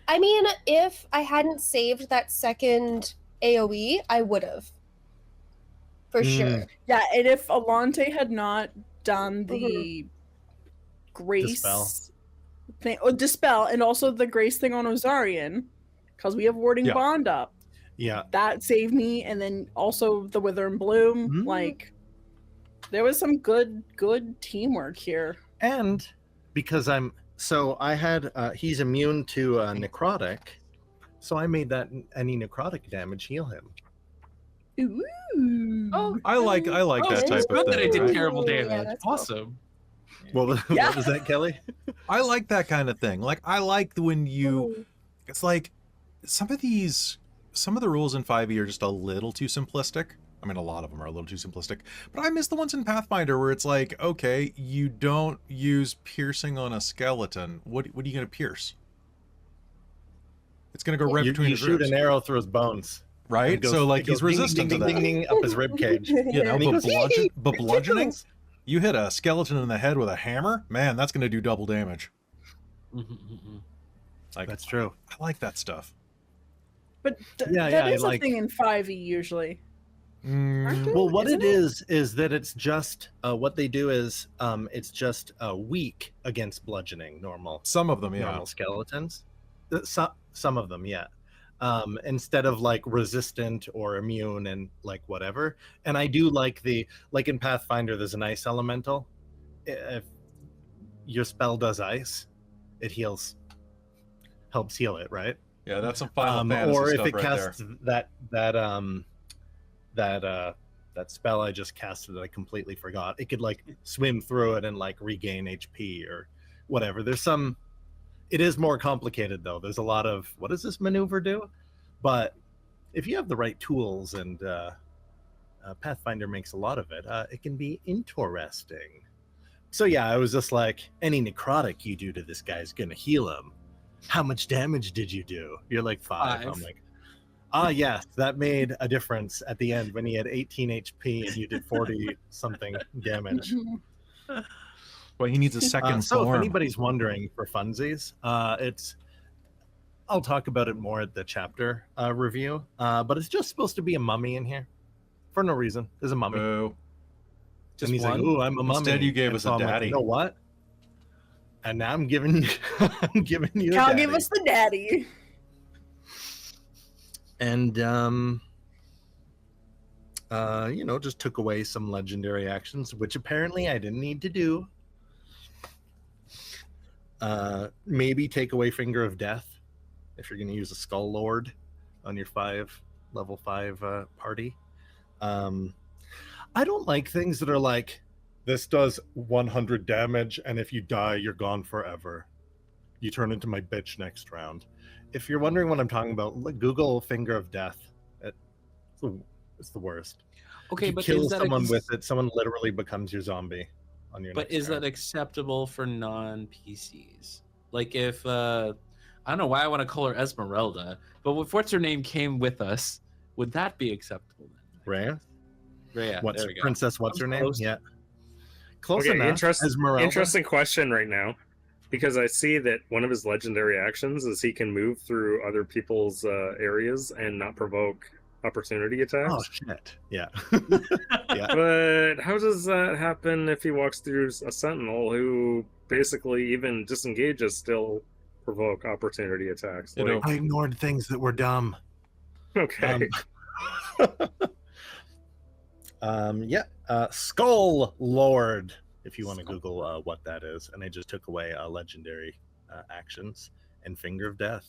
I mean, if I hadn't saved that second AoE, I would have. For sure. Yeah, and if Allonté had not done the Mm-hmm. grace Dispel. thing, or dispel, and also the grace thing on Ozarian, because we have warding Yeah. bond up, Yeah. that saved me, and then also the wither and bloom. Mhm. Like, there was some good teamwork here. And because I had he's immune to necrotic, so I made that any necrotic damage heal him. Ooh. Oh, I like that it's type of good that I thing. did right? terrible Yeah, damage. that's cool. Awesome. Yeah. What was that, Kelly? I like that kind of thing. Like I like when you. It's like some of the rules in 5e are just a little too simplistic. I mean, a lot of them are a little too simplistic, but I miss the ones in Pathfinder where it's like, okay, you don't use piercing on a skeleton. What are you going to pierce? It's going to go right You between his shoot ribs, an arrow through his bones. right? It goes- So like it goes he's resistant ding, to ding, that. ding, ding, up his rib cage. You know, And he goes, "Yee!" but bludgeoning, Tickles. you hit a skeleton in the head with a hammer, man, that's going to do double damage. Like That's true. I like that stuff. But Yeah, that yeah, is like- a thing in 5e usually. Mm, Well, what Isn't it is that it's just what they do is it's just weak against bludgeoning. Normal some skeletons. Some of them, yeah. Instead of like resistant or immune and like whatever. And I do like like in Pathfinder, there's an ice elemental. If your spell does ice, it helps heal it, right? Yeah, that's some Final Fantasy Or if stuff it right casts that spell I just casted that I completely forgot, it could like swim through it and like regain HP or whatever. It is more complicated though. There's a lot of what does this maneuver do? But if you have the right tools and Pathfinder makes a lot of it, it can be interesting. So yeah, I was just like, any necrotic you do to this guy is gonna heal him. How much damage did you do? You're like 5. I'm like, yes, that made a difference at the end when he had 18 HP and you did 40 something damage. Well, he needs a second So if form. anybody's wondering for funsies, I'll talk about it more at the chapter review. But it's just supposed to be a mummy in here for no reason. There's a mummy. Boo. And he's like, "Ooh, I'm a mummy." Instead, you gave And us so a I'm like, daddy. you know what? And now I'm giving you, I'm giving you. Cal a gave daddy. us the daddy. And just took away some legendary actions, which apparently I didn't need to do. Maybe take away Finger of Death if you're going to use a Skull Lord on your level 5 party. I don't like things that are like, this does 100 damage, and if you die, you're gone forever. You turn into my bitch next round. If you're wondering what I'm talking about, Google Finger of Death. It's the worst. Okay, If you but kill is that someone with it, someone literally becomes your zombie on your But next is turn. that acceptable for non-PCs? Like if I don't know why I want to call her Esmeralda, but if what's her name came with us, would that be acceptable then? Rhea? Rhea, What's there we go. Princess? What's her name? Close. Yeah, close Okay, enough. Esmeralda. interesting question right now, because I see that one of his legendary actions is he can move through other people's areas and not provoke opportunity attacks. Oh shit! Yeah. Yeah. But how does that happen if he walks through a sentinel who basically even disengages still provoke opportunity attacks? You know, I ignored things that were dumb. Okay. Skull Lord. If you want to Google what that is, and I just took away legendary actions and Finger of Death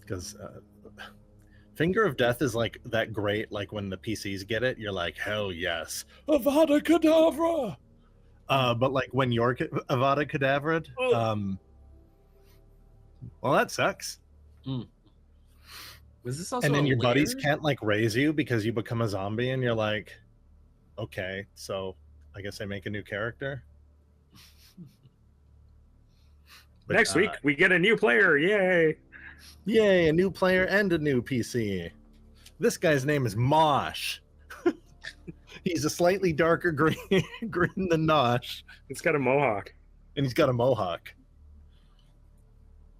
because Finger of Death is like that great. Like when the PCs get it, you're like, hell yes, Avada Kedavra. But like when you're Avada Kedavra, well, that sucks. Was this also And then a your buddies layer? can't like raise you because you become a zombie, and you're like, okay, so I guess I make a new character. But, Next week we get a new player. Yay! yay, a new player and a new PC. This guy's name is Mosh. He's a slightly darker green, green than Nosh, He's got a mohawk. and he's got a mohawk.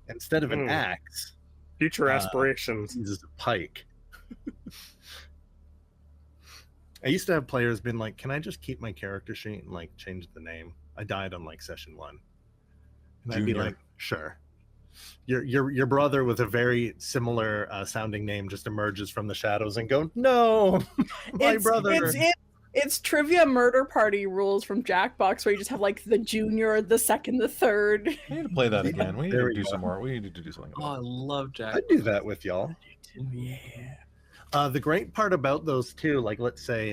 Instead of an axe, Future aspirations. he uses a pike. I used to have players been like, "Can I just keep my character sheet and like change the name?" I died on like session 1, and I'd be Junior. like, "Sure." Your brother with a very similar sounding name just emerges from the shadows and go, "No, my brother." It's trivia murder party rules from Jackbox, where you just have like the junior, the second, the third. We need to play that again. We need There to we do go. some more. We need to do something Oh, I about it. love Jack. I'd do that with y'all. Yeah. The great part about those two, like let's say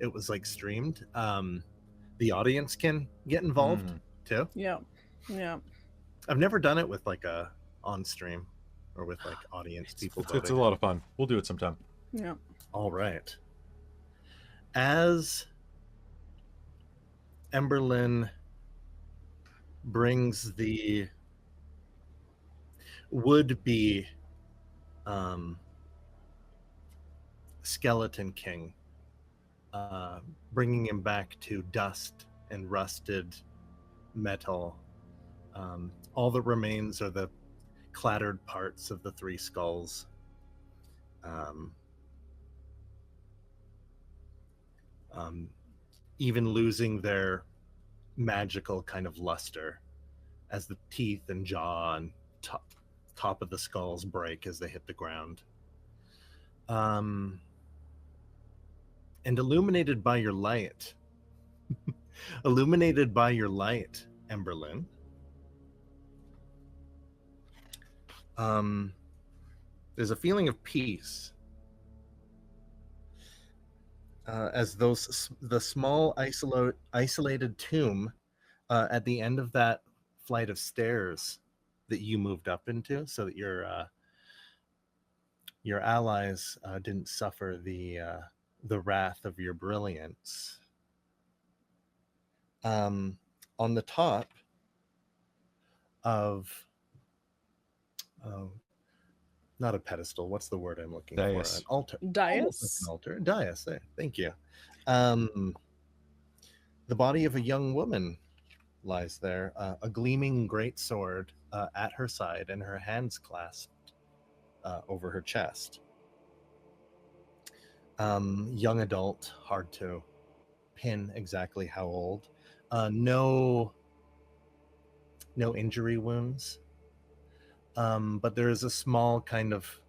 it was like streamed, the audience can get involved too. Yeah. I've never done it with like a on stream or with like audience people. It's a lot of fun. We'll do it sometime. Yeah. All right. As Emberlynn brings the would-be Skeleton King, bringing him back to dust and rusted metal. All that remains are the clattered parts of the 3 skulls. Even losing their magical kind of luster as the teeth and jaw and top of the skulls break as they hit the ground. And illuminated by your light, Emberlynn, there's a feeling of peace. As the small isolated tomb at the end of that flight of stairs that you moved up into, so that your allies didn't suffer the wrath of your brilliance. On the top of not a pedestal. What's the word I'm looking for? An altar. Dais. An altar. Dais. There. Thank you. The body of a young woman lies there, a gleaming greatsword at her side, and her hands clasped over her chest. Young adult, hard to pin exactly how old. No injury wounds. But there is a small kind of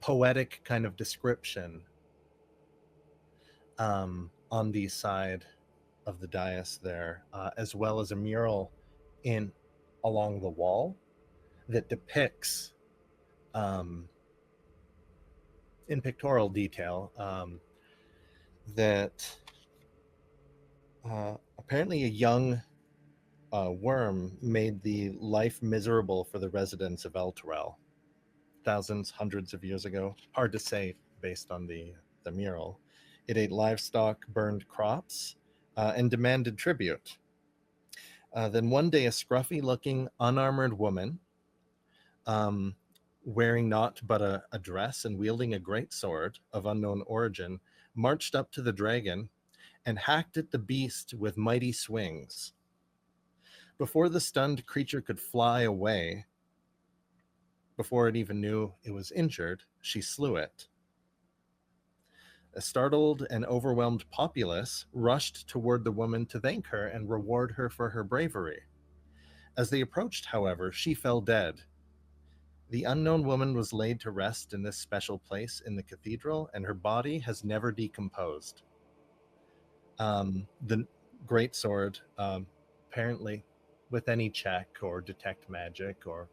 poetic kind of description on the side of the dais there, as well as a mural along the wall that depicts in pictorial detail that apparently a young worm made the life miserable for the residents of Elturel thousands, hundreds of years ago. Hard to say based on the mural. It ate livestock, burned crops, and demanded tribute. Then one day, a scruffy-looking, unarmored woman, wearing naught but a dress and wielding a great sword of unknown origin, marched up to the dragon and hacked at the beast with mighty swings. Before the stunned creature could fly away, before it even knew it was injured, she slew it. A startled and overwhelmed populace rushed toward the woman to thank her and reward her for her bravery. As they approached, however, she fell dead. The unknown woman was laid to rest in this special place in the cathedral, and her body has never decomposed. The greatsword, apparently, with any check or detect magic or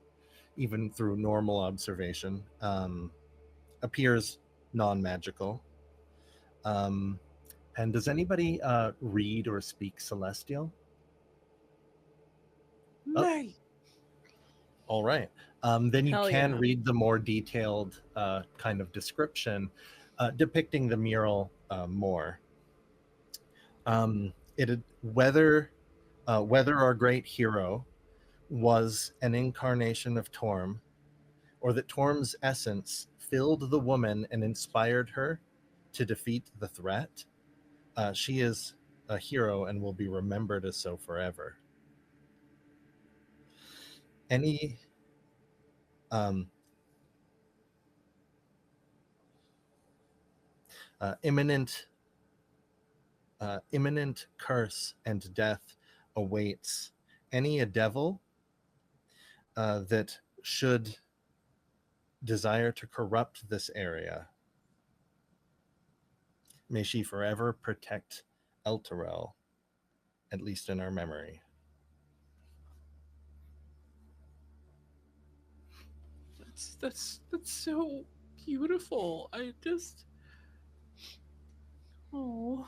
even through normal observation, appears non-magical. And does anybody read or speak Celestial? No. All right. Then you Hell can yeah. read the more detailed kind of description depicting the mural more. Whether our great hero was an incarnation of Torm, or that Torm's essence filled the woman and inspired her to defeat the threat. She is a hero and will be remembered as so forever. Any imminent curse and death awaits any devil that should desire to corrupt this area. May she forever protect Elturel, at least in our memory. That's so beautiful. I just oh.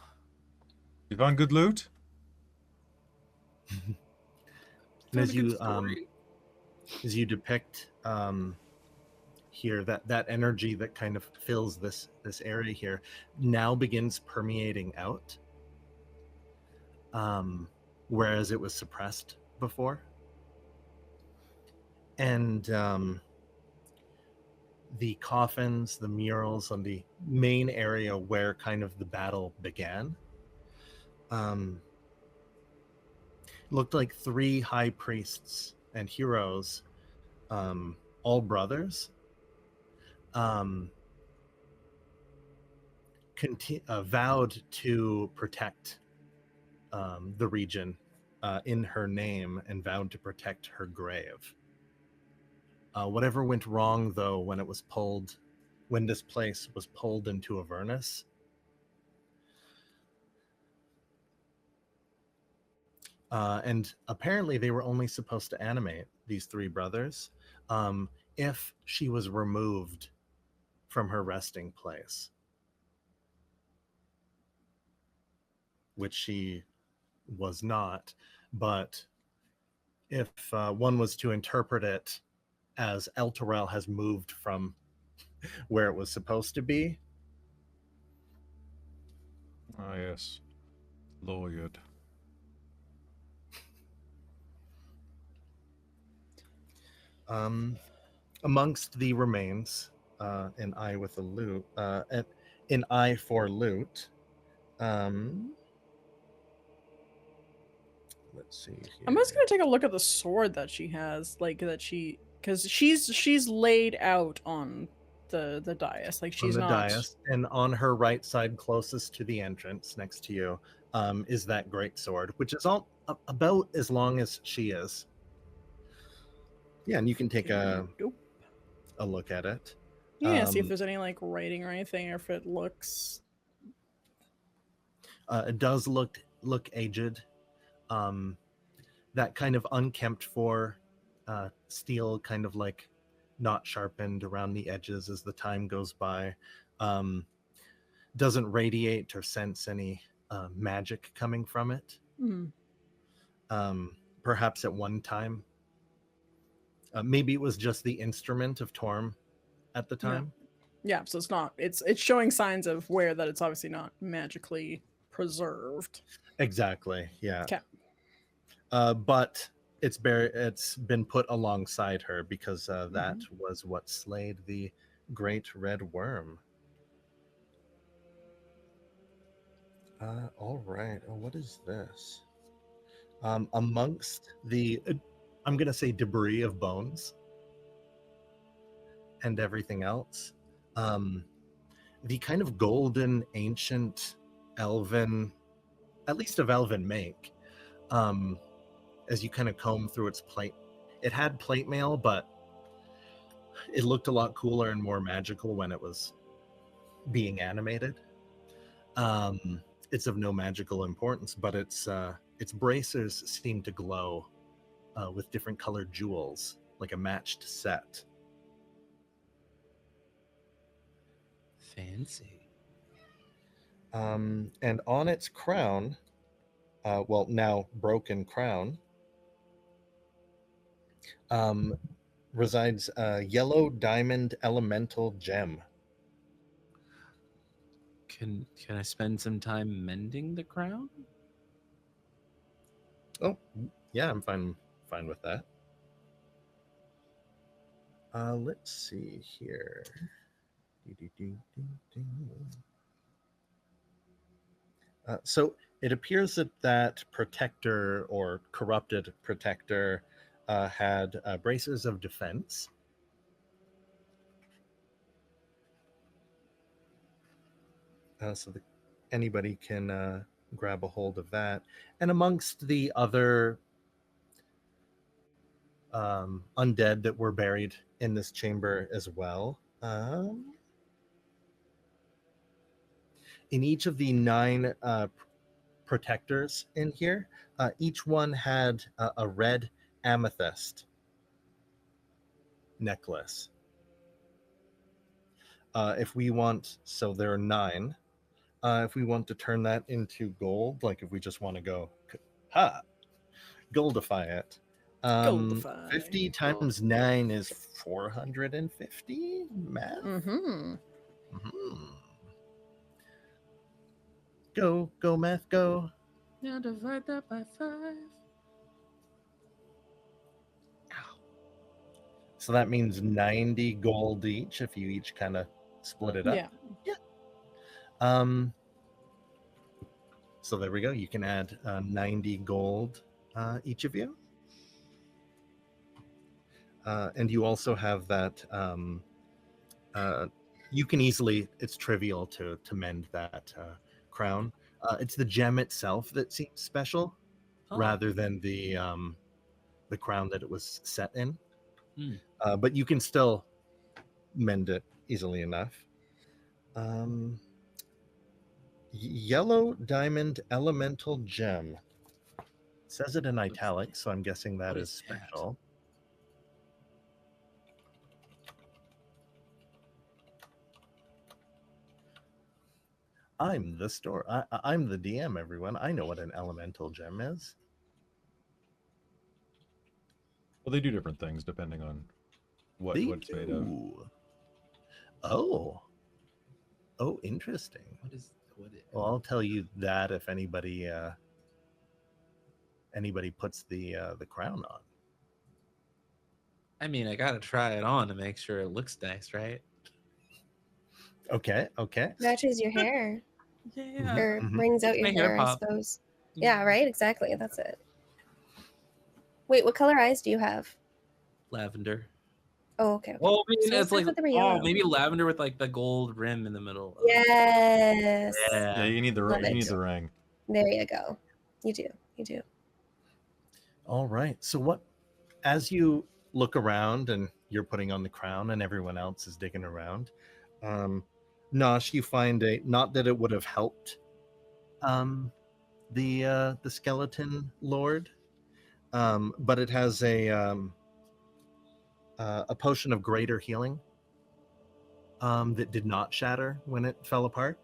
You found good loot? And That's a good story. as you depict here, that energy that kind of fills this area here now begins permeating out, whereas it was suppressed before. And the coffins, the murals on the main area where kind of the battle began, looked like 3 high priests and heroes, all brothers, vowed to protect the region in her name, and vowed to protect her grave. Whatever went wrong, though, when this place was pulled into Avernus, and apparently they were only supposed to animate these 3 brothers if she was removed from her resting place, which she was not. But if one was to interpret it as Elturel has moved from where it was supposed to be. Ah, yes. Lawyered. Amongst the remains, an eye with a loot, an eye for loot. Let's see here. I'm just gonna take a look at the sword that she has, like that she, because she's laid out on the dais, like she's on the not. dais, and on her right side, closest to the entrance, next to you, is that great sword, which is all about as long as she is. Yeah, and you can take a look at it. Yeah, see if there's any like writing or anything, or if it looks. It does look aged. That kind of unkempt for steel, kind of like not sharpened around the edges as the time goes by. Doesn't radiate or sense any magic coming from it. Perhaps at one time. Maybe it was just the instrument of Torm at the time. Yeah, so it's not. It's showing signs of wear that it's obviously not magically preserved. Exactly. Yeah. Okay. But it's been put alongside her because that was what slayed the great red worm. All right. Oh, what is this? Amongst the, I'm gonna say, debris of bones and everything else, the kind of golden, ancient, elven, at least of elven make, as you kind of comb through its plate, it had plate mail, but it looked a lot cooler and more magical when it was being animated. It's of no magical importance, but its bracers seem to glow with different colored jewels, like a matched set. Fancy. And on its crown, well, now broken crown, resides a yellow diamond elemental gem. Can I spend some time mending the crown? Oh, yeah, I'm fine with that. Let's see here. So it appears that that protector or corrupted protector had braces of defense. So that anybody can grab a hold of that. And amongst the other undead that were buried in this chamber as well, in each of the 9 protectors in here, each one had a red amethyst necklace. If we want, so there are 9. If we want to turn that into gold, like if we just want to go, goldify it. Goldify. 50 times 9 is 450 math. Mm-hmm. Go math, go. Now divide that by 5. So that means 90 gold each if you each kind of split it up. Yeah. So there we go. You can add 90 gold each of you. And you also have that. You can easily. It's trivial to mend that crown. It's the gem itself that seems special, rather than the crown that it was set in. But you can still mend it easily enough. Yellow diamond elemental gem. It says it in italics, so I'm guessing that is special. I'm the store. I'm the DM, everyone. I know what an elemental gem is. Well, they do different things depending on what it's made of. Oh, interesting. Well, I'll tell you that if anybody puts the crown on. I mean, I gotta try it on to make sure it looks nice, right? Okay. Matches your hair. Yeah. Or brings out your My hair hair, I pop. suppose. Yeah, right? Exactly. That's it. Wait, what color eyes do you have? Lavender. Oh, okay. Well, I mean, So it's like, they were yellow. maybe lavender with like the gold rim in the middle. Yes. Yeah. Yeah, you need the Love ring. You it. need the ring. There you go. You do. All right. So as you look around and you're putting on the crown and everyone else is digging around, Nosh, you find not that it would have helped the skeleton lord, but it has a potion of greater healing that did not shatter when it fell apart.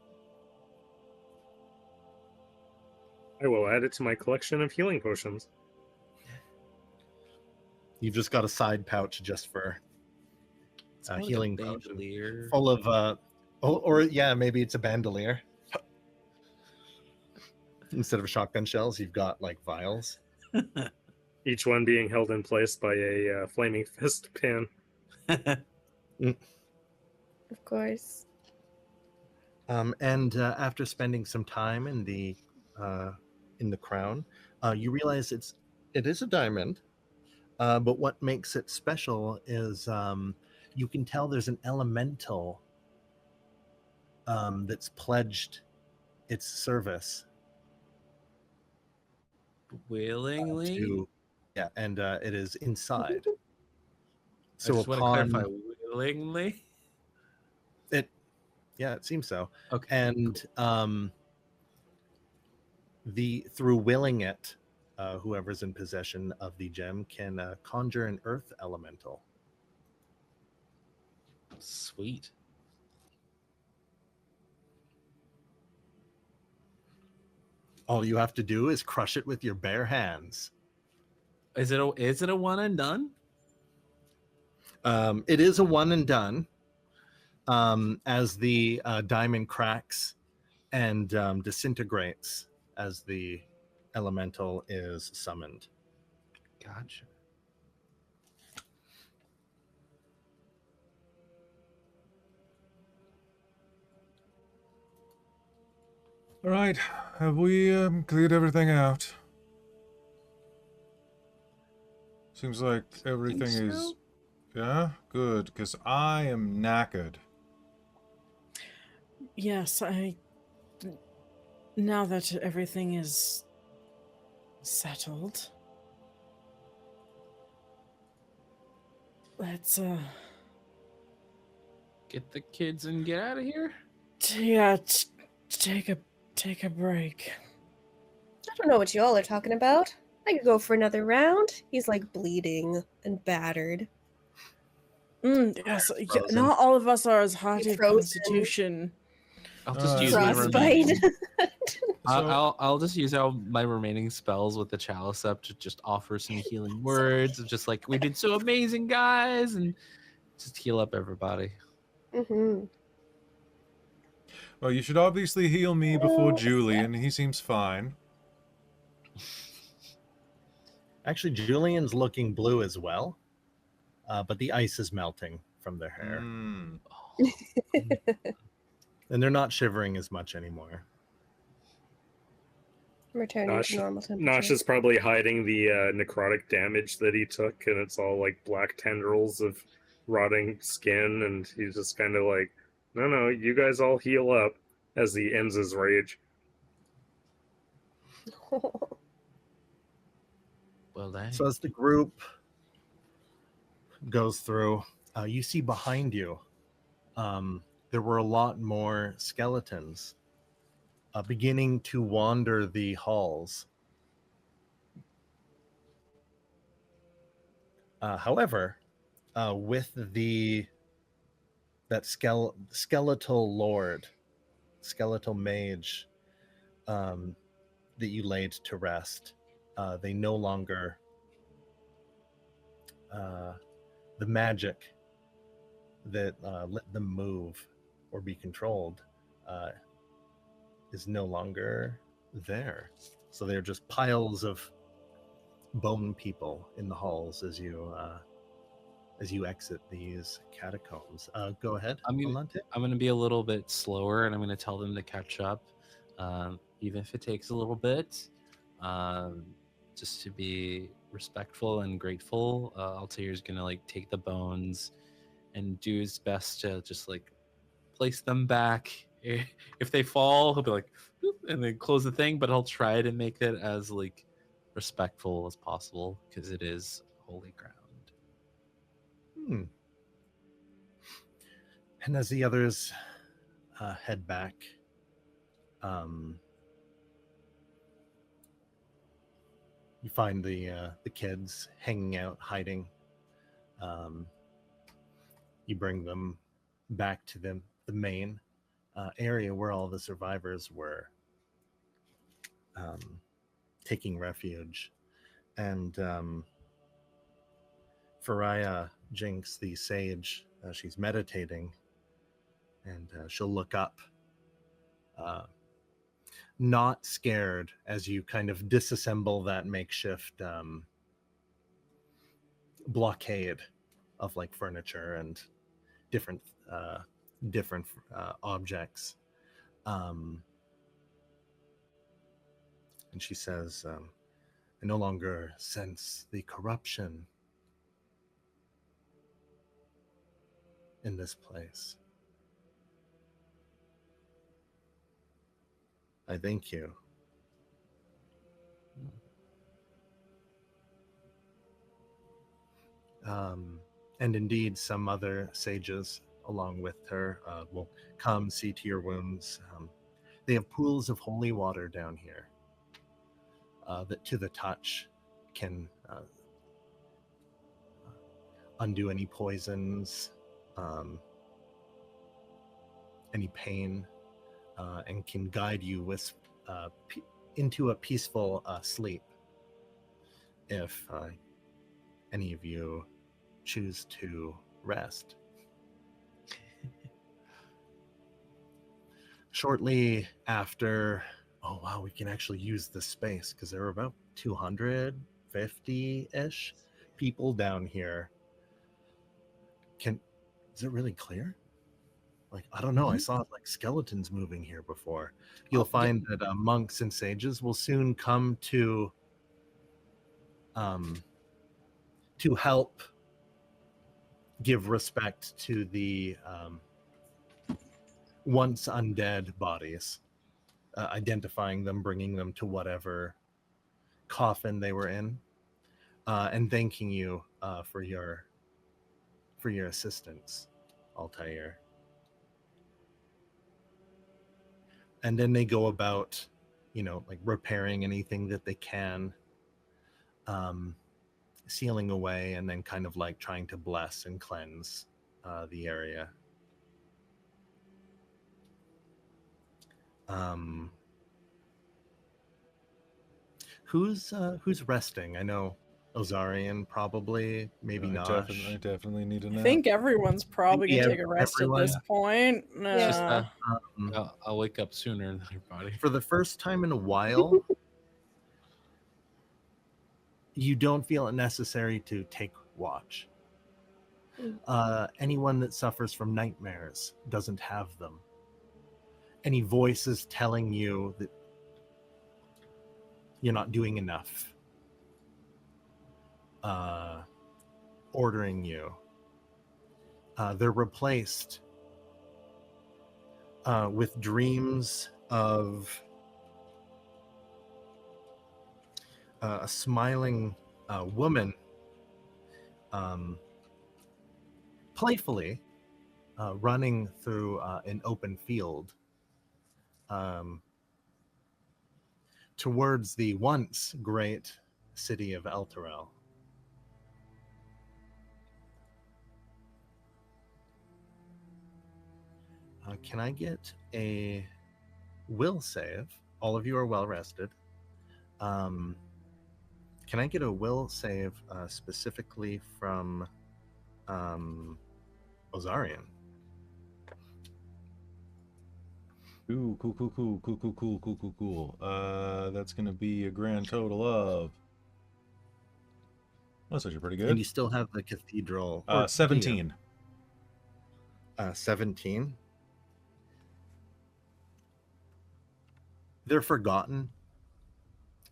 I will add it to my collection of healing potions. You've just got a side pouch just for healing potion, bandolier. full of or yeah, maybe it's a bandolier. Instead of shotgun shells, you've got like vials. Each one being held in place by a flaming fist pin. Of course. And after spending some time in the crown, you realize it is a diamond. But what makes it special is you can tell there's an elemental that's pledged its service Willingly? and it is inside. I So just want to clarify, willingly? it seems so. Okay. And through willing it, whoever's in possession of the gem can conjure an earth elemental. Sweet. All you have to do is crush it with your bare hands. Is it a one and done? It is a one and done. As the diamond cracks and disintegrates as the elemental is summoned. Gotcha. All right. have we cleared everything out? Seems like everything so. is... Yeah? Good, because I am knackered. Yes, now that everything is settled, let's Get the kids and get out of here. take a break. I don't know what y'all are talking about. I could go for another round. He's like bleeding and battered. Yes, Frozen. not all of us are as hardy of Frozen. constitution. I'll just Uh, use my Frostbite. remaining. So- I'll just use my remaining spells with the chalice up to just offer some healing words of just like, we did so amazing, guys, and just heal up everybody. Mm-hmm. Well, you should obviously heal me before Julian. He seems fine. Actually, Julian's looking blue as well, but the ice is melting from their hair, Mm. and they're not shivering as much anymore. Returning Nosh, to normal temperature. Nosh is probably hiding the necrotic damage that he took, and it's all like black tendrils of rotting skin, and he's just kind of like, no, you guys all heal up as he ends his rage. Well, dang. So as the group goes through, you see behind you, there were a lot more skeletons beginning to wander the halls. However, with that skeletal lord, skeletal mage that you laid to rest, they no longer, the magic that let them move or be controlled is no longer there. So they're just piles of bone people in the halls as you exit these catacombs. Go ahead, Allonté. I'm gonna be a little bit slower, and I'm gonna tell them to catch up, even if it takes a little bit, just to be respectful and grateful. Altair's gonna like take the bones and do his best to just like place them back. If they fall, he'll be like, "Oop," and then close the thing. But I'll try to make it as like respectful as possible because it is holy ground. And as the others head back, you find the kids hanging out, hiding. You bring them back to the main area where all the survivors were taking refuge. And Faraya Jinx, the sage, she's meditating, and she'll look up, not scared as you kind of disassemble that makeshift blockade of like furniture and different objects. And she says, I no longer sense the corruption in this place. I thank you. And indeed, some other sages along with her will come see to your wounds. They have pools of holy water down here that to the touch can undo any poisons, any pain, and can guide you with into a peaceful sleep if any of you choose to rest. Shortly after, oh wow, we can actually use the space because there are about 250-ish people down here. Is it really clear? Like, I don't know, I Mhm. saw like skeletons moving here before. You'll find that monks and sages will soon come to help give respect to the once undead bodies, identifying them, bringing them to whatever coffin they were in, and thanking you for your assistance, Altair. And then they go about, like repairing anything that they can, sealing away, and then kind of like trying to bless and cleanse the area. Who's resting? I know Ozarian probably, maybe I Nosh. definitely need a I nap. think everyone's probably gonna take a rest everyone. at this point. It's just Um, I'll wake up sooner than everybody. for the first time in a while, you don't feel it necessary to take watch. Anyone that suffers from nightmares doesn't have them. Any voices telling you that you're not doing enough, ordering you, they're replaced with dreams of a smiling woman, playfully running through an open field towards the once great city of Elturel. Can I get a will save? All of you are well rested. Can I get a will save specifically from Ozarian? Ooh, cool. That's gonna be a grand total of. That's actually pretty And good. you still have the cathedral. 17. 17. They're forgotten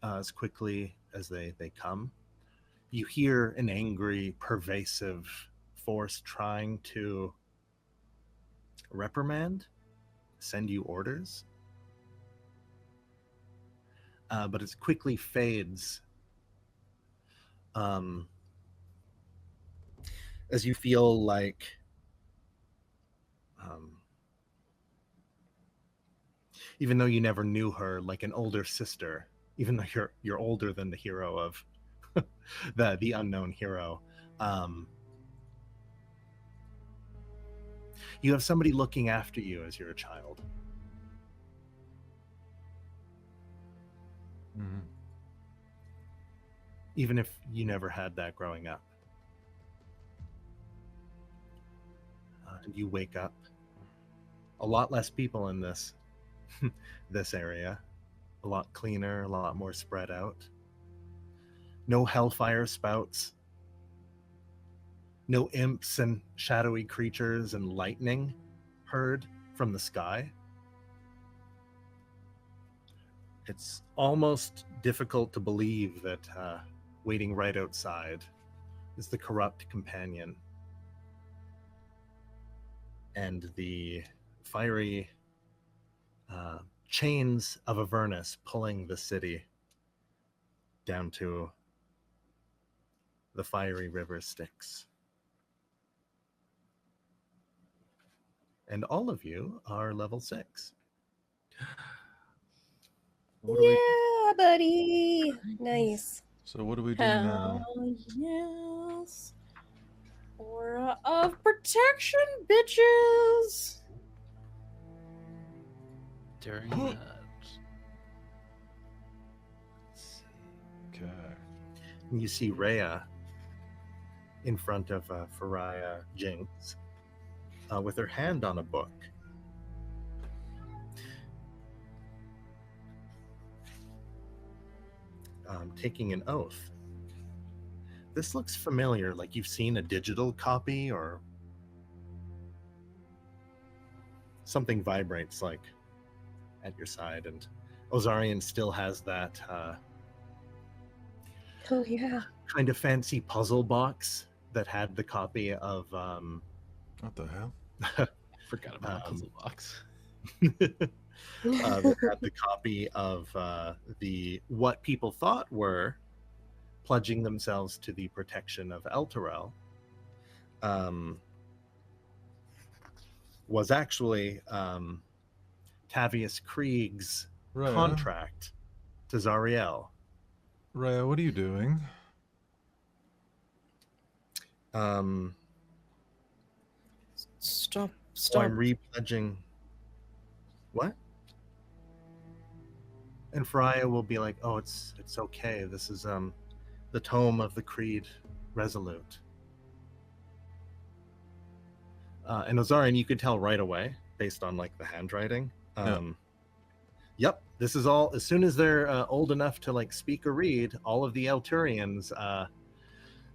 as quickly as they come. You hear an angry, pervasive force trying to reprimand, send you orders, but it quickly fades as you feel like even though you never knew her, like an older sister, even though you're older than the hero of the unknown hero, you have somebody looking after you as you're a child. Mm-hmm. Even if you never had that growing up. And you wake up. A lot less people in this this area. A lot cleaner, a lot more spread out. No hellfire spouts. No imps and shadowy creatures and lightning heard from the sky. It's almost difficult to believe that waiting right outside is the corrupt companion and the fiery chains of Avernus pulling the city down to the fiery river Styx. And all of you are level 6. Yeah, buddy. Nice. So what do we do now? Hell yes. Aura of protection, bitches. During that. Okay. And you see Rhea in front of Pariah Jinx with her hand on a book. Taking an oath. This looks familiar, like you've seen a digital copy or... something vibrates like at your side, and Ozarian still has that Oh yeah. kind of fancy puzzle box that had the copy of What the hell? Forgot about the puzzle box. that had the copy of the what people thought were pledging themselves to the protection of Elturel, was actually Tavius Krieg's Rhea, contract to Zariel. Rhea, what are you doing? Stop. So I'm repledging. What? And Freya will be like, "Oh, it's okay. This is the tome of the Creed Resolute." And Ozarian, you could tell right away based on like the handwriting. Yep, this is all. As soon as they're old enough to like speak or read, all of the Elturians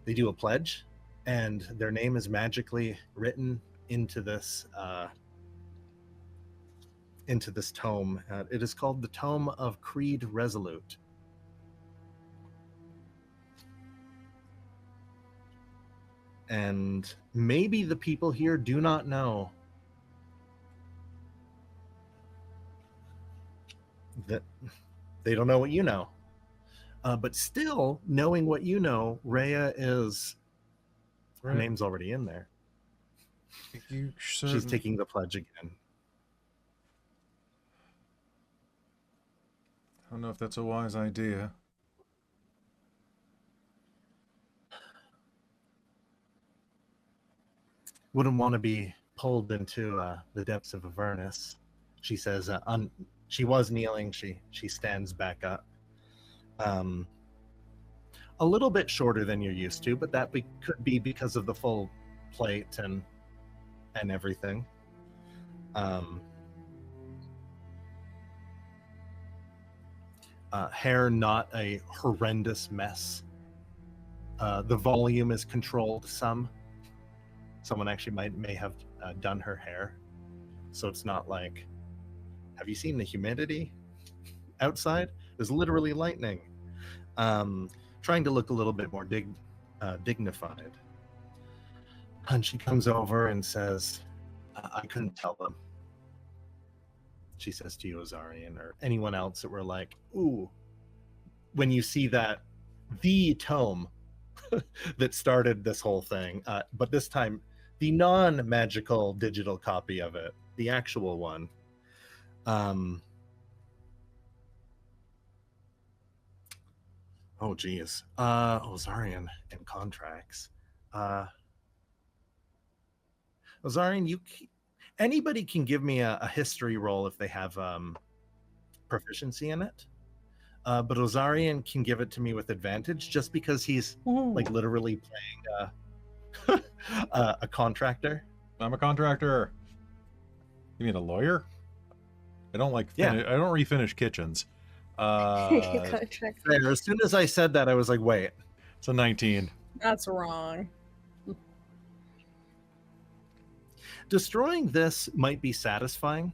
they do a pledge, and their name is magically written into this tome. It is called the Tome of Creed Resolute. And maybe the people here do not know that they don't know what you know. But still, knowing what you know, Rhea is... Her Right. name's already in there. You She's taking the pledge again. I don't know if that's a wise idea. Wouldn't want to be pulled into the depths of Avernus. She says, she was kneeling. She stands back up. A little bit shorter than you're used to, but that could be because of the full plate and everything. Hair not a horrendous mess. The volume is controlled some. Someone actually may have done her hair, so it's not like, have you seen the humidity outside? There's literally lightning. Trying to look a little bit more dignified. And she comes over and says, I couldn't tell them. She says to you, Ozarian, or anyone else that were like, ooh, when you see that, the tome that started this whole thing, but this time, the non-magical digital copy of it, the actual one. Oh, geez. Ozarian and contracts. Ozarian, anybody can give me a history roll if they have proficiency in it. But Ozarian can give it to me with advantage just because he's like literally playing a contractor. I'm a contractor. You mean a lawyer? I don't like. Yeah. I don't refinish kitchens. Contract. There, as soon as I said that, I was like, wait. It's a 19. That's wrong. Destroying this might be satisfying,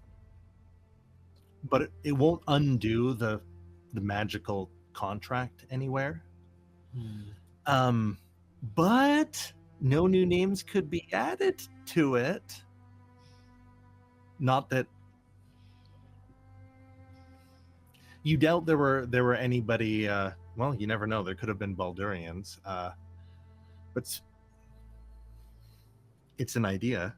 but it won't undo the magical contract anywhere. But no new names could be added to it. Not that you doubt there were anybody. Well, you never know. There could have been Baldurians, but it's an idea.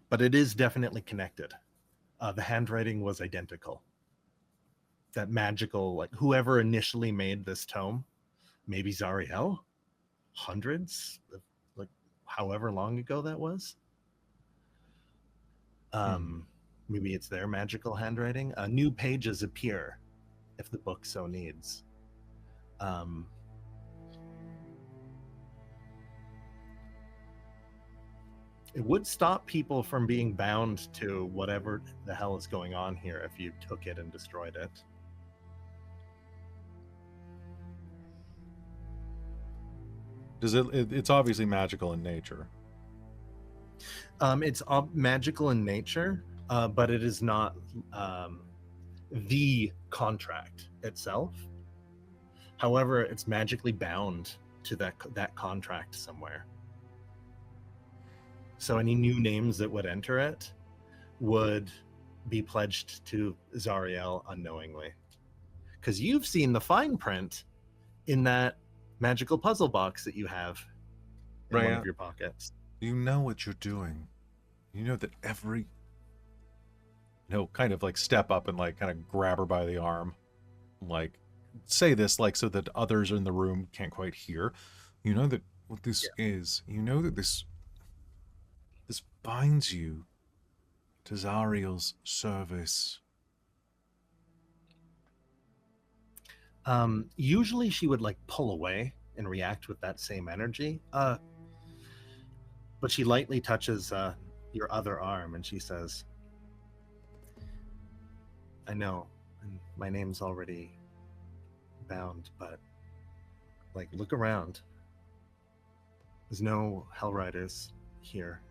But it is definitely connected. The handwriting was identical. That magical, like whoever initially made this tome, maybe Zariel, hundreds, like however long ago that was. Maybe it's their magical handwriting. New pages appear if the book so needs. It would stop people from being bound to whatever the hell is going on here if you took it and destroyed it. Does it's obviously magical in nature. It's magical in nature, but it is not the contract itself. However, it's magically bound to that contract somewhere. So any new names that would enter it would be pledged to Zariel unknowingly. Because you've seen the fine print in that magical puzzle box that you have in one of your pockets. You know what you're doing. You know that kind of like step up and like kind of grab her by the arm. Like, say this like so that others in the room can't quite hear. You know that what this is. You know that this binds you to Zariel's service. Usually she would like pull away and react with that same energy. But she lightly touches your other arm and she says, I know, and my name's already bound, but like look around. There's no Hellriders here.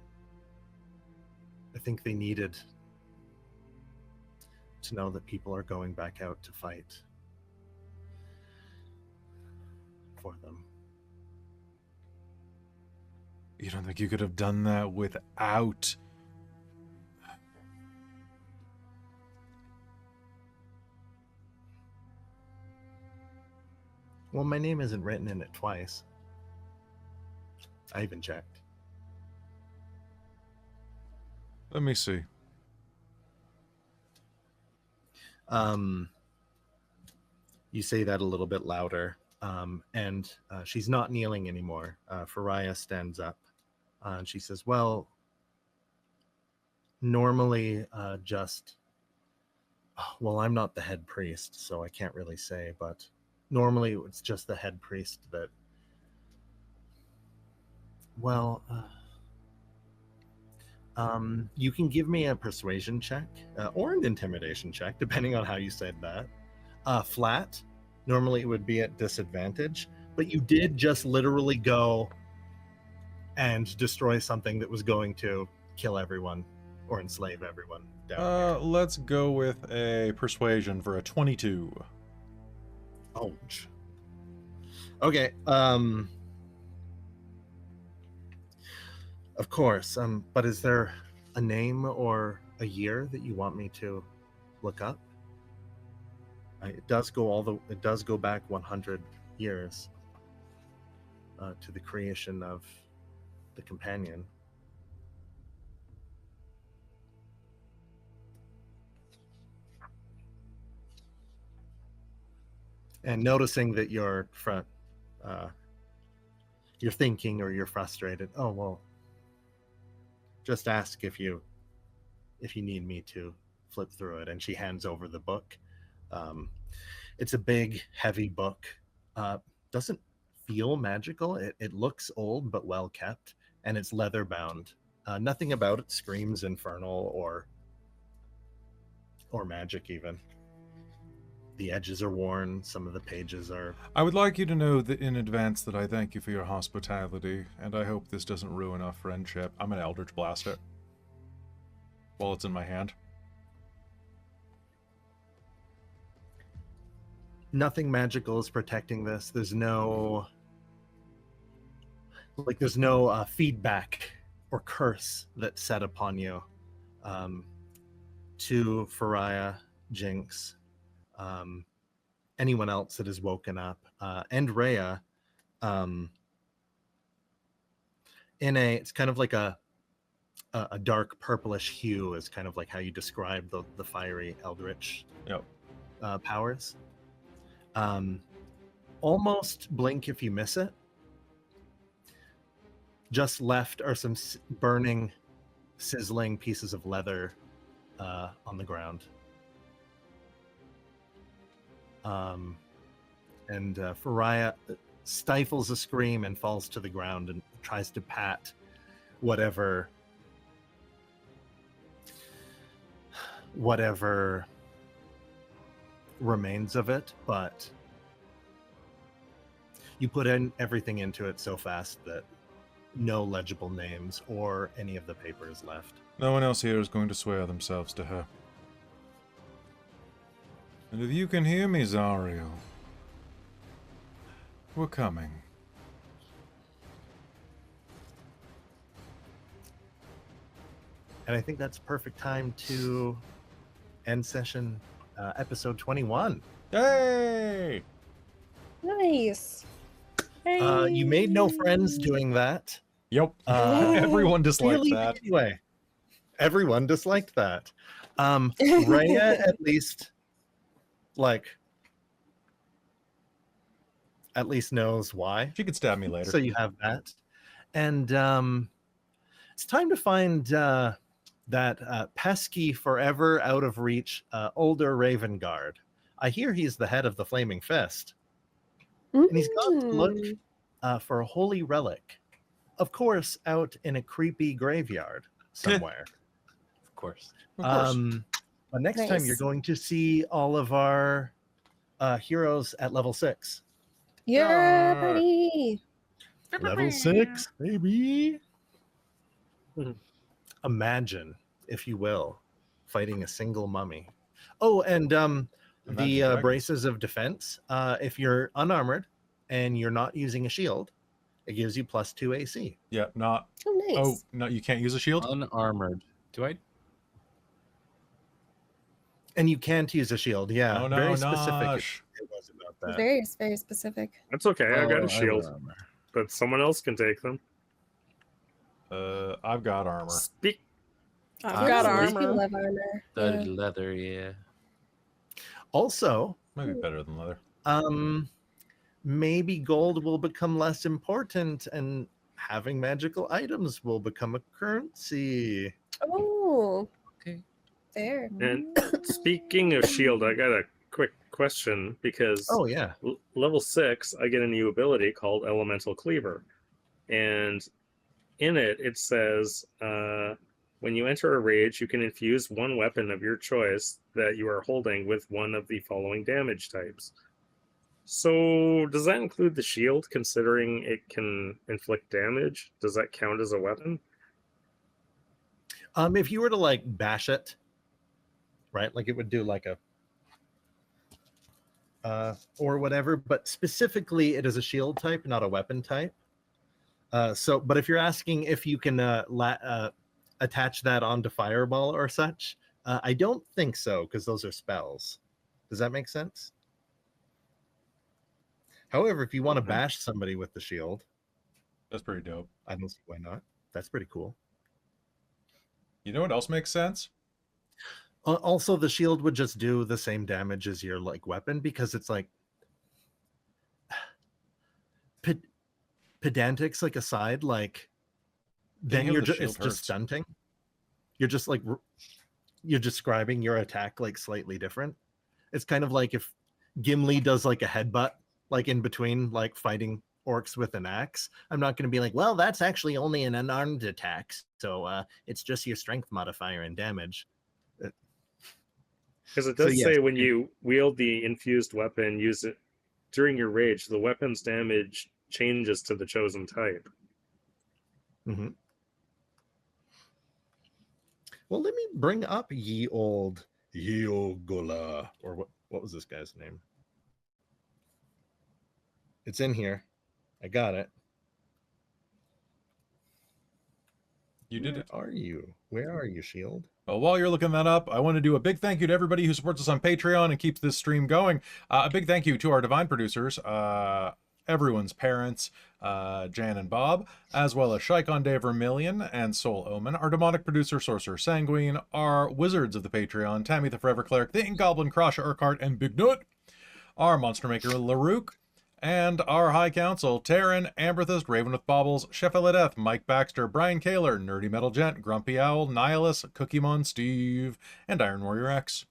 I think they needed to know that people are going back out to fight for them. You don't think you could have done that without... Well, my name isn't written in it twice. I even checked. Let me see. You say that a little bit louder, and she's not kneeling anymore. Faria stands up, and she says, well, normally well, I'm not the head priest, so I can't really say, but normally it's just the head priest that, well, you can give me a persuasion check or an intimidation check, depending on how you said that. Flat, normally it would be at disadvantage, but you did just literally go and destroy something that was going to kill everyone or enslave everyone down here. Let's go with a persuasion for a 22. Ouch. Okay, of course, but is there a name or a year that you want me to look up? It does go back 100 years to the creation of the companion. And noticing that you're thinking or you're frustrated. Oh well. Just ask if you need me to flip through it. And she hands over the book. It's a big, heavy book. Doesn't feel magical. It looks old but well kept, and it's leather bound. Nothing about it screams infernal or magic even. The edges are worn. Some of the pages are... I would like you to know that in advance that I thank you for your hospitality, and I hope this doesn't ruin our friendship. I'm an Eldritch Blast it while it's in my hand. Nothing magical is protecting this. There's no feedback or curse that's set upon you. To Faria, Jinx, anyone else that has woken up, and Rhea, it's kind of like a dark purplish hue is kind of like how you describe the fiery eldritch powers. Almost blink if you miss it. Just left are some burning, sizzling pieces of leather on the ground. And Faria stifles a scream and falls to the ground and tries to pat whatever remains of it, but You put in everything into it so fast that no legible names or any of the paper is left. No one else here is going to swear themselves to her. And if you can hear me, Zariel, we're coming. And I think that's a perfect time to end session episode 21. Yay! Nice. You made no friends doing that. Yep. Everyone disliked Really, that. anyway, everyone disliked that. Rhea at least knows why. She could stab me later. So you have that. And it's time to find that pesky, forever out of reach older Raven Guard. I hear he's the head of the Flaming Fist. And he's gone to look for a holy relic. Of course, out in a creepy graveyard somewhere. Of course. Of course. But next time Nice. you're going to see all of our heroes at level 6. Yeah, buddy. Level 6, baby. Mhm. Imagine, if you will, fighting a single mummy. Oh, and Imagine the dragons. braces of defense. If you're unarmored and you're not using a shield, it gives you +2 AC. Yeah, not. Oh, nice. Oh, no, you can't use a shield? Unarmored. Do I? And you can't use a shield. Yeah, Oh, no, very specific. Nosh. It was about that. Very, very specific. That's okay. I got Oh, a shield, have armor. but someone else can take them. I've got armor. Speak. I've got Armor. People armor. love armor. The Yeah. leather, yeah. Also, Might be better than leather. maybe gold will become less important and having magical items will become a currency. Oh, Okay. there. And speaking of shield, I got a quick question because Oh, yeah. level 6, I get a new ability called Elemental Cleaver. And in it, it says when you enter a rage, you can infuse one weapon of your choice that you are holding with one of the following damage types. So does that include the shield, considering it can inflict damage? Does that count as a weapon? If you were to bash it, right? Like it would do like a or whatever, but specifically it is a shield type, not a weapon type. But if you're asking if you can attach that onto Fireball or such, I don't think so, because those are spells. Does that make sense? However, if you want to bash somebody with the shield, That's pretty dope. I don't see why not. That's pretty cool. You know what else makes sense? Also, the shield would just do the same damage as your weapon, because it's pedantics aside, then heal you're the just shield it's just hurts. stunting. You're just you're describing your attack slightly different. It's kind of like if Gimli does a headbutt in between fighting orcs with an axe. I'm not going to be well, that's actually only an unarmed attack, so it's just your strength modifier and damage. Because it So, does yes. say when you wield the infused weapon, use it during your rage, the weapon's damage changes to the chosen type. Mm-hmm. Well, let me bring up ye old Yeogola, or what was this guy's name? It's in here. I got it. You did it. Where are you? Where are you, Shield? Well, while you're looking that up, I want to do a big thank you to everybody who supports us on Patreon and keeps this stream going. A big thank you to our divine producers, everyone's parents, Jan and Bob, as well as Shikon De Vermilion and Soul Omen, our demonic producer, Sorcerer Sanguine, our wizards of the Patreon, Tammy the Forever Cleric, the Ink Goblin, Crasha Urquhart, and Big Nut, our monster maker, Larouk, and our High Council, Taryn, Amberthist, Raven with Baubles, Chef Eladeth, Mike Baxter, Brian Kaler, Nerdy Metal Gent, Grumpy Owl, Nihilus, Cookiemon Steve, and Iron Warrior X.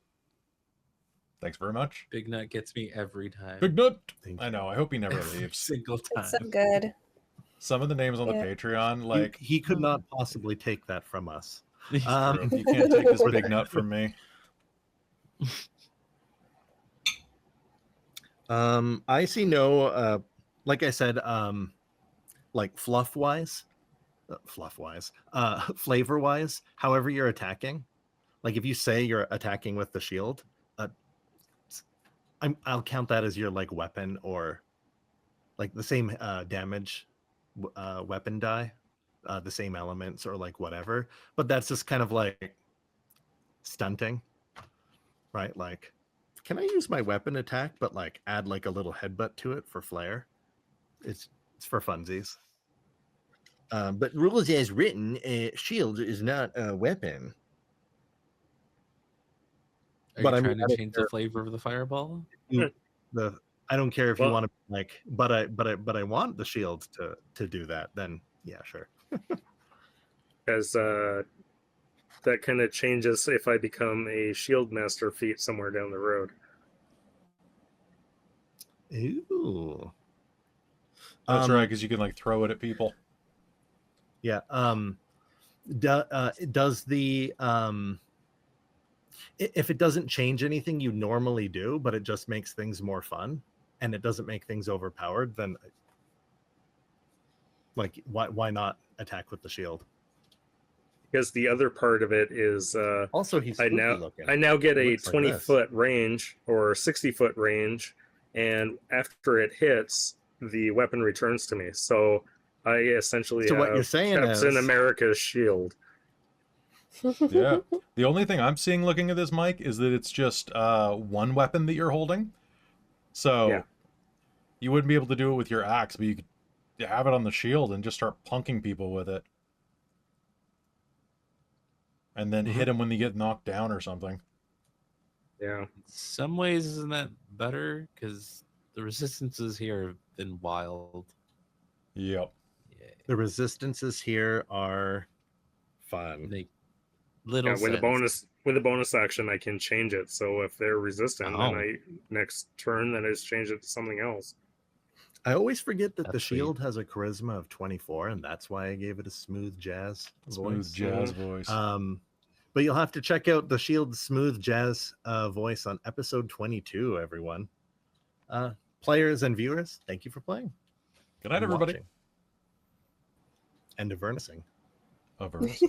Thanks very much. Big Nut gets me every time. Big Nut! Thank I you. know, I hope he never Every leaves. single time. It's so good. Some of the names on the Yeah. Patreon, He could not possibly take that from us. you can't take this Big Nut from me. I see no like I said, like flavor wise, however you're attacking, like if you say you're attacking with the shield, I'll count that as your like weapon or like the same damage weapon die, the same elements or like whatever, but that's just kind of like stunting, right? Like, can I use my weapon attack but like add like a little headbutt to it for flair? It's for funsies. But rules as written, shield is not a weapon. Are But you I mean, trying to change the flavor of the fireball? I don't care if you Well- want to like, but I want the shield to do that. Then yeah, sure. Because that kind of changes if I become a shield master feat somewhere down the road. Ooh. That's right, because you can like throw it at people. Yeah. Does the if it doesn't change anything you normally do, but it just makes things more fun, and it doesn't make things overpowered, then like why not attack with the shield? Because the other part of it is Also, he's I spooky looking. now get a Looks like this. 20-foot range or 60-foot range, and after it hits, the weapon returns to me. So I essentially So what have you're saying Captain is- America's shield. Yeah. The only thing I'm seeing looking at this, Mike, is that it's just one weapon that you're holding. So Yeah. you wouldn't be able to do it with your axe, but you could have it on the shield and just start punking people with it. And then hit them when they get knocked down or something. Yeah. In some ways, isn't that better? Because the resistances here have been wild. Yep. Yeah, The resistances here are fun. make little Yeah, with sense. the bonus action, I can change it. So if they're resistant, Oh. then next turn, then I just change it to something else. I always forget that the That's sweet. shield has a charisma of 24, and that's why I gave it a smooth jazz Smooth voice. jazz voice. But you'll have to check out the shield's smooth jazz voice on episode 22, everyone. Players and viewers, thank you for playing. Good night, and everybody. watching. And Avernusing. Avernus.